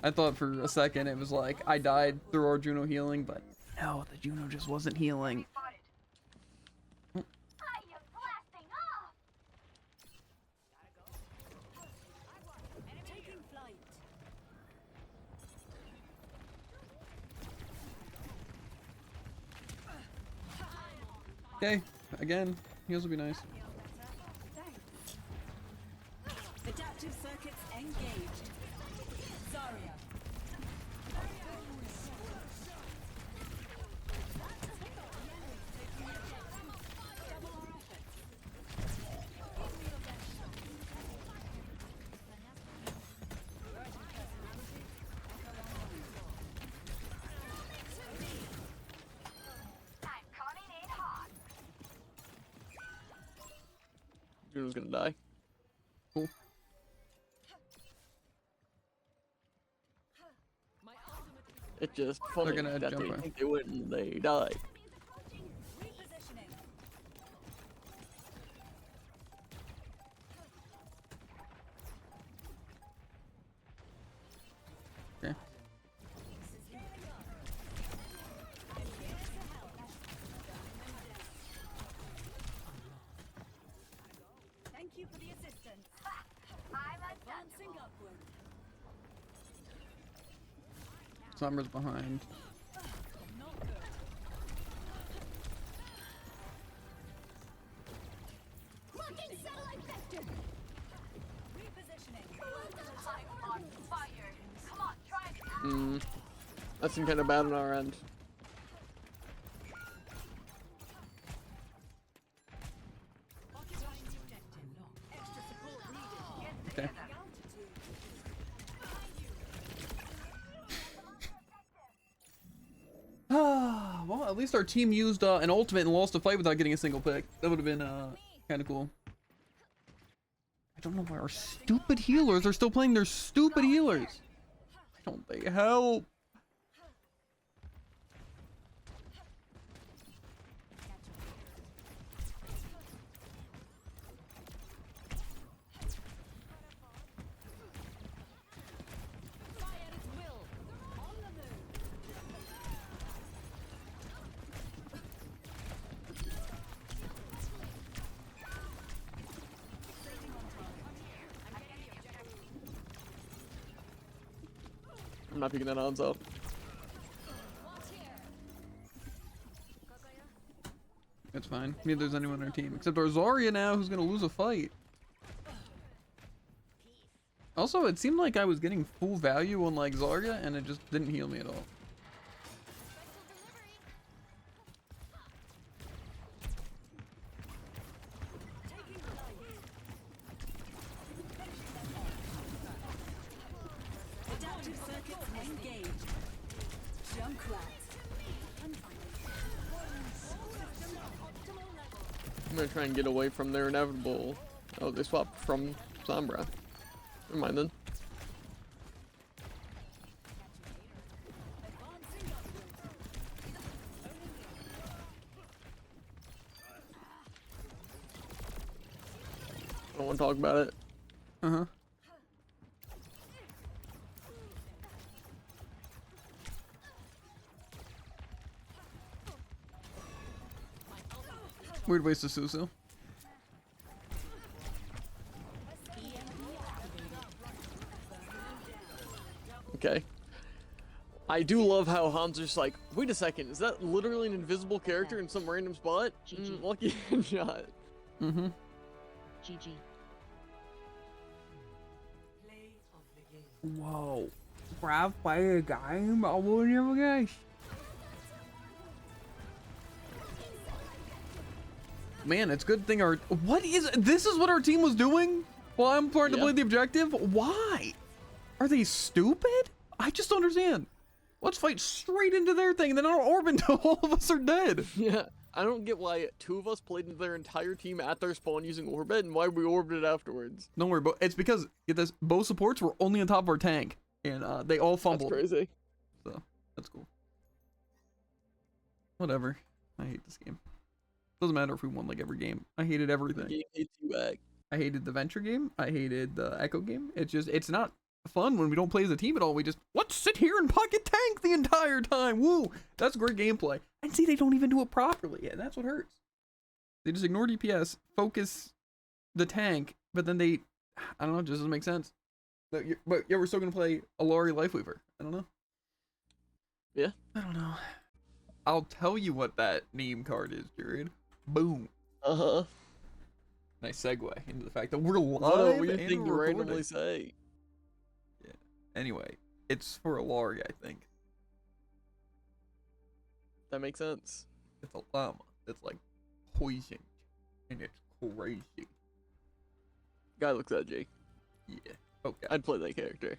I thought for a second it was like I died through our Juno healing, but no, the Juno just wasn't healing. I am blasting off. Taking flight. Okay, again, heals would be nice. Thanks. Adaptive circuits engaged. Zarya. Double our efforts. I'm coming in hot. Juno's gonna die. Cool. My ultimate It's just funny gonna that jump they in. think they win and they die. repositioning. Okay. Thank you for the assistance. I'm Advancing upward. Summer's behind. Not good. Locking satellite vector. Repositioning. I'm on fire. Come on, try it. That seemed kind of bad on our end. Okay. Well, at least our team used an ultimate and lost a fight without getting a single pick. That would have been kind of cool. I don't know why our stupid healers are still playing their stupid healers. Why don't they help? I'm not picking that odds up. That's fine. Neither there's anyone on our team except our Zarya now, who's gonna lose a fight. Also, it seemed like I was getting full value on like Zarya, and it just didn't heal me at all. Adaptive circuits engaged. Junkrat. I'm gonna try and get away from their inevitable. Oh, they swapped from Sombra. Never mind then. I don't want to talk about it. Uh-huh. Weird waste of Susu. Okay. I do love how Hans is like, wait a second, is that literally an invisible character in some random spot? GG. Lucky shot. Mm-hmm. GG. Play of the game. Whoa. Bruv, play a game? I would never guess. Man, it's a good thing our... What is... This is what our team was doing? While I'm trying to play the objective? Why? Are they stupid? I just don't understand. Let's fight straight into their thing and then I'll orb until all of us are dead. Yeah, I don't get why two of us played into their entire team at their spawn using Orbit and why we orbed it afterwards. Don't worry, but it's because, get this, both supports were only on top of our tank. And they all fumbled. That's crazy. So, that's cool. Whatever. I hate this game. Doesn't matter if we won like every game. I hated everything. The game hates you back. I hated the Venture game. I hated the Echo game. It's just, it's not fun when we don't play as a team at all. We just, let's sit here and pocket tank the entire time. Woo! That's great gameplay. And see, they don't even do it properly. And that's what hurts. They just ignore DPS, focus the tank, but then they, I don't know, it just doesn't make sense. But yeah, we're still going to play Alari Lifeweaver. I don't know. Yeah? I don't know. I'll tell you what that meme card is, Jared. Boom. Uh-huh. Nice segue into the fact that we're live. What do you and think you we're randomly recording. say? Yeah. Anyway, it's for Alari, I think. That makes sense. It's a llama. It's like poison, and it's crazy. Guy looks edgy. Yeah. Okay. I'd play that character.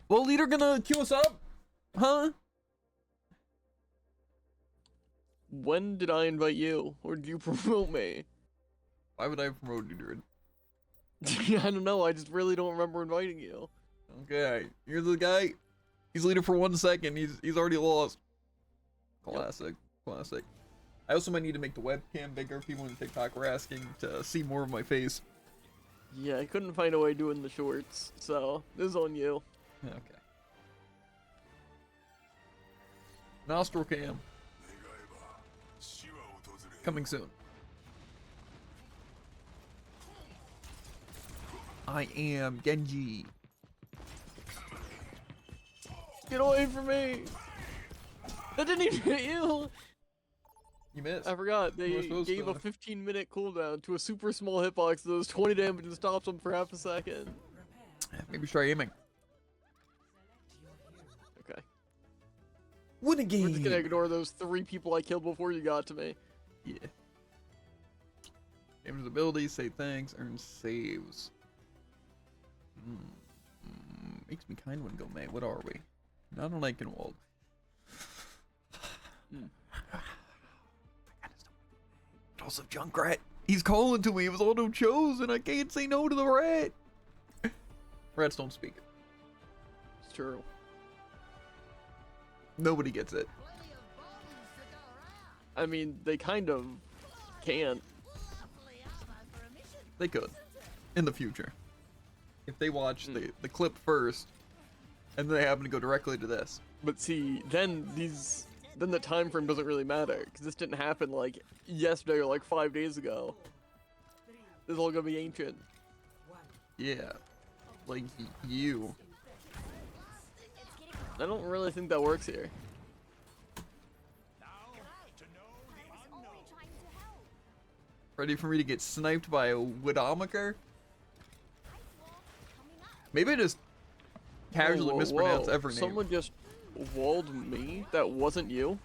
Well, leader gonna queue us up, huh? When did I invite you? Or did you promote me? Why would I promote you, Jared? I don't know, I just really don't remember inviting you. Okay, you're the guy. He's leader for 1 second. He's already lost. Classic. Classic. I also might need to make the webcam bigger. People on TikTok were asking to see more of my face. Yeah, I couldn't find a way doing the shorts, so this is on you. Okay. Nostril cam. Coming soon. I am Genji. Get away from me! That didn't even hit you! You missed. I forgot, You were they supposed gave to. a 15-minute cooldown to a super small hitbox that does 20 damage and stops them for half a second. Maybe try aiming. Okay. Win a We're just gonna game. ignore those 3 people I killed before you got to me. Yeah. Damage abilities, say thanks, earn saves. Makes me kind of want to go May. What are we? Not on Eichenwald. Also, Junkrat. He's calling to me. It was auto chosen. I can't say no to the rat. Rats don't speak. It's true. Nobody gets it. I mean, they kind of can't. They could. In the future. If they watch the clip first, and then they happen to go directly to this. But see, then the time frame doesn't really matter, because this didn't happen like yesterday or like 5 days ago. This is all gonna be ancient. Yeah. Like, you. I don't really think that works here. Ready for me to get sniped by a Widowmaker? Maybe I just casually Whoa, mispronounce whoa. every name. Someone just walled me? That wasn't you?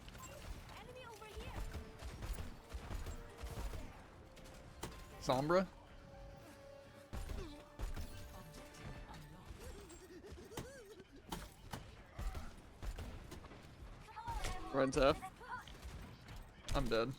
Sombra? Run F. I'm dead.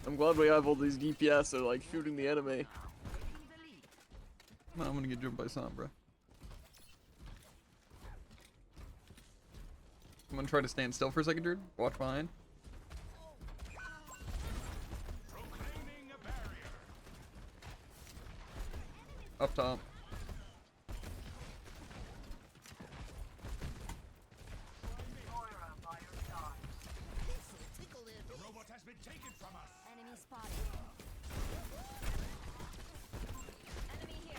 I'm glad we have all these DPS that are like shooting the enemy. No, I'm gonna get jumped by Sombra. I'm gonna try to stand still for a second, dude. Watch behind. Up top. Enemy spotted. Enemy here.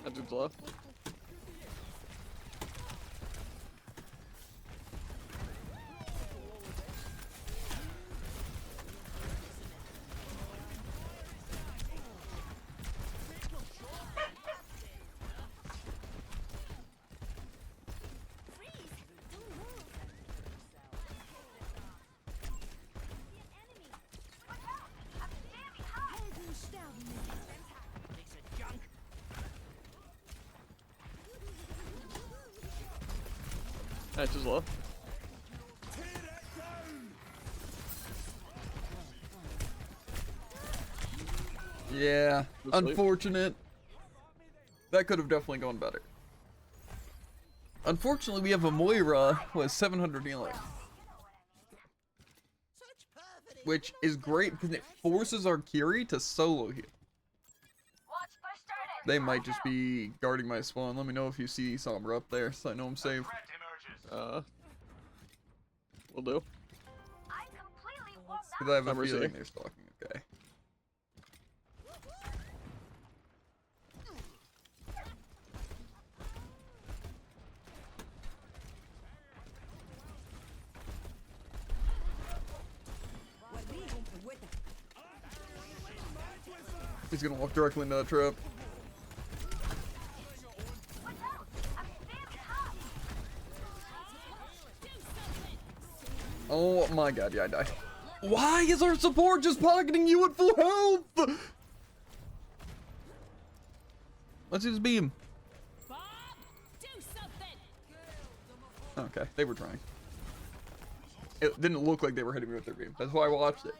That dude's low. That's just low. Yeah, Good sleep. unfortunate. That could have definitely gone better. Unfortunately, we have a Moira with 700 healing. Which is great because it forces our Kiri to solo heal. They might just be guarding my spawn. Let me know if you see Sombra up there so I know I'm safe. Will do. Because I have a Sombra's feeling here. they're stalking. Okay. He's gonna walk directly into that trap. Oh my god, yeah, I died. Why is our support just pocketing you at full health? Let's use beam. Okay, they were trying. It didn't look like they were hitting me with their beam. That's why I watched it.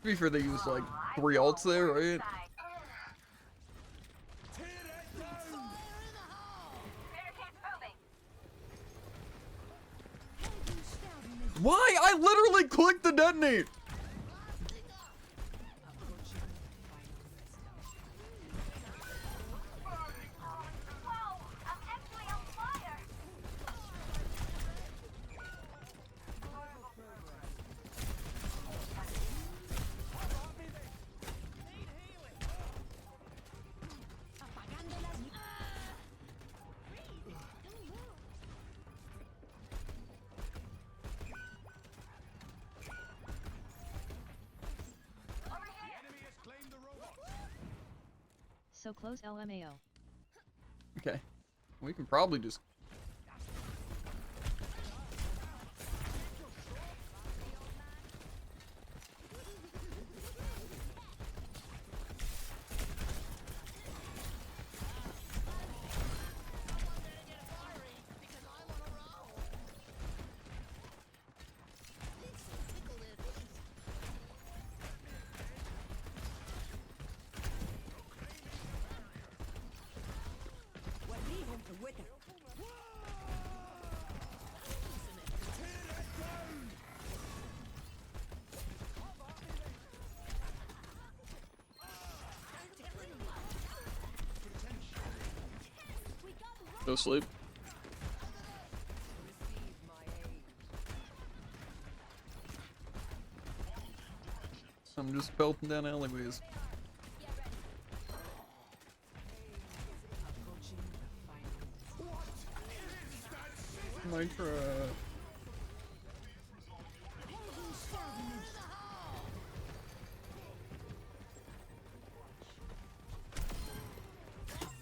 To be fair, they used like 3 ults there, right? Why? I literally clicked the detonate! So close LMAO. Okay. We can probably just... No sleep. I'm just belting down alleyways. Nitra.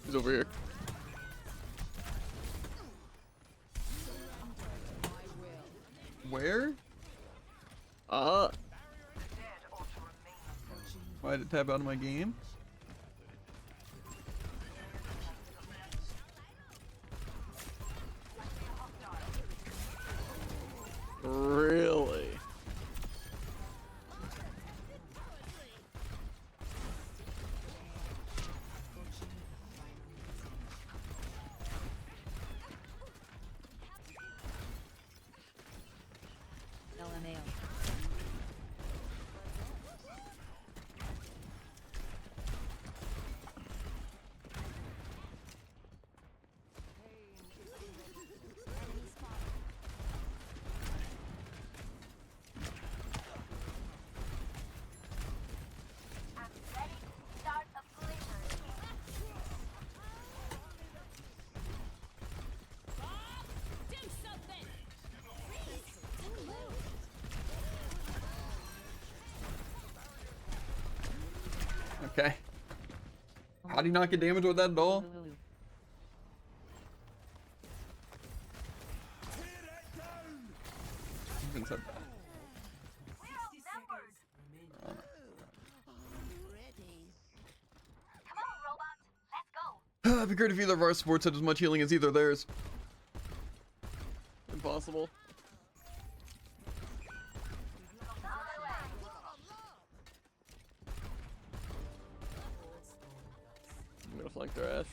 He's over here. Where? Uh-huh. Why did it tab out of my game? Really? LMAO. Okay. How do you not get damage with that at all? Even said that. It'd be great if either of our supports had as much healing as either of theirs. Impossible. I'm gonna flank their ass.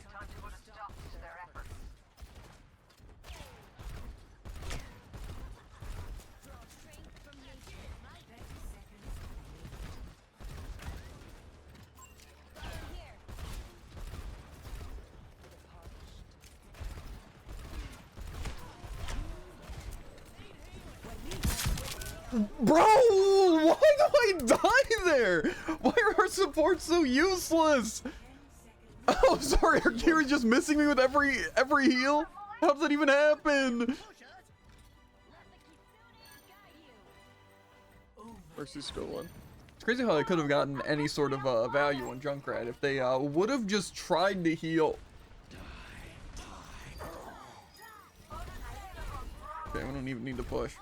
Bro, why do I die there? Why are our supports so useless? Oh, sorry, are Kira's just missing me with every heal? How does that even happen? Versus go one. It's crazy how they could have gotten any sort of value on Junkrat if they would have just tried to heal. Okay, we don't even need to push.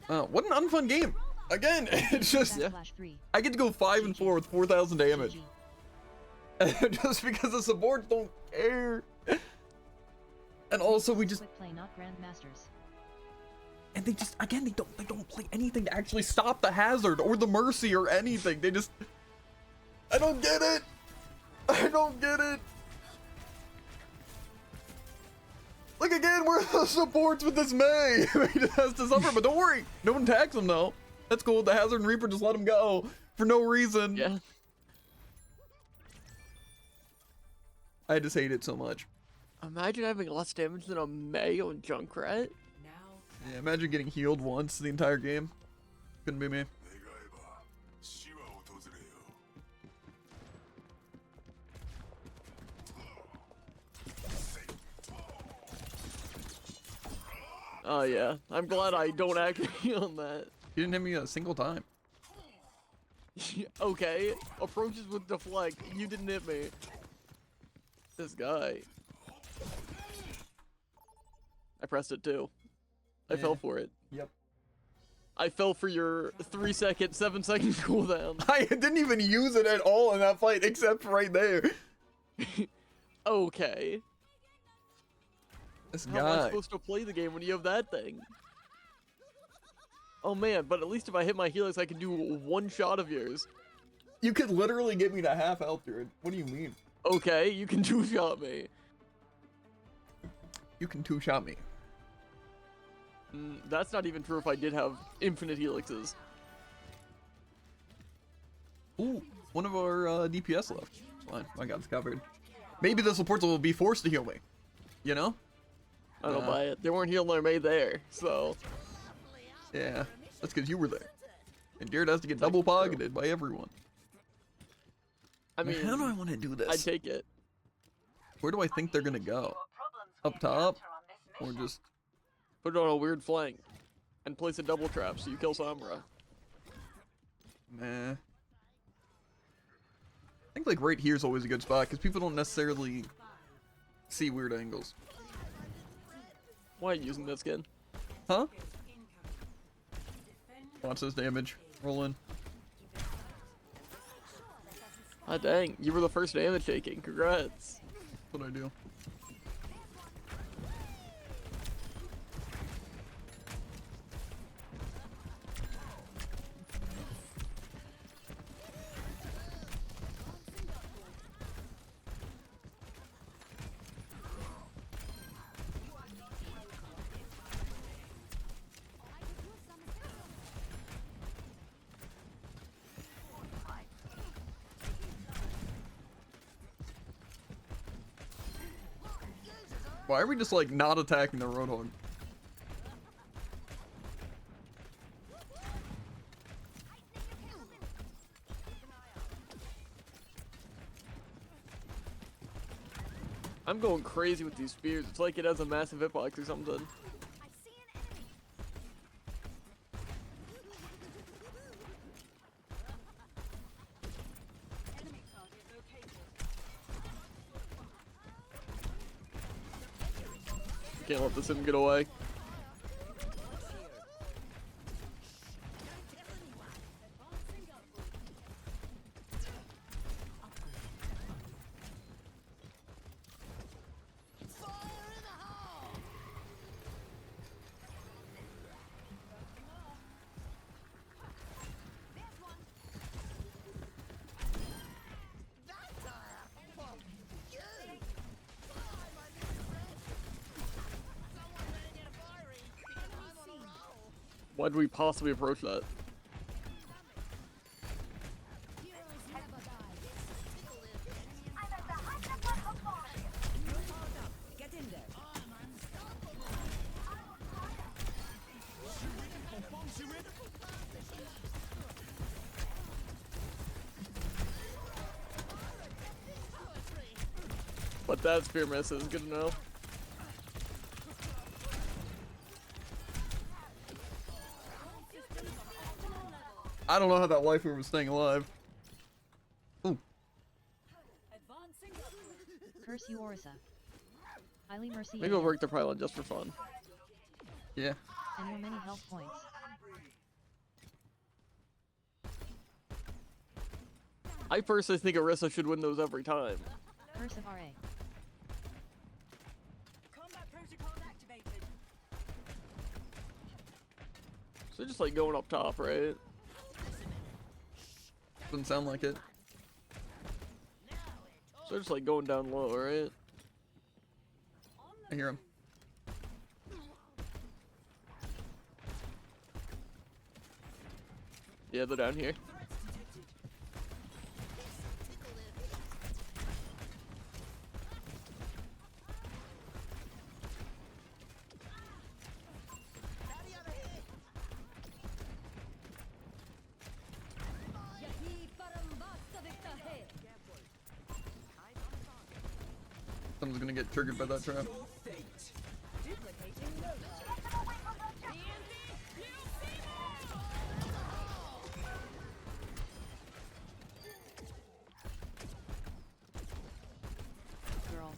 What an unfun game. Again, it's just I get to go 5 and 4 with 4,000 damage. Just because the supports don't care. And also we just Quick play, not grandmasters. and they just again they don't play anything to actually stop the hazard or the mercy or anything. They just I don't get it. I don't get it. Like again, where are the supports with this May? He just has to suffer, but don't worry. No one attacks him though. That's cool. The Hazard and Reaper just let him go for no reason. Yeah. I just hate it so much. Imagine having less damage than a May on Junkrat. Yeah, imagine getting healed once the entire game. Couldn't be me. Oh yeah, I'm glad I don't actually on that. You didn't hit me a single time. Okay, approaches with deflect. You didn't hit me. This guy. I pressed it too. I fell for it. Yep. I fell for your 3-second, 7-second cooldown. I didn't even use it at all in that fight, except right there. Okay. This How am I guy. supposed to play the game when you have that thing? Oh man, but at least if I hit my helix, I can do one shot of yours. You could literally get me to half health, dude. What do you mean? Okay, you can two-shot me. You can two-shot me. That's not even true if I did have infinite helixes. Ooh, one of our DPS left. It's fine, I got it covered. Maybe the supports will be forced to heal me. You know? I don't buy it. They weren't healing their May there, so... Yeah, that's because you were there. And Jared has to get double pocketed by everyone. I mean, how do I want to do this? I'd take it. Where do I think they're gonna go? Up top? Or just... Put it on a weird flank. And place a double trap so you kill Sombra. Nah. I think like right here is always a good spot because people don't necessarily see weird angles. Why are you using that skin? Huh? Watch this damage. Roll in. Ah dang, you were the first damage taking. Congrats. That's what I do. Why are we just like not attacking the Roadhog? I'm going crazy with these spears. It's like it has a massive hitbox or something. Can't let this sim get away. Why did we possibly approach that? Get in there. But that spear miss is good to know. I don't know how that waifu was staying alive. Ooh. Curse you, Orisa. Highly mercy. Maybe we'll break the pylon just for fun. Yeah. And your many health points. I personally think Orisa should win those every time. Curse of RA. Combat protocol activated. So just like going up top, right? Doesn't sound like it. So just like going down low, right? I hear him. Yeah, they're down here. Someone's gonna get triggered by that trap. Girl.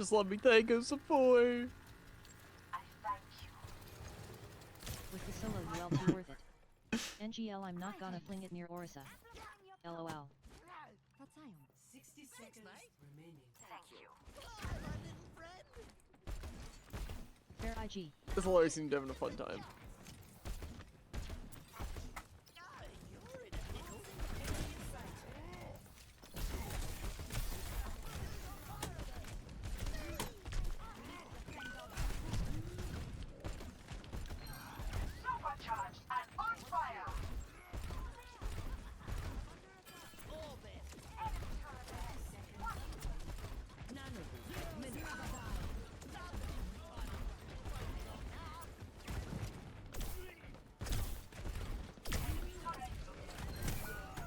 Just let me thank him, support. With the solo UL too worth it. NGL I'm not gonna fling it near Orisa. LOL. 60 seconds remaining. Fair IG. This hilarious seemed having a fun time.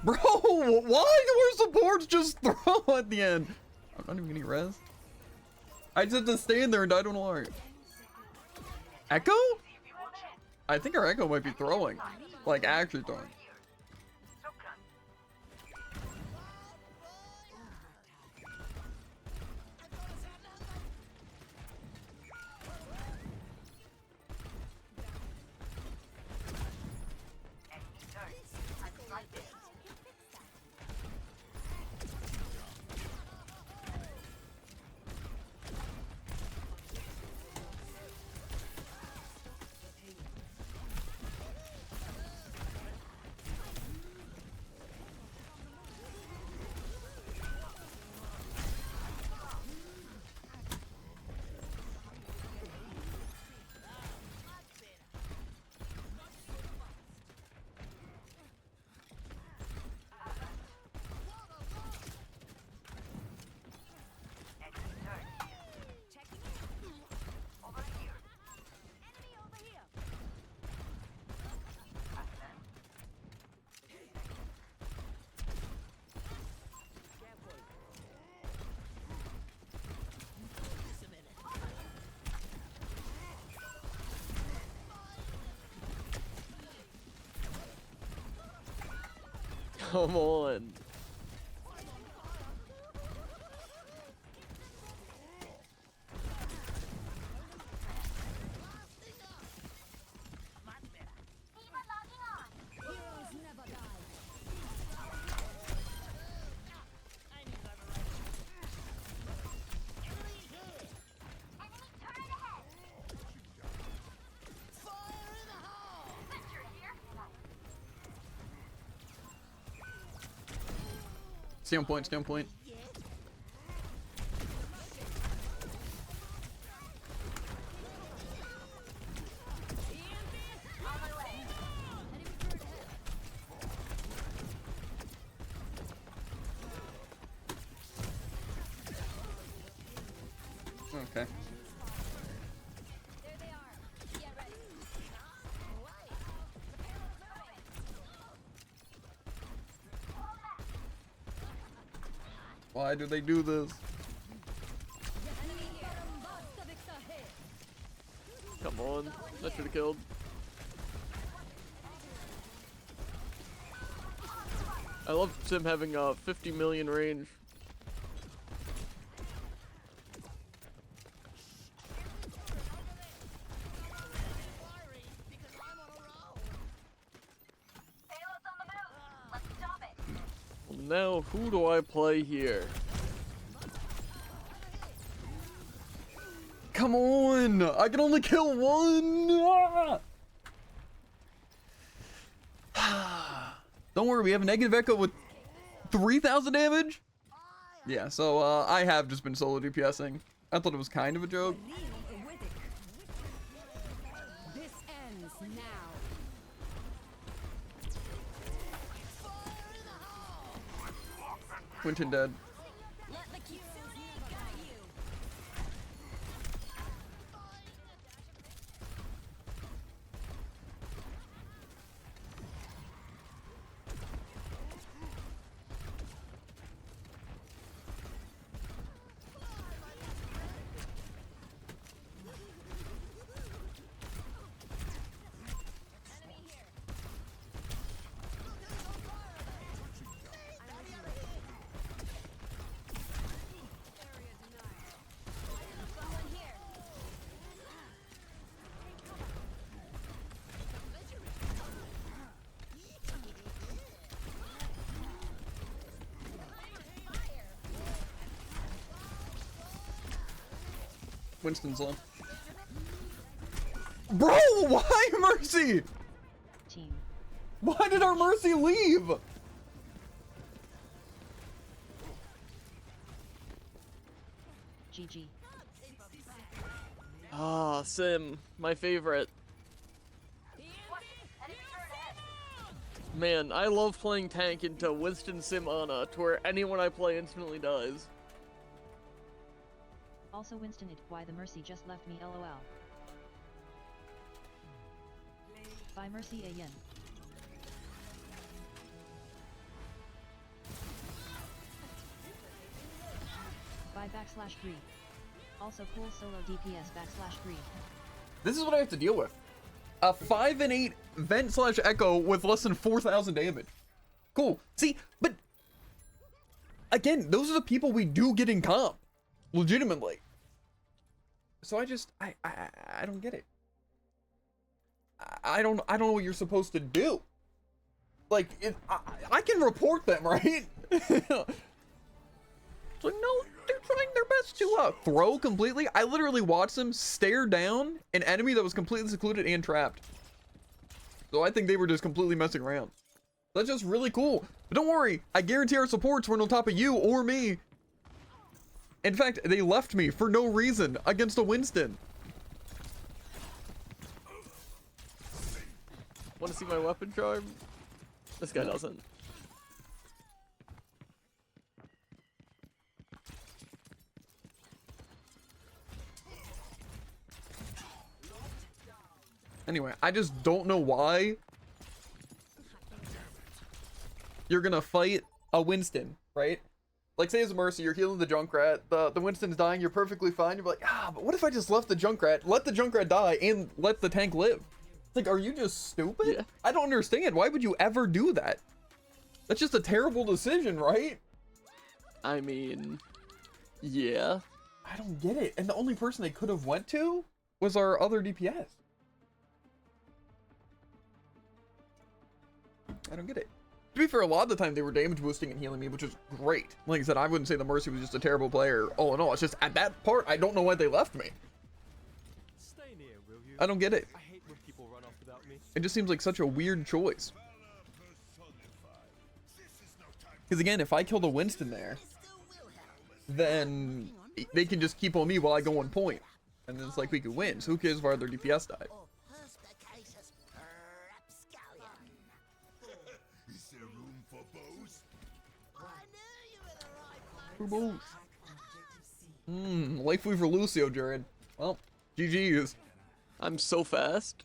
Bro, why do our supports just throw at the end? I'm not even getting res. I just have to stand there and die to an alarm. Echo? I think our Echo might be throwing. Like, actually throwing. Come on. Stay on point, stay on point. Okay. There they are. Get ready. Why do they do this? Come on. That should have killed. I love Sim having 50 million range. Well, now, who do I play here? Come on! I can only kill one! Ah! Don't worry, we have a negative echo with 3,000 damage? Yeah, so I have just been solo DPSing. I thought it was kind of a joke. This ends now. Quinton dead. Winston's low. Bro, why Mercy? Team. Why did our Mercy leave? GG. Ah, Sim, my favorite. Man, I love playing tank into Winston Sim Ana, to where anyone I play instantly dies. Also Winston it, why the Mercy just left me lol. Bye Mercy a yen. Bye /3. Also cool solo DPS /3. This is what I have to deal with. A 5 and 8 vent / echo with less than 4,000 damage. Cool. See, but again, those are the people we do get in comp, legitimately. So I don't get it. I don't know what you're supposed to do. Like, I can report them, right? It's like, no, they're trying their best to throw completely. I literally watched them stare down an enemy that was completely secluded and trapped. So I think they were just completely messing around. That's just really cool. But don't worry, I guarantee our supports weren't on top of you or me. In fact, they left me for no reason against a Winston. Want to see my weapon charm? This guy doesn't. Anyway, I just don't know why you're gonna fight a Winston, right? Like, say as a Mercy, you're healing the Junkrat, the Winston's dying, you're perfectly fine. You're like, but what if I just left the Junkrat, let the Junkrat die, and let the tank live? It's like, are you just stupid? Yeah. I don't understand. Why would you ever do that? That's just a terrible decision, right? I mean, yeah. I don't get it. And the only person they could have went to was our other DPS. I don't get it. To be fair, a lot of the time they were damage boosting and healing me, which is great. Like I said, I wouldn't say the Mercy was just a terrible player all in all. It's just at that part, I don't know why they left me. Stay near, will you? I don't get it. I hate when people run off without me. It just seems like such a weird choice. Because again, if I kill the Winston there, then they can just keep on me while I go on point. And then it's like we could win. So who cares if our other DPS died? For bows. Life for Lucio, Jared. Well, GG's. I'm so fast.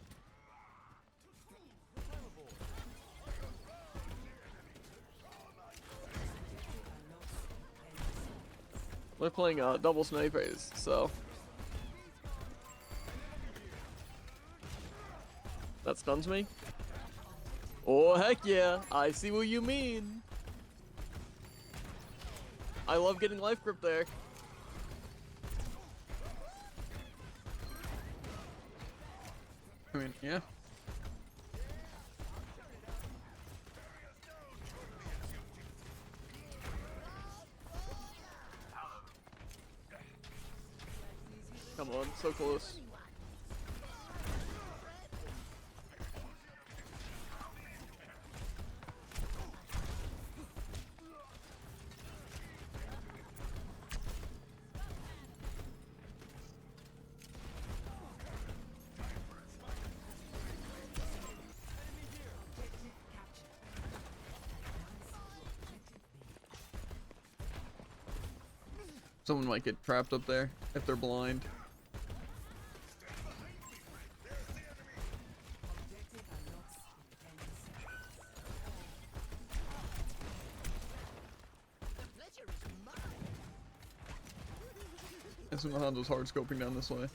We're playing double snipers, so that stuns me. Oh heck yeah! I see what you mean. I love getting life grip there. I mean, yeah. Come on, so close. Someone might get trapped up there if they're blind. And some Hondo's hard scoping down this way.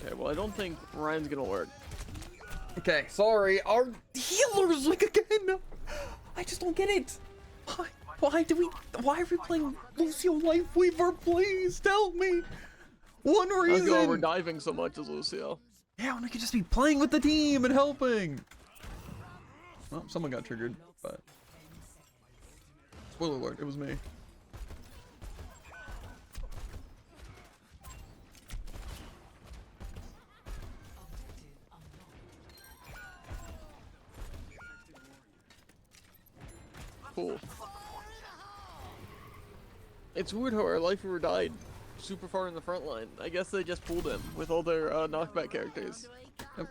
Okay, well I don't think Ryan's gonna work. Okay, sorry. Our healers like again. I just don't get it. Why are we playing Lucio Lifeweaver? Please tell me. One reason. That's why we're diving so much as Lucio. Yeah, when I could just be playing with the team and helping. Well, someone got triggered, but spoiler alert, it was me. Cool. It's weird how our Lifeweaver died super far in the front line. I guess they just pulled him with all their knockback characters. Yep.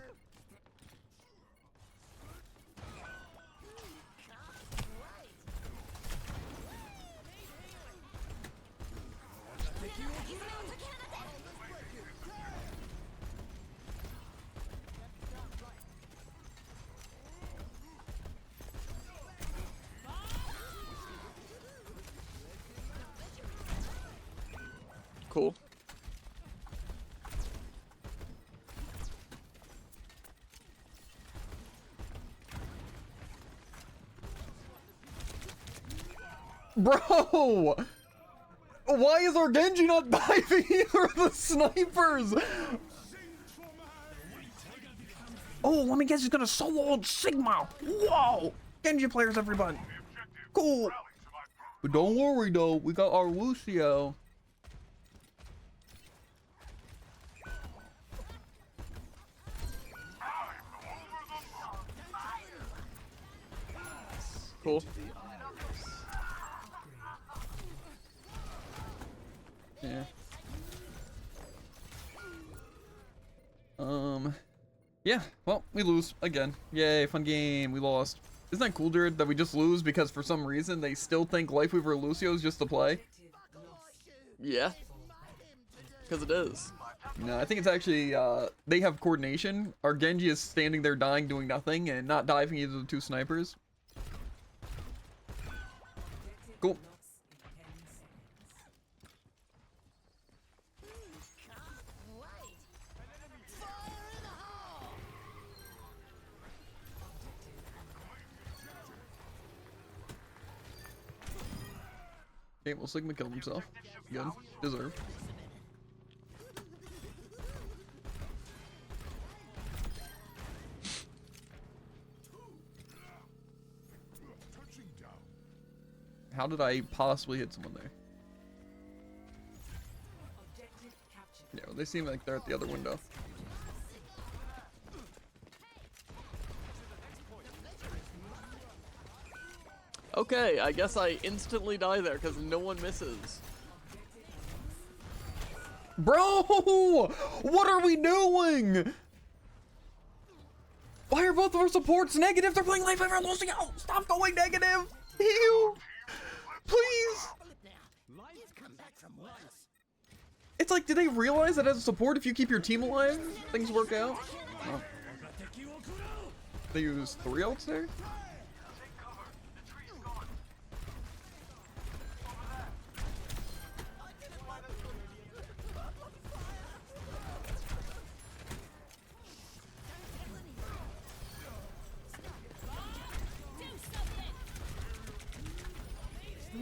Cool. Bro! Why is our Genji not diving either of the snipers? Oh, let me guess, he's gonna solo Sigma. Whoa! Genji players, everybody. Cool. But don't worry though, we got our Lucio. Cool. Yeah. Yeah, well, we lose again. Yay, fun game. We lost. Isn't that cool, Jared, that we just lose because for some reason they still think Lifeweaver Lucio is just to play? Yeah. Because it is. No, I think it's actually, they have coordination. Our Genji is standing there dying, doing nothing, and not diving either of the two snipers. Cool. Okay, well, Sigma killed himself. Good. Deserved. How did I possibly hit someone there? Yeah, well, they seem like they're at the other window. Okay, I guess I instantly die there because no one misses. Bro! What are we doing? Why are both of our supports negative? They're playing Lifeweaver Lucio! Stop going negative! Heal! Please! It's like, did they realize that as a support, if you keep your team alive, things work out? Oh. They use 3 ults there?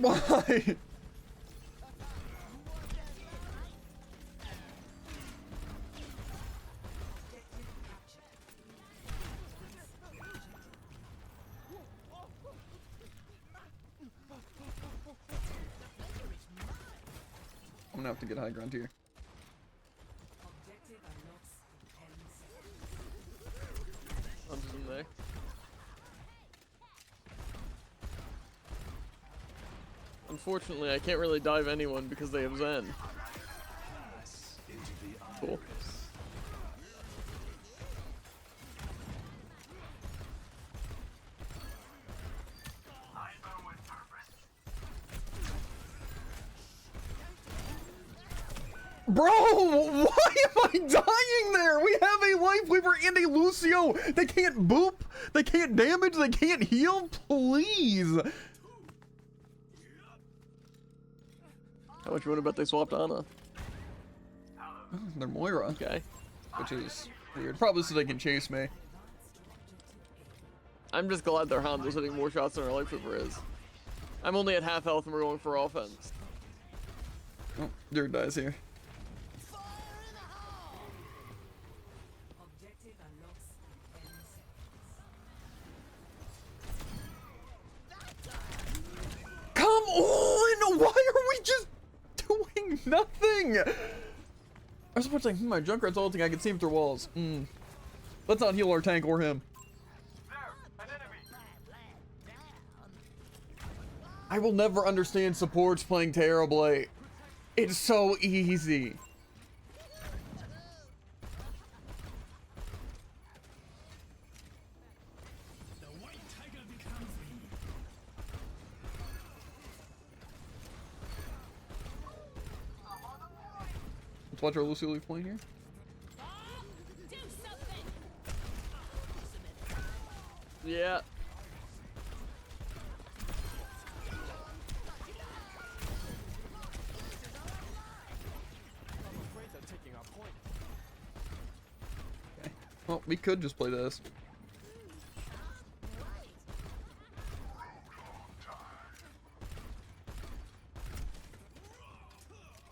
Why? I'm gonna have to get high ground here. I'm just in there. Unfortunately, I can't really dive anyone because they have Zen. Cool. Bro, why am I dying there? We have a Lifeweaver and a Lucio. They can't boop, they can't damage, they can't heal. Please. How much you want to bet they swapped Ana? They're Moira. Okay. Which is weird. Probably so they can chase me. I'm just glad their Hanzo's hitting more shots than our Lifeweaver is. I'm only at half health and we're going for offense. Oh, Dirt dies here. Objective unlocks in 10 seconds. Come on! Why are we just doing nothing? I was supposed to say, my Junkrat's ulting, I can see him through walls. Let's not heal our tank or him. I will never understand supports playing terribly. It's so easy. Let's watch our Lucy Leaf playing here. Yeah. Well, we could just play this.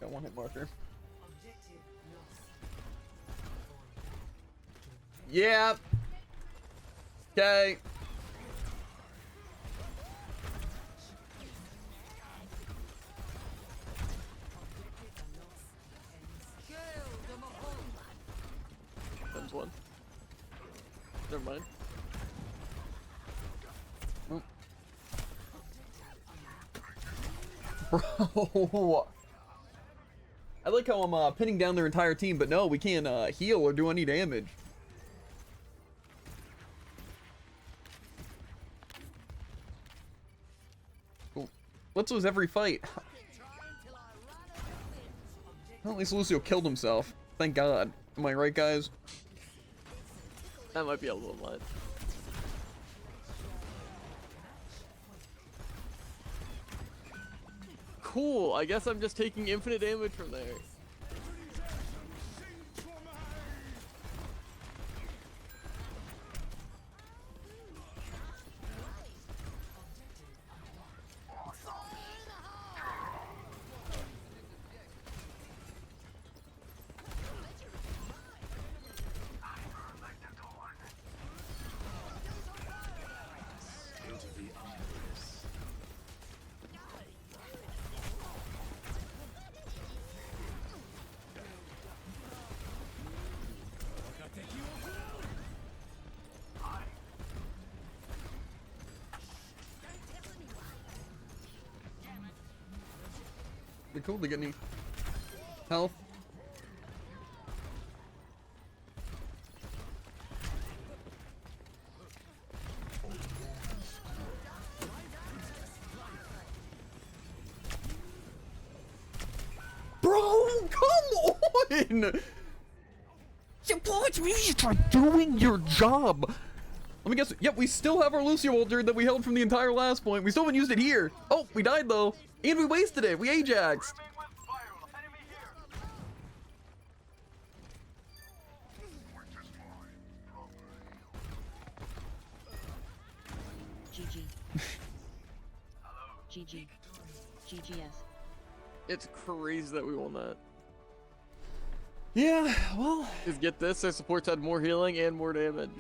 Got one hit marker. Yeah. Okay. Comes one. Never mind. Oh. Bro. I like how I'm pinning down their entire team, but no, we can't heal or do any damage. Cool. Let's lose every fight. Well, at least Lucio killed himself. Thank God. Am I right, guys? That might be a little much. Cool, I guess I'm just taking infinite damage from there. Be cool to get any health. Bro, come on! Support me, try doing your job. Let me guess. Yep, we still have our Lucio Ultra that we held from the entire last point. We still haven't used it here. Oh, we died though. And we wasted it. We Ajaxed. GG. GG. GGS. It's crazy that we won that. Yeah, well. Just get this, our supports had more healing and more damage.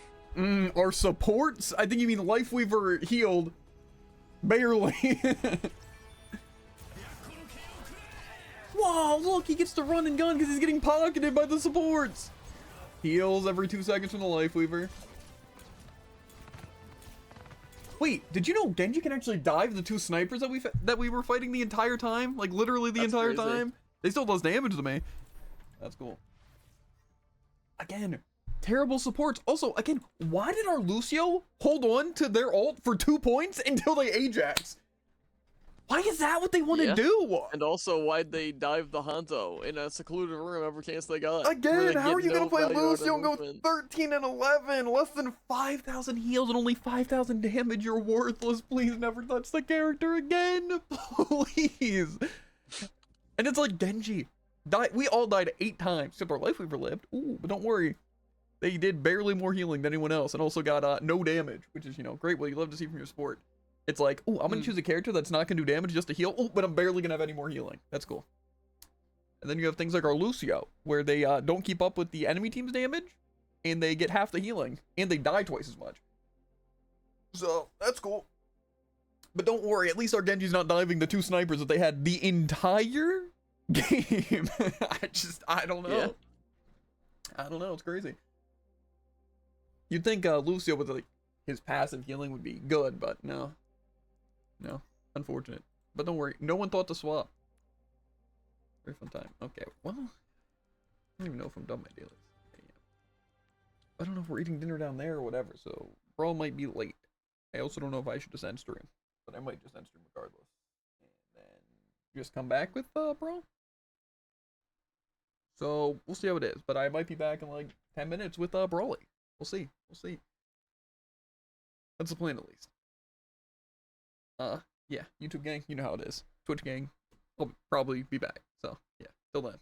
Our supports? I think you mean Lifeweaver healed. Barely. Wow, look, he gets to run and gun because he's getting pocketed by the supports. Heals every 2 seconds from the Lifeweaver. Wait, did you know Genji can actually dive the 2 snipers that we were fighting the entire time? Like literally the entire time? They still does damage to me. That's cool. Again, terrible supports. Also, again, why did our Lucio hold on to their ult for 2 points until they Ajax? Why is that what they want to do? And also, why'd they dive the Hanzo in a secluded room every chance they got? Again, how are you going to play Lucio and go 13 and 11? Less than 5,000 heals and only 5,000 damage. You're worthless. Please never touch the character again. Please. And it's like Genji. We all died 8 times. Except our Lifeweaver lived. Ooh, but don't worry. They did barely more healing than anyone else and also got no damage, which is, you know, great. What you love to see from your sport. It's like, oh, I'm going to choose a character that's not going to do damage just to heal. Oh, but I'm barely going to have any more healing. That's cool. And then you have things like our Lucio, where they don't keep up with the enemy team's damage, and they get half the healing, and they die twice as much. So, that's cool. But don't worry, at least our Genji's not diving the 2 snipers that they had the entire game. I don't know. Yeah. I don't know, it's crazy. You'd think Lucio with like his passive healing would be good, but no. No, unfortunate. But don't worry, no one thought to swap. Very fun time. Okay, well, I don't even know if I'm done my dailies. I don't know if we're eating dinner down there or whatever, so Brawl might be late. I also don't know if I should just end stream, but I might just end stream regardless. And then just come back with Brawl. So we'll see how it is, but I might be back in like 10 minutes with Brawly. We'll see. We'll see. That's the plan at least. Yeah, YouTube gang, you know how it is. Twitch gang, I'll probably be back. So yeah, till then.